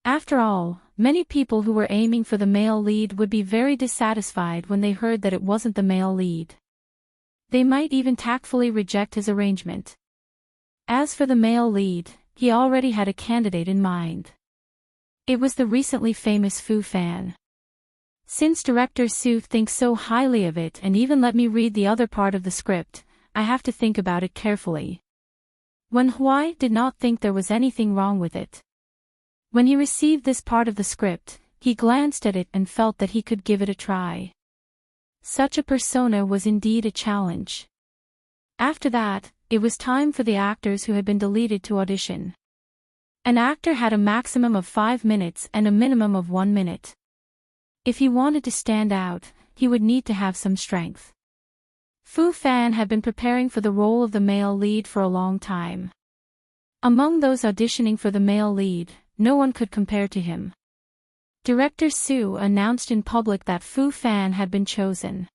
After all, many people who were aiming for the male lead would be very dissatisfied when they heard that it wasn't the male lead. They might even tactfully reject his arrangement. As for the male lead, he already had a candidate in mind. It was the recently famous Fu Fan. Since director Su thinks so highly of it and even let me read the other part of the script, I have to think about it carefully. Wen Huai did not think there was anything wrong with it. When he received this part of the script, he glanced at it and felt that he could give it a try. Such a persona was indeed a challenge. After that, it was time for the actors who had been deleted to audition. An actor had a maximum of 5 minutes and a minimum of 1 minute. If he wanted to stand out, he would need to have some strength. Fu Fan had been preparing for the role of the male lead for a long time. Among those auditioning for the male lead, no one could compare to him. Director Su announced in public that Fu Fan had been chosen.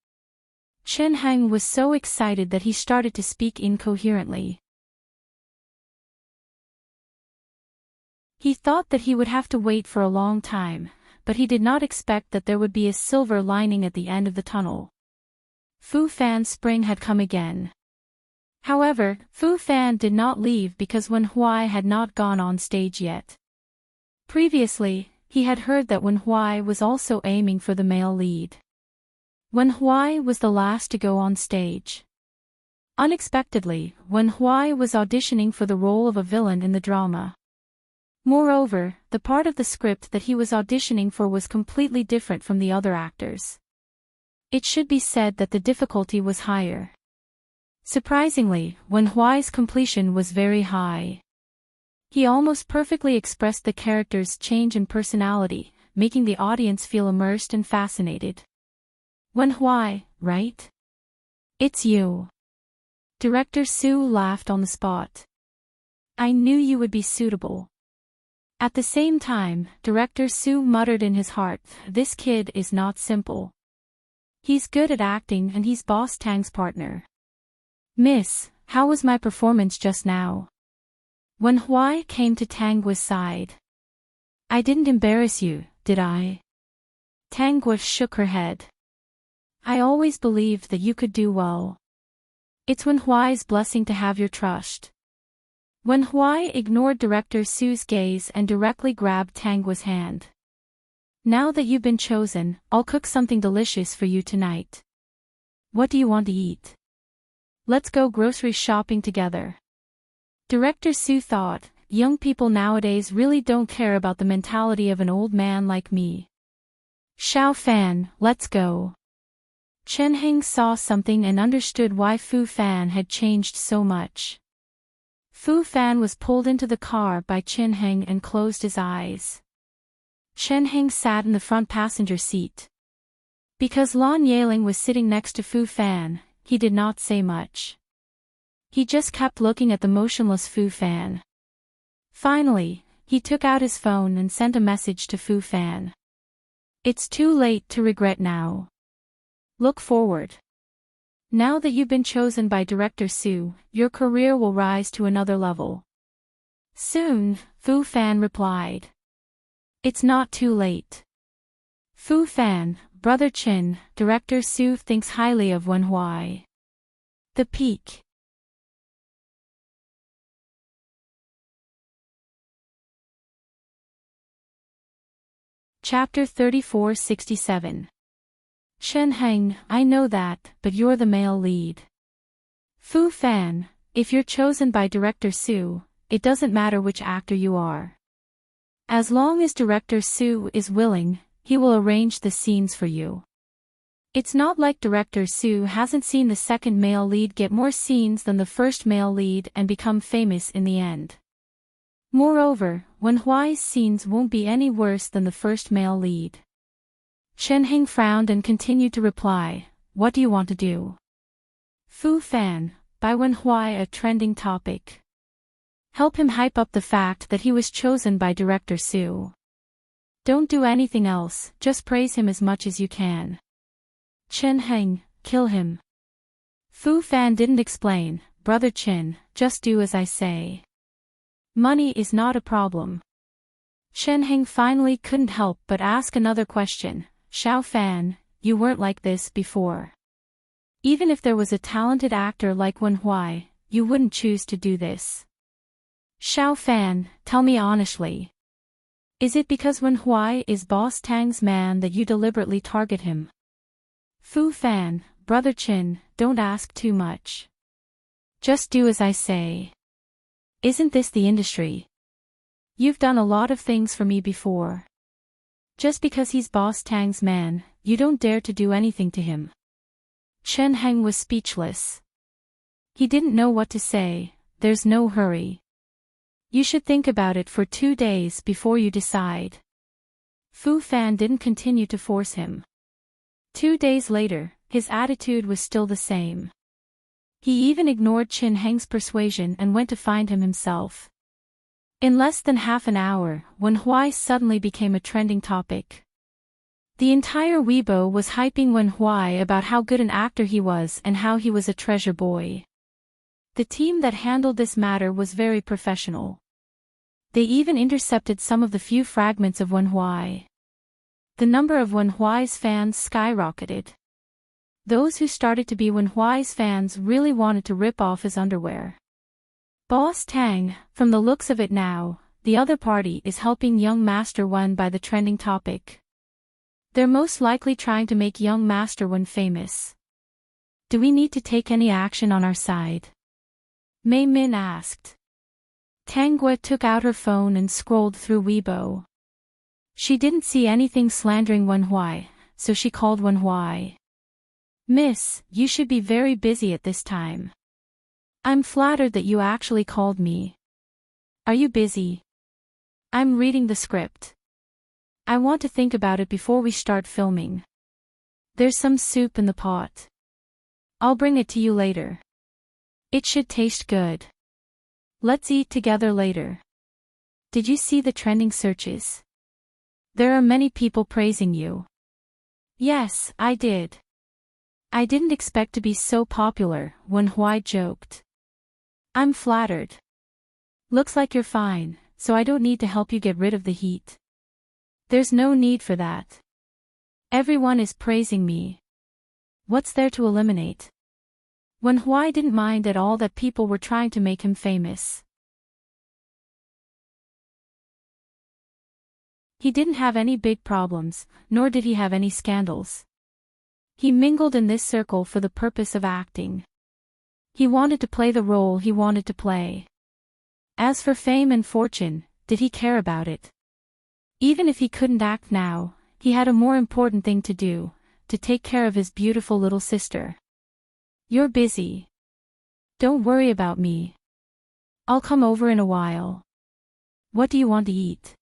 Chen Heng was so excited that he started to speak incoherently. He thought that he would have to wait for a long time, but he did not expect that there would be a silver lining at the end of the tunnel. Fu Fan's spring had come again. However, Fu Fan did not leave because Wen Huai had not gone on stage yet. Previously, he had heard that Wen Huai was also aiming for the male lead. Wen Huai was the last to go on stage. Unexpectedly, Wen Huai was auditioning for the role of a villain in the drama. Moreover, the part of the script that he was auditioning for was completely different from the other actors. It should be said that the difficulty was higher. Surprisingly, Wen Huai's completion was very high. He almost perfectly expressed the character's change in personality, making the audience feel immersed and fascinated. Wen Huai, right? It's you. Director Su laughed on the spot. I knew you would be suitable. At the same time, Director Su muttered in his heart, this kid is not simple. He's good at acting and he's Boss Tang's partner. Miss, how was my performance just now? Wen Huai came to Tang Gui's side. I didn't embarrass you, did I? Tang Gui shook her head. I always believed that you could do well. It's Wen Huai's blessing to have your trust. Wen Huai ignored Director Su's gaze and directly grabbed Tang Gui's hand. Now that you've been chosen, I'll cook something delicious for you tonight. What do you want to eat? Let's go grocery shopping together. Director Su thought, young people nowadays really don't care about the mentality of an old man like me. Xiao Fan, let's go. Chen Heng saw something and understood why Fu Fan had changed so much. Fu Fan was pulled into the car by Chen Heng and closed his eyes. Chen Heng sat in the front passenger seat. Because Lan Yeling was sitting next to Fu Fan, he did not say much. He just kept looking at the motionless Fu Fan. Finally, he took out his phone and sent a message to Fu Fan. It's too late to regret now. Look forward. Now that you've been chosen by Director Su, your career will rise to another level. Soon, Fu Fan replied. It's not too late. Fu Fan, Brother Chen, Director Su thinks highly of Wen Huai. The Peak. Chapter 3467. Chen Heng, I know that, but you're the male lead. Fu Fan, if you're chosen by Director Su, it doesn't matter which actor you are. As long as Director Su is willing, he will arrange the scenes for you. It's not like Director Su hasn't seen the second male lead get more scenes than the first male lead and become famous in the end. Moreover, Wen Huai's scenes won't be any worse than the first male lead. Chen Heng frowned and continued to reply, what do you want to do? Fu Fan, by Wen Huai, a trending topic. Help him hype up the fact that he was chosen by director Su. Don't do anything else, just praise him as much as you can. Chen Heng, kill him. Fu Fan didn't explain, brother Chen, just do as I say. Money is not a problem. Chen Heng finally couldn't help but ask another question. Xiao Fan, you weren't like this before. Even if there was a talented actor like Wen Huai, you wouldn't choose to do this. Xiao Fan, tell me honestly. Is it because Wen Huai is Boss Tang's man that you deliberately target him? Fu Fan, brother Chin, don't ask too much. Just do as I say. Isn't this the industry? You've done a lot of things for me before. Just because he's Boss Tang's man, you don't dare to do anything to him. Chen Heng was speechless. He didn't know what to say. There's no hurry. You should think about it for 2 days before you decide. Fu Fan didn't continue to force him. 2 days later, his attitude was still the same. He even ignored Chen Heng's persuasion and went to find him himself. In less than half an hour, Wen Huai suddenly became a trending topic. The entire Weibo was hyping Wen Huai about how good an actor he was and how he was a treasure boy. The team that handled this matter was very professional. They even intercepted some of the few fragments of Wen Huai. The number of Wen Huai's fans skyrocketed. Those who started to be Wen Huai's fans really wanted to rip off his underwear. Boss Tang, from the looks of it now, the other party is helping young Master Wen by the trending topic. They're most likely trying to make young Master Wen famous. Do we need to take any action on our side? Mei Min asked. Tang Gui took out her phone and scrolled through Weibo. She didn't see anything slandering Wen Huai, so she called Wen Huai. Miss, you should be very busy at this time. I'm flattered that you actually called me. Are you busy? I'm reading the script. I want to think about it before we start filming. There's some soup in the pot. I'll bring it to you later. It should taste good. Let's eat together later. Did you see the trending searches? There are many people praising you. Yes, I did. I didn't expect to be so popular, Wen Huai joked. I'm flattered. Looks like you're fine, so I don't need to help you get rid of the heat. There's no need for that. Everyone is praising me. What's there to eliminate? Wen Huai didn't mind at all that people were trying to make him famous. He didn't have any big problems, nor did he have any scandals. He mingled in this circle for the purpose of acting. He wanted to play the role he wanted to play. As for fame and fortune, did he care about it? Even if he couldn't act now, he had a more important thing to do, to take care of his beautiful little sister. You're busy. Don't worry about me. I'll come over in a while. What do you want to eat?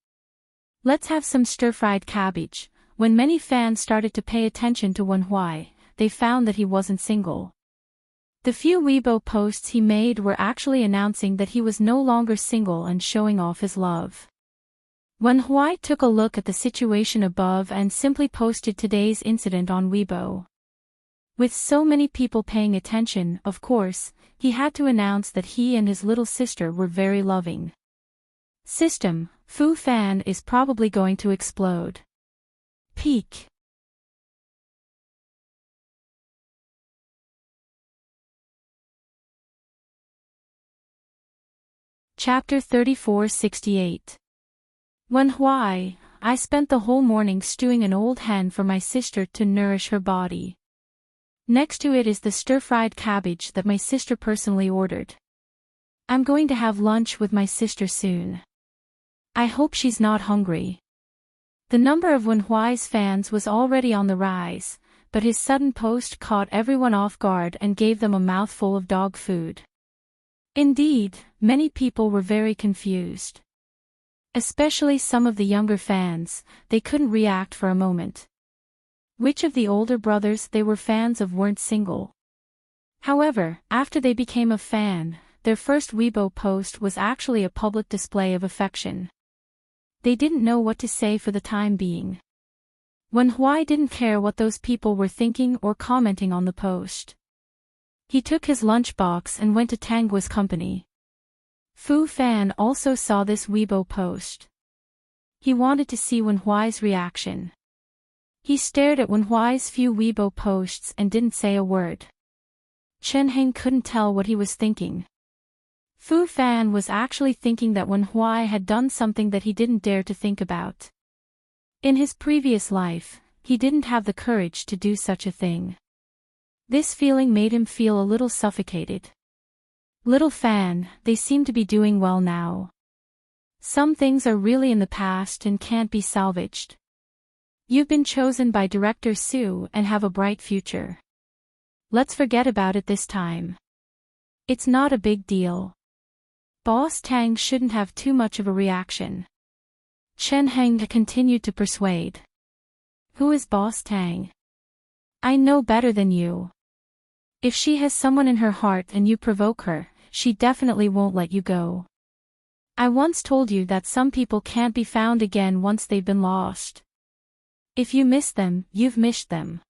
Let's have some stir-fried cabbage. When many fans started to pay attention to Wen Huai, they found that he wasn't single. The few Weibo posts he made were actually announcing that he was no longer single and showing off his love. Wen Huai took a look at the situation above and simply posted today's incident on Weibo. With so many people paying attention, of course, he had to announce that he and his little sister were very loving. System, Fu Fan is probably going to explode. Peak. Chapter 3468. Wen Huai, I spent the whole morning stewing an old hen for my sister to nourish her body. Next to it is the stir-fried cabbage that my sister personally ordered. I'm going to have lunch with my sister soon. I hope she's not hungry. The number of Wen Huai's fans was already on the rise, but his sudden post caught everyone off guard and gave them a mouthful of dog food. Indeed, many people were very confused. Especially some of the younger fans, they couldn't react for a moment. which of the older brothers they were fans of weren't single. However, after they became a fan, their first Weibo post was actually a public display of affection. They didn't know what to say for the time being. Wenhui didn't care what those people were thinking or commenting on the post. He took his lunchbox and went to Tanggua's company. Fu Fan also saw this Weibo post. He wanted to see Wenhui's reaction. He stared at Wenhui's few Weibo posts and didn't say a word. Chen Heng couldn't tell what he was thinking. Fu Fan was actually thinking that Wenhui had done something that he didn't dare to think about. In his previous life, he didn't have the courage to do such a thing. This feeling made him feel a little suffocated. Little Fan, they seem to be doing well now. Some things are really in the past and can't be salvaged. You've been chosen by Director Su and have a bright future. Let's forget about it this time. It's not a big deal. Boss Tang shouldn't have too much of a reaction. Chen Heng continued to persuade. Who is Boss Tang? I know better than you. If she has someone in her heart and you provoke her, she definitely won't let you go. I once told you that some people can't be found again once they've been lost. If you miss them, you've missed them.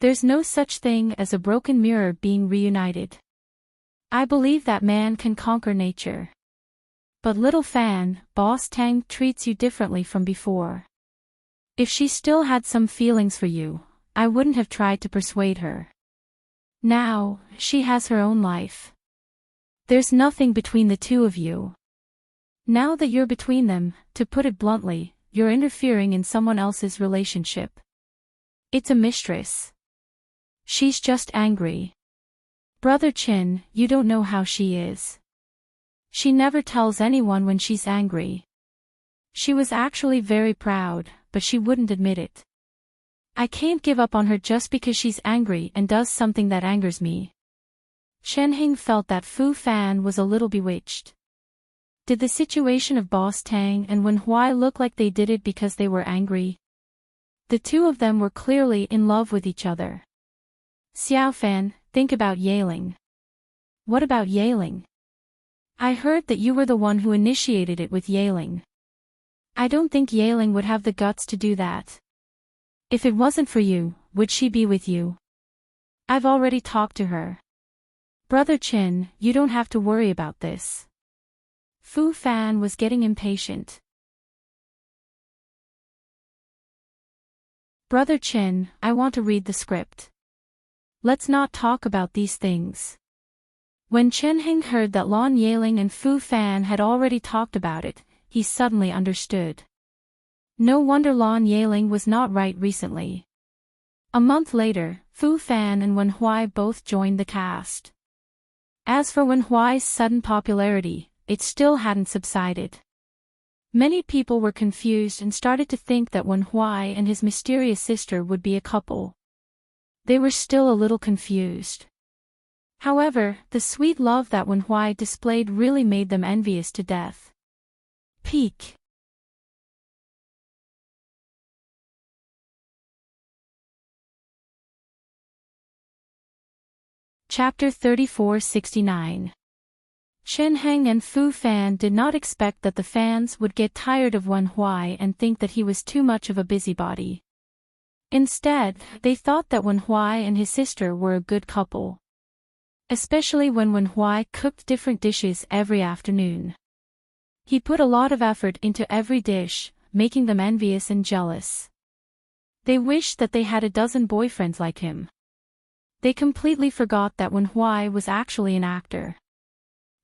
There's no such thing as a broken mirror being reunited. I believe that man can conquer nature. But little Fan, Boss Tang treats you differently from before. If she still had some feelings for you, I wouldn't have tried to persuade her. Now, she has her own life. There's nothing between the two of you. Now that you're between them, to put it bluntly, you're interfering in someone else's relationship. It's a mistress. She's just angry. Brother Chin, you don't know how she is. She never tells anyone when she's angry. She was actually very proud, but she wouldn't admit it. I can't give up on her just because she's angry and does something that angers me. Chen Heng felt that Fu Fan was a little bewitched. Did the situation of Boss Tang and Wenhui look like they did it because they were angry? The two of them were clearly in love with each other. Xiao Fan, think about Yaling. What about Yaling? I heard that you were the one who initiated it with Yaling. I don't think Yaling would have the guts to do that. If it wasn't for you, would she be with you? I've already talked to her. Brother Chin, you don't have to worry about this. Fu Fan was getting impatient. Brother Chin, I want to read the script. Let's not talk about these things. When Chen Heng heard that Lan Yaling and Fu Fan had already talked about it, he suddenly understood. No wonder Lan Yaling was not right recently. A month later, Fu Fan and Wenhui both joined the cast. As for Wenhui's sudden popularity, it still hadn't subsided. Many people were confused and started to think that Wenhui and his mysterious sister would be a couple. They were still a little confused. However, the sweet love that Wenhui displayed really made them envious to death. Peak. Chapter 3469. Chen Heng and Fu Fan did not expect that the fans would get tired of Wenhui and think that he was too much of a busybody. Instead, they thought that Wenhui and his sister were a good couple. Especially when Wenhui cooked different dishes every afternoon. He put a lot of effort into every dish, making them envious and jealous. They wished that they had a dozen boyfriends like him. They completely forgot that Wenhui was actually an actor.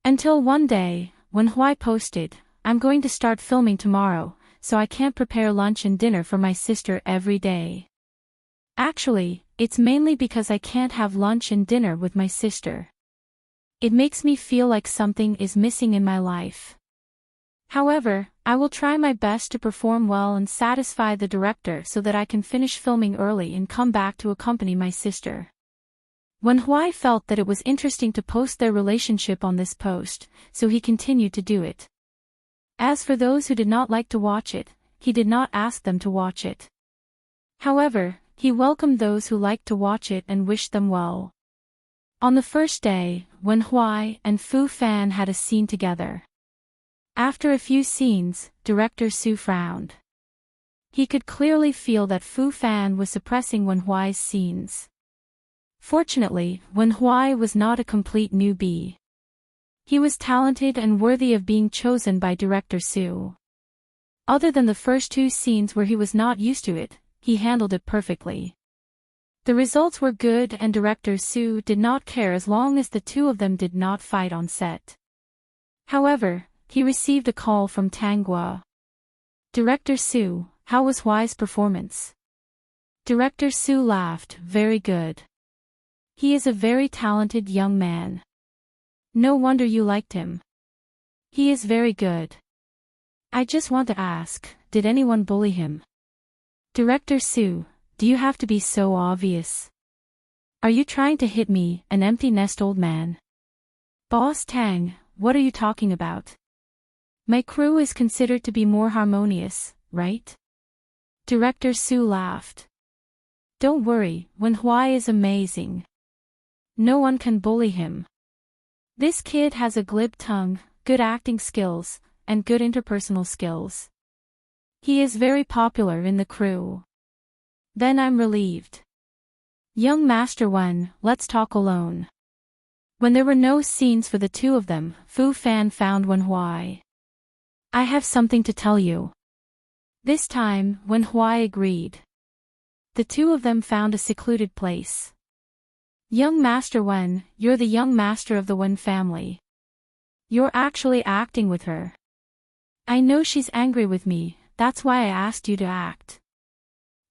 Until one day, Wenhui posted, "I'm going to start filming tomorrow, so I can't prepare lunch and dinner for my sister every day. Actually, it's mainly because I can't have lunch and dinner with my sister. It makes me feel like something is missing in my life. However, I will try my best to perform well and satisfy the director so that I can finish filming early and come back to accompany my sister." Wenhui felt that it was interesting to post their relationship on this post, so he continued to do it. As for those who did not like to watch it, he did not ask them to watch it. However, He welcomed those who liked to watch it and wished them well. On the first day, Wen Huai and Fu Fan had a scene together. After a few scenes, director Su frowned. He could clearly feel that Fu Fan was suppressing Wen Huai's scenes. Fortunately, Wen Huai was not a complete newbie. He was talented and worthy of being chosen by director Su. Other than the first 2 scenes where he was not used to it, he handled it perfectly. The results were good and director Su did not care as long as the 2 of them did not fight on set. However, he received a call from Tangua. Director Su, how was Huai's performance? Director Su laughed, very good. He is a very talented young man. No wonder you liked him. He is very good. I just want to ask, did anyone bully him? Director Su, do you have to be so obvious? Are you trying to hit me, an empty nest old man? Boss Tang, what are you talking about? My crew is considered to be more harmonious, right? Director Su laughed. Don't worry, Wen Huai is amazing. No one can bully him. This kid has a glib tongue, good acting skills, and good interpersonal skills. He is very popular in the crew. Then I'm relieved. Young Master Wen, let's talk alone. When there were no scenes for the 2 of them, Fu Fan found Wen Huai. I have something to tell you. This time, Wen Huai agreed. The 2 of them found a secluded place. Young Master Wen, you're the young master of the Wen family. You're actually acting with her. I know she's angry with me, that's why I asked you to act.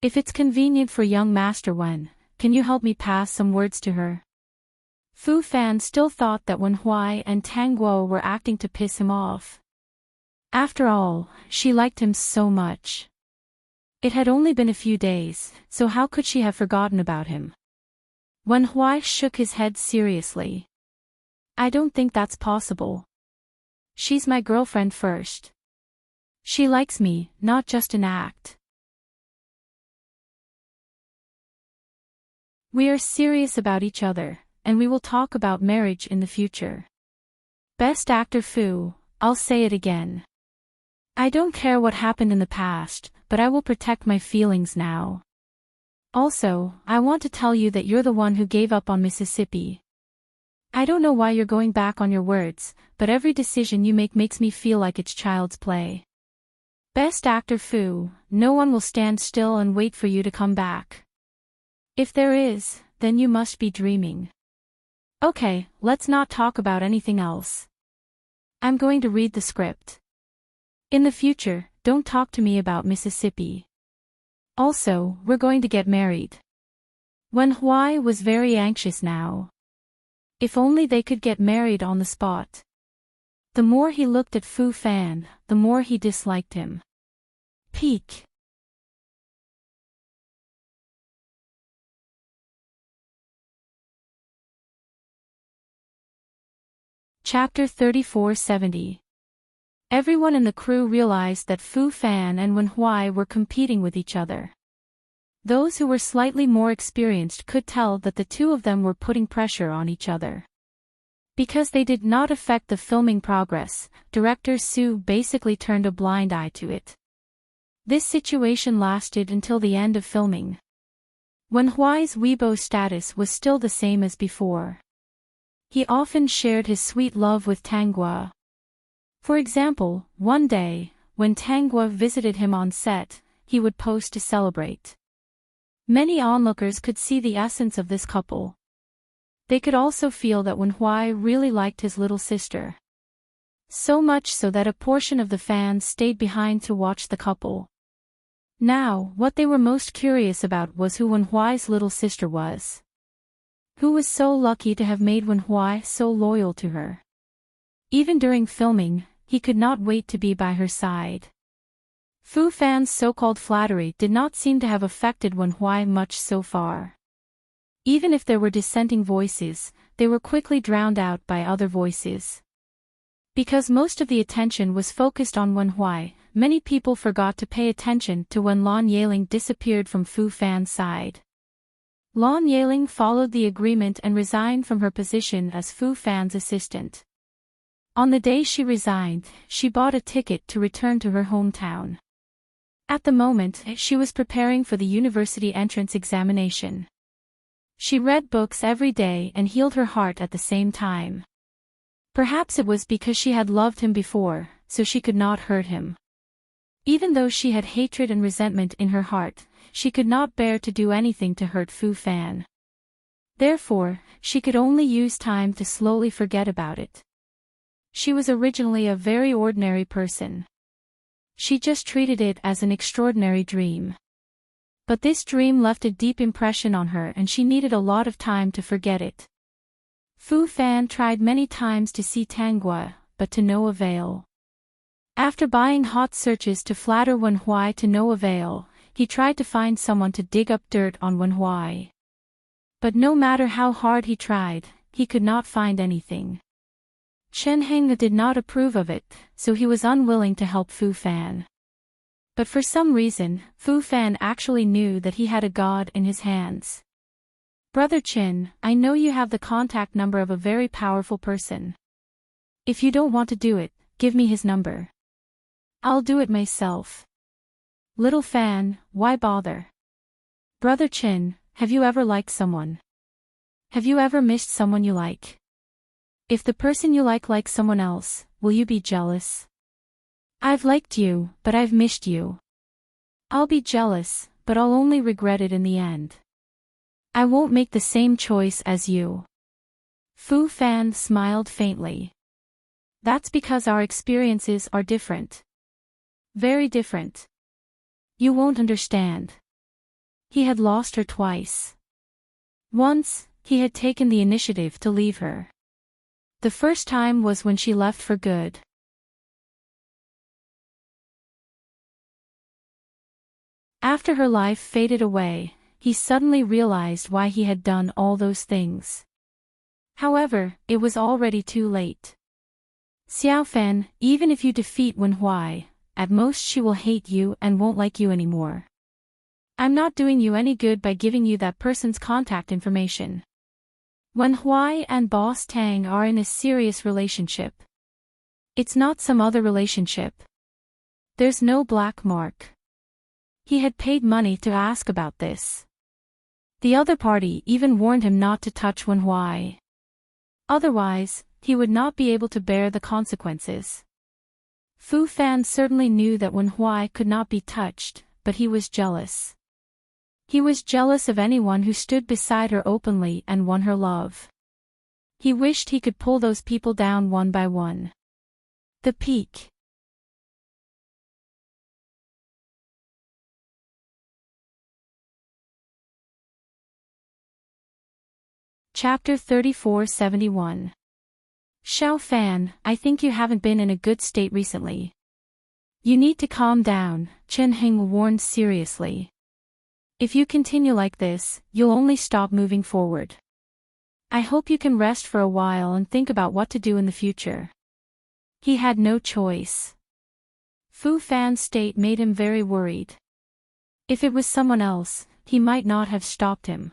If it's convenient for young Master Wen, can you help me pass some words to her? Fu Fan still thought that Wen Huai and Tang Guo were acting to piss him off. After all, she liked him so much. It had only been a few days, so how could she have forgotten about him? Wen Huai shook his head seriously. I don't think that's possible. She's my girlfriend first. She likes me, not just an act. We are serious about each other, and we will talk about marriage in the future. Best Actor Fu, I'll say it again. I don't care what happened in the past, but I will protect my feelings now. Also, I want to tell you that you're the one who gave up on Mississippi. I don't know why you're going back on your words, but every decision you make makes me feel like it's child's play. Best Actor Fu, no one will stand still and wait for you to come back. If there is, then you must be dreaming. Okay, let's not talk about anything else. I'm going to read the script. In the future, don't talk to me about Mississippi. Also, we're going to get married. Wen Huai was very anxious now. If only they could get married on the spot. The more he looked at Fu Fan, the more he disliked him. Peak. Chapter 3470. Everyone in the crew realized that Fu Fan and Wen Huai were competing with each other. Those who were slightly more experienced could tell that the 2 of them were putting pressure on each other. Because they did not affect the filming progress, director Su basically turned a blind eye to it. This situation lasted until the end of filming. Wen Huai's Weibo status was still the same as before. He often shared his sweet love with Tangua. For example, one day, when Tangua visited him on set, he would post to celebrate. Many onlookers could see the essence of this couple. They could also feel that Wen Huai really liked his little sister. So much so that a portion of the fans stayed behind to watch the couple. Now, what they were most curious about was who Wen Huai's little sister was. Who was so lucky to have made Wen Huai so loyal to her? Even during filming, he could not wait to be by her side. Fu Fan's so-called flattery did not seem to have affected Wen Huai much so far. Even if there were dissenting voices, they were quickly drowned out by other voices. Because most of the attention was focused on Wen Huai, many people forgot to pay attention to when Lan Yeling disappeared from Fu Fan's side. Lan Yeling followed the agreement and resigned from her position as Fu Fan's assistant. On the day she resigned, she bought a ticket to return to her hometown. At the moment, she was preparing for the university entrance examination. She read books every day and healed her heart at the same time. Perhaps it was because she had loved him before, so she could not hurt him. Even though she had hatred and resentment in her heart, she could not bear to do anything to hurt Fu Fan. Therefore, she could only use time to slowly forget about it. She was originally a very ordinary person. She just treated it as an extraordinary dream. But this dream left a deep impression on her and she needed a lot of time to forget it. Fu Fan tried many times to see Tanggua, but to no avail. After buying hot searches to flatter Wen Huai to no avail, he tried to find someone to dig up dirt on Wen Huai. But no matter how hard he tried, he could not find anything. Chen Heng did not approve of it, so he was unwilling to help Fu Fan. But for some reason, Fu Fan actually knew that he had a god in his hands. Brother Chin, I know you have the contact number of a very powerful person. If you don't want to do it, give me his number. I'll do it myself. Little Fan, why bother? Brother Chin, have you ever liked someone? Have you ever missed someone you like? If the person you like likes someone else, will you be jealous? I've liked you, but I've missed you. I'll be jealous, but I'll only regret it in the end. I won't make the same choice as you. Fu Fan smiled faintly. That's because our experiences are different. Very different. You won't understand. He had lost her twice. Once, he had taken the initiative to leave her. The first time was when she left for good. After her life faded away, he suddenly realized why he had done all those things. However, it was already too late. Xiao Fan, even if you defeat Wen Huai, at most she will hate you and won't like you anymore. I'm not doing you any good by giving you that person's contact information. Wen Huai and Boss Tang are in a serious relationship. It's not some other relationship. There's no black mark. He had paid money to ask about this. The other party even warned him not to touch Wen Huai. Otherwise, he would not be able to bear the consequences. Fu Fan certainly knew that Wen Huai could not be touched, but he was jealous. He was jealous of anyone who stood beside her openly and won her love. He wished he could pull those people down one by one. The peak. Chapter 3471. Xiao Fan, I think you haven't been in a good state recently. You need to calm down, Chen Heng warned seriously. If you continue like this, you'll only stop moving forward. I hope you can rest for a while and think about what to do in the future. He had no choice. Fu Fan's state made him very worried. If it was someone else, he might not have stopped him.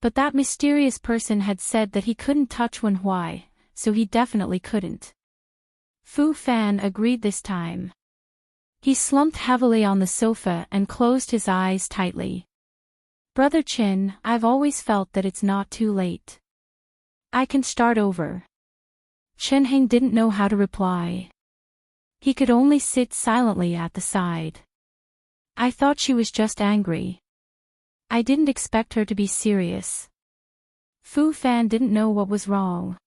But that mysterious person had said that he couldn't touch Wen Huai, so he definitely couldn't. Fu Fan agreed this time. He slumped heavily on the sofa and closed his eyes tightly. Brother Chin, I've always felt that it's not too late. I can start over. Chen Heng didn't know how to reply. He could only sit silently at the side. I thought she was just angry. I didn't expect her to be serious. Fu Fan didn't know what was wrong.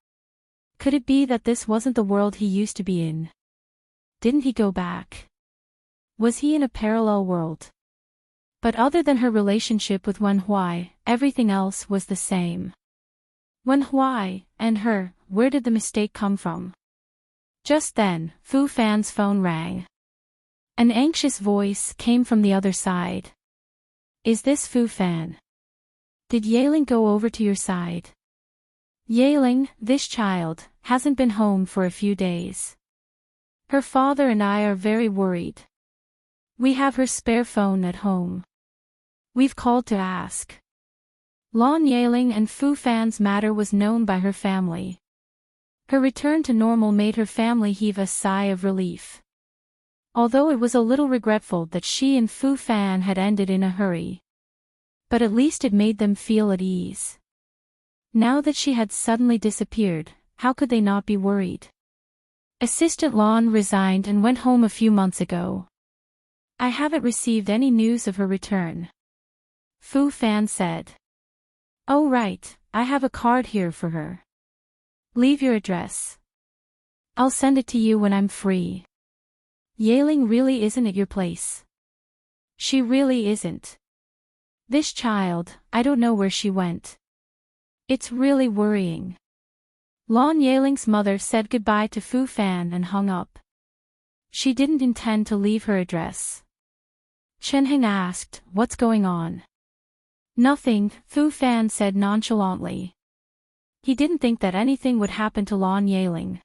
Could it be that this wasn't the world he used to be in? Didn't he go back? Was he in a parallel world? But other than her relationship with Wen Huai, everything else was the same. Wen Huai, and her, where did the mistake come from? Just then, Fu Fan's phone rang. An anxious voice came from the other side. Is this Fu Fan? Did Yeling go over to your side? Yeling, this child, hasn't been home for a few days. Her father and I are very worried. We have her spare phone at home. We've called to ask. Lan Yeling and Fu Fan's matter was known by her family. Her return to normal made her family heave a sigh of relief. Although it was a little regretful that she and Fu Fan had ended in a hurry. But at least it made them feel at ease. Now that she had suddenly disappeared, how could they not be worried? Assistant Lan resigned and went home a few months ago. I haven't received any news of her return. Fu Fan said. Oh right, I have a card here for her. Leave your address. I'll send it to you when I'm free. Yeling really isn't at your place. She really isn't. This child, I don't know where she went. It's really worrying. Lan Yeling's mother said goodbye to Fu Fan and hung up. She didn't intend to leave her address. Chen Heng asked, what's going on? Nothing, Fu Fan said nonchalantly. He didn't think that anything would happen to Lan Yeling.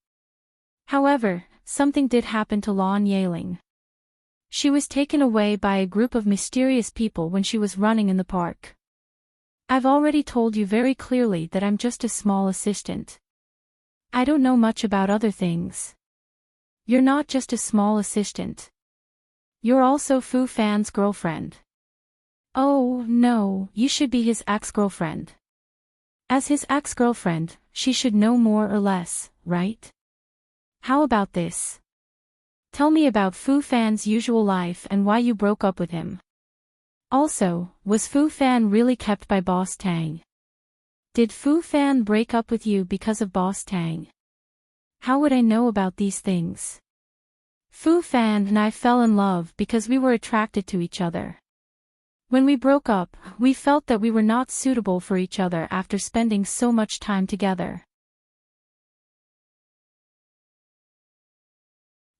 However, something did happen to Lan Yeling. She was taken away by a group of mysterious people when she was running in the park. I've already told you very clearly that I'm just a small assistant. I don't know much about other things. You're not just a small assistant. You're also Fu Fan's girlfriend. Oh, no, you should be his ex-girlfriend. As his ex-girlfriend, she should know more or less, right? How about this? Tell me about Fu Fan's usual life and why you broke up with him. Also, was Fu Fan really kept by Boss Tang? Did Fu Fan break up with you because of Boss Tang? How would I know about these things? Fu Fan and I fell in love because we were attracted to each other. When we broke up, we felt that we were not suitable for each other after spending so much time together.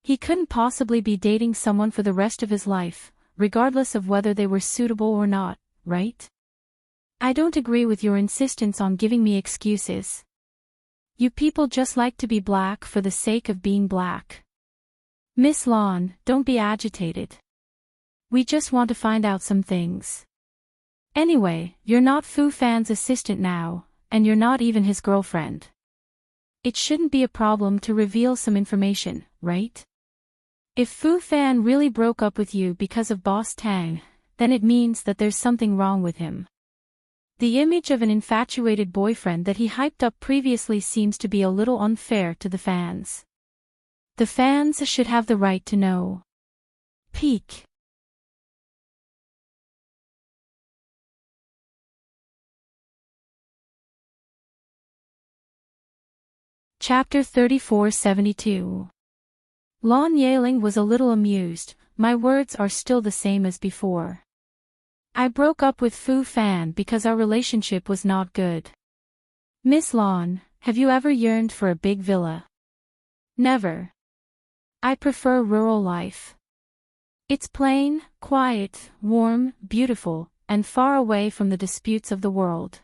He couldn't possibly be dating someone for the rest of his life, regardless of whether they were suitable or not, right? I don't agree with your insistence on giving me excuses. You people just like to be black for the sake of being black. Miss Lan, don't be agitated. We just want to find out some things. Anyway, you're not Fu Fan's assistant now, and you're not even his girlfriend. It shouldn't be a problem to reveal some information, right? If Fu Fan really broke up with you because of Boss Tang, then it means that there's something wrong with him. The image of an infatuated boyfriend that he hyped up previously seems to be a little unfair to the fans. The fans should have the right to know. Peak. Chapter 3472. Lan Yeling was a little amused. My words are still the same as before. I broke up with Fu Fan because our relationship was not good. Miss Lan, have you ever yearned for a big villa? Never. I prefer rural life. It's plain, quiet, warm, beautiful, and far away from the disputes of the world.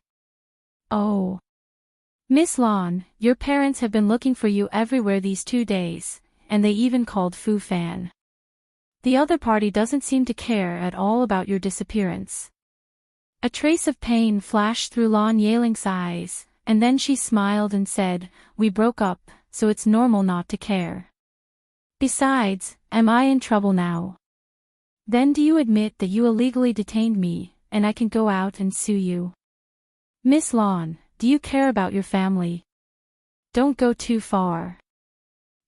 Oh. Miss Lan, your parents have been looking for you everywhere these 2 days, and they even called Fu Fan. The other party doesn't seem to care at all about your disappearance. A trace of pain flashed through Lan Yeling's eyes, and then she smiled and said, we broke up, so it's normal not to care. Besides, am I in trouble now? Then do you admit that you illegally detained me, and I can go out and sue you? Miss Lan, do you care about your family? Don't go too far.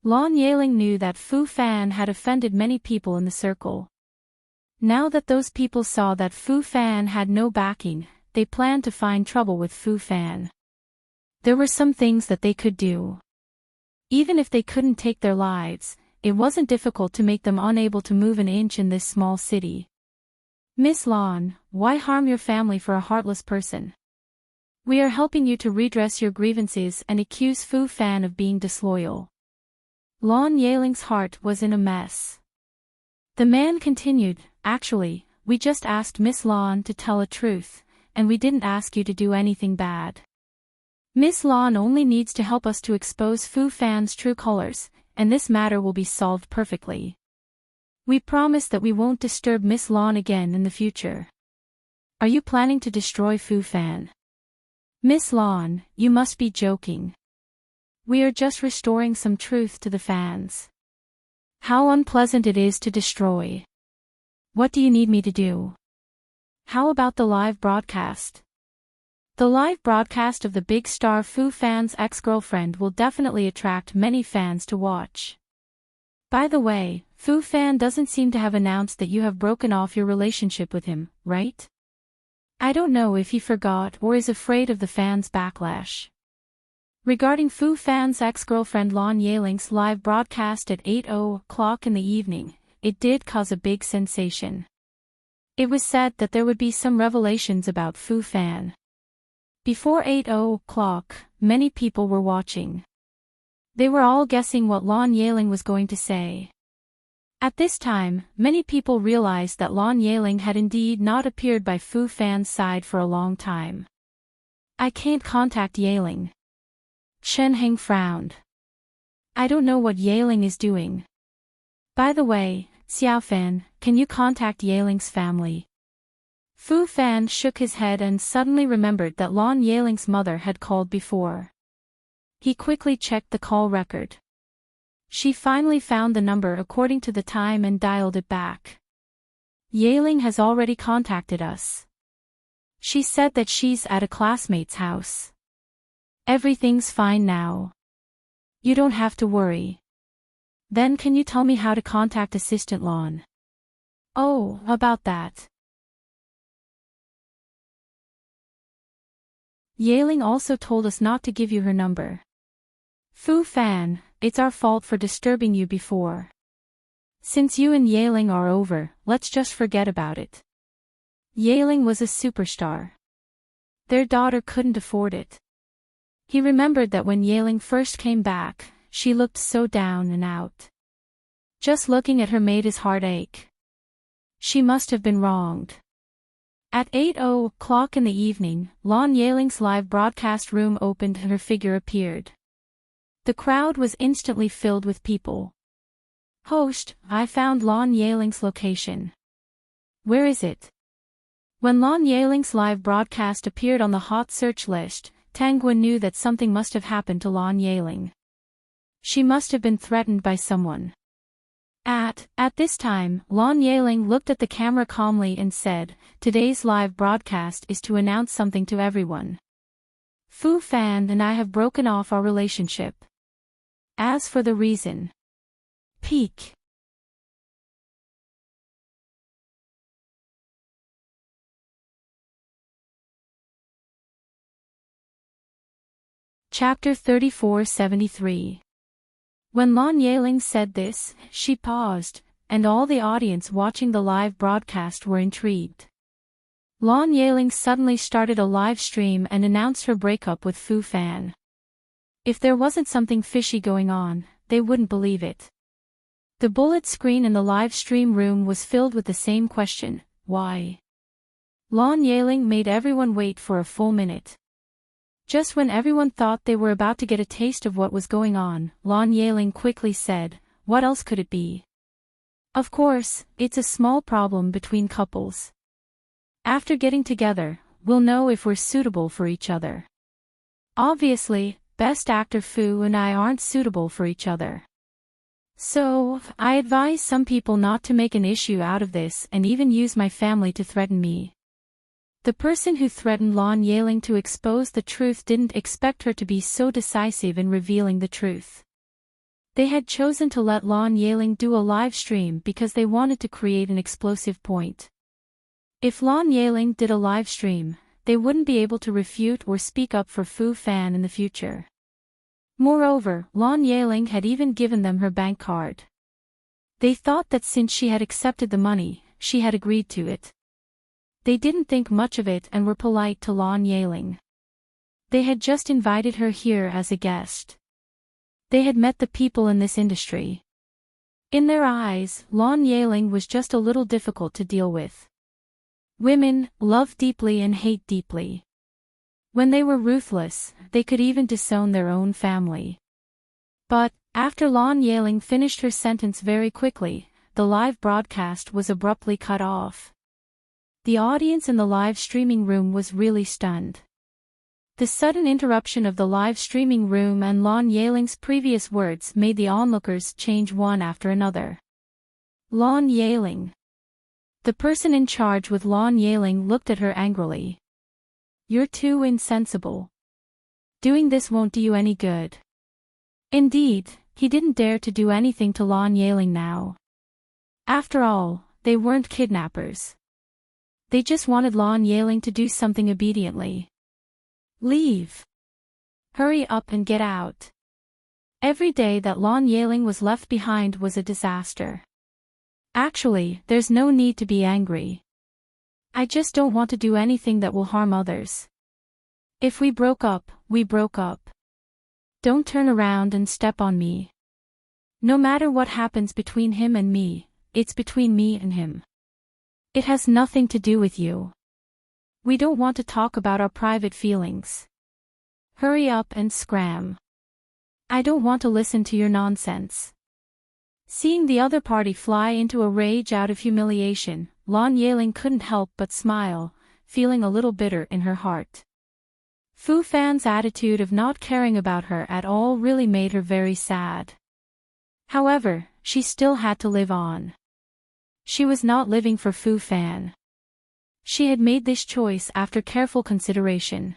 Lan Yeling knew that Fu Fan had offended many people in the circle. Now that those people saw that Fu Fan had no backing, they planned to find trouble with Fu Fan. There were some things that they could do. Even if they couldn't take their lives, it wasn't difficult to make them unable to move an inch in this small city. Miss Lan, why harm your family for a heartless person? We are helping you to redress your grievances and accuse Fu Fan of being disloyal. Lan Yeling's heart was in a mess. The man continued, actually, we just asked Miss Lan to tell a truth, and we didn't ask you to do anything bad. Miss Lan only needs to help us to expose Fu Fan's true colors, and this matter will be solved perfectly. We promise that we won't disturb Miss Lawn again in the future. Are you planning to destroy Fu Fan? Miss Lawn, you must be joking. We are just restoring some truth to the fans. How unpleasant it is to destroy. What do you need me to do? How about the live broadcast? The live broadcast of the big star Fu Fan's ex-girlfriend will definitely attract many fans to watch. By the way, Fu Fan doesn't seem to have announced that you have broken off your relationship with him, right? I don't know if he forgot or is afraid of the fans' backlash. Regarding Fu Fan's ex-girlfriend Lan Yeling's live broadcast at 8:00 in the evening, it did cause a big sensation. It was said that there would be some revelations about Fu Fan. Before 8:00, many people were watching. They were all guessing what Lan Yeling was going to say. At this time, many people realized that Lan Yeling had indeed not appeared by Fu Fan's side for a long time. I can't contact Yeling. Chen Heng frowned. I don't know what Yeling is doing. By the way, Xiao Fan, can you contact Yeling's family? Fu Fan shook his head and suddenly remembered that Lan Yeling's mother had called before. He quickly checked the call record. She finally found the number according to the time and dialed it back. Yeling has already contacted us. She said that she's at a classmate's house. Everything's fine now. You don't have to worry. Then can you tell me how to contact Assistant Lan? Oh, about that. Yeling also told us not to give you her number. Fu Fan, it's our fault for disturbing you before. Since you and Yeling are over, let's just forget about it. Yeling was a superstar. Their daughter couldn't afford it. He remembered that when Yeling first came back, she looked so down and out. Just looking at her made his heart ache. She must have been wronged. At 8:00 in the evening, Lan Yeling's live broadcast room opened and her figure appeared. The crowd was instantly filled with people. Host, I found Lan Yeling's location. Where is it? When Lan Yeling's live broadcast appeared on the hot search list, Tang Guan knew that something must have happened to Lan Yeling. She must have been threatened by someone. At this time, Lan Yeling looked at the camera calmly and said, today's live broadcast is to announce something to everyone. Fu Fan and I have broken off our relationship. As for the reason. Peak. Chapter 3473. When Lan Yeling said this, she paused, and all the audience watching the live broadcast were intrigued. Lan Yeling suddenly started a live stream and announced her breakup with Fu Fan. If there wasn't something fishy going on, they wouldn't believe it. The bullet screen in the live stream room was filled with the same question, why? Lan Yeling made everyone wait for a full minute. Just when everyone thought they were about to get a taste of what was going on, Lan Yeling quickly said, what else could it be? Of course, it's a small problem between couples. After getting together, we'll know if we're suitable for each other. Obviously, Best Actor Fu and I aren't suitable for each other. So, I advise some people not to make an issue out of this and even use my family to threaten me. The person who threatened Lan Yeling to expose the truth didn't expect her to be so decisive in revealing the truth. They had chosen to let Lan Yeling do a live stream because they wanted to create an explosive point. If Lan Yeling did a live stream, they wouldn't be able to refute or speak up for Fu Fan in the future. Moreover, Lan Yeling had even given them her bank card. They thought that since she had accepted the money, she had agreed to it. They didn't think much of it and were polite to Lan Yeling. They had just invited her here as a guest. They had met the people in this industry. In their eyes, Lan Yeling was just a little difficult to deal with. Women love deeply and hate deeply. When they were ruthless, they could even disown their own family. But, After Lon Yaling finished her sentence very quickly, the live broadcast was abruptly cut off. The audience in the live streaming room was really stunned. The sudden interruption of the live streaming room and Lon Yaling's previous words made the onlookers change one after another. Lon Yaling. The person in charge with Lon Yaling looked at her angrily. You're too insensible. Doing this won't do you any good. Indeed, he didn't dare to do anything to Lon Yaling now. After all, they weren't kidnappers. They just wanted Lon Yaling to do something obediently. Leave. Hurry up and get out. Every day that Lon Yaling was left behind was a disaster. Actually, there's no need to be angry. I just don't want to do anything that will harm others. If we broke up, we broke up. Don't turn around and step on me. No matter what happens between him and me, it's between me and him. It has nothing to do with you. We don't want to talk about our private feelings. Hurry up and scram. I don't want to listen to your nonsense. Seeing the other party fly into a rage out of humiliation, Lon Yaling couldn't help but smile, feeling a little bitter in her heart. Fu Fan's attitude of not caring about her at all really made her very sad. However, she still had to live on. She was not living for Fu Fan. She had made this choice after careful consideration.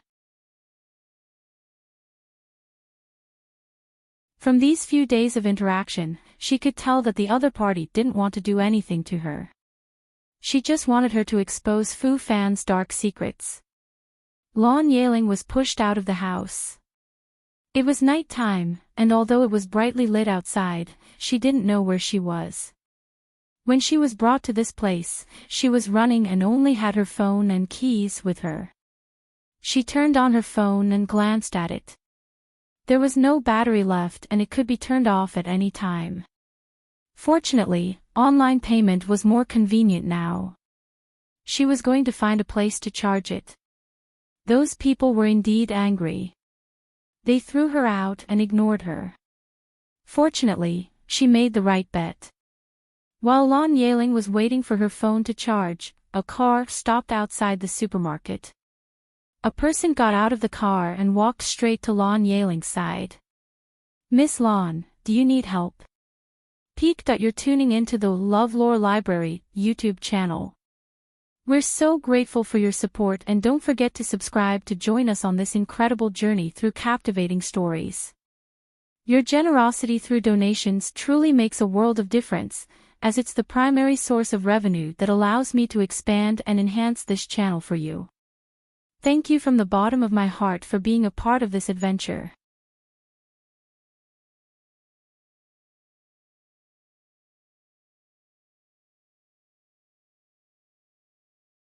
From these few days of interaction, she could tell that the other party didn't want to do anything to her. She just wanted her to expose Fu Fan's dark secrets. Lon Yaling was pushed out of the house. It was night time, and although it was brightly lit outside, she didn't know where she was. When she was brought to this place, she was running and only had her phone and keys with her. She turned on her phone and glanced at it. There was no battery left and it could be turned off at any time. Fortunately, online payment was more convenient now. She was going to find a place to charge it. Those people were indeed angry. They threw her out and ignored her. Fortunately, she made the right bet. While Lon Yaling was waiting for her phone to charge, a car stopped outside the supermarket. A person got out of the car and walked straight to Lon Yaling's side. Miss Lon, do you need help? Peek. You're tuning into the LoveLore Library YouTube channel. We're so grateful for your support and don't forget to subscribe to join us on this incredible journey through captivating stories. Your generosity through donations truly makes a world of difference, as it's the primary source of revenue that allows me to expand and enhance this channel for you. Thank you from the bottom of my heart for being a part of this adventure.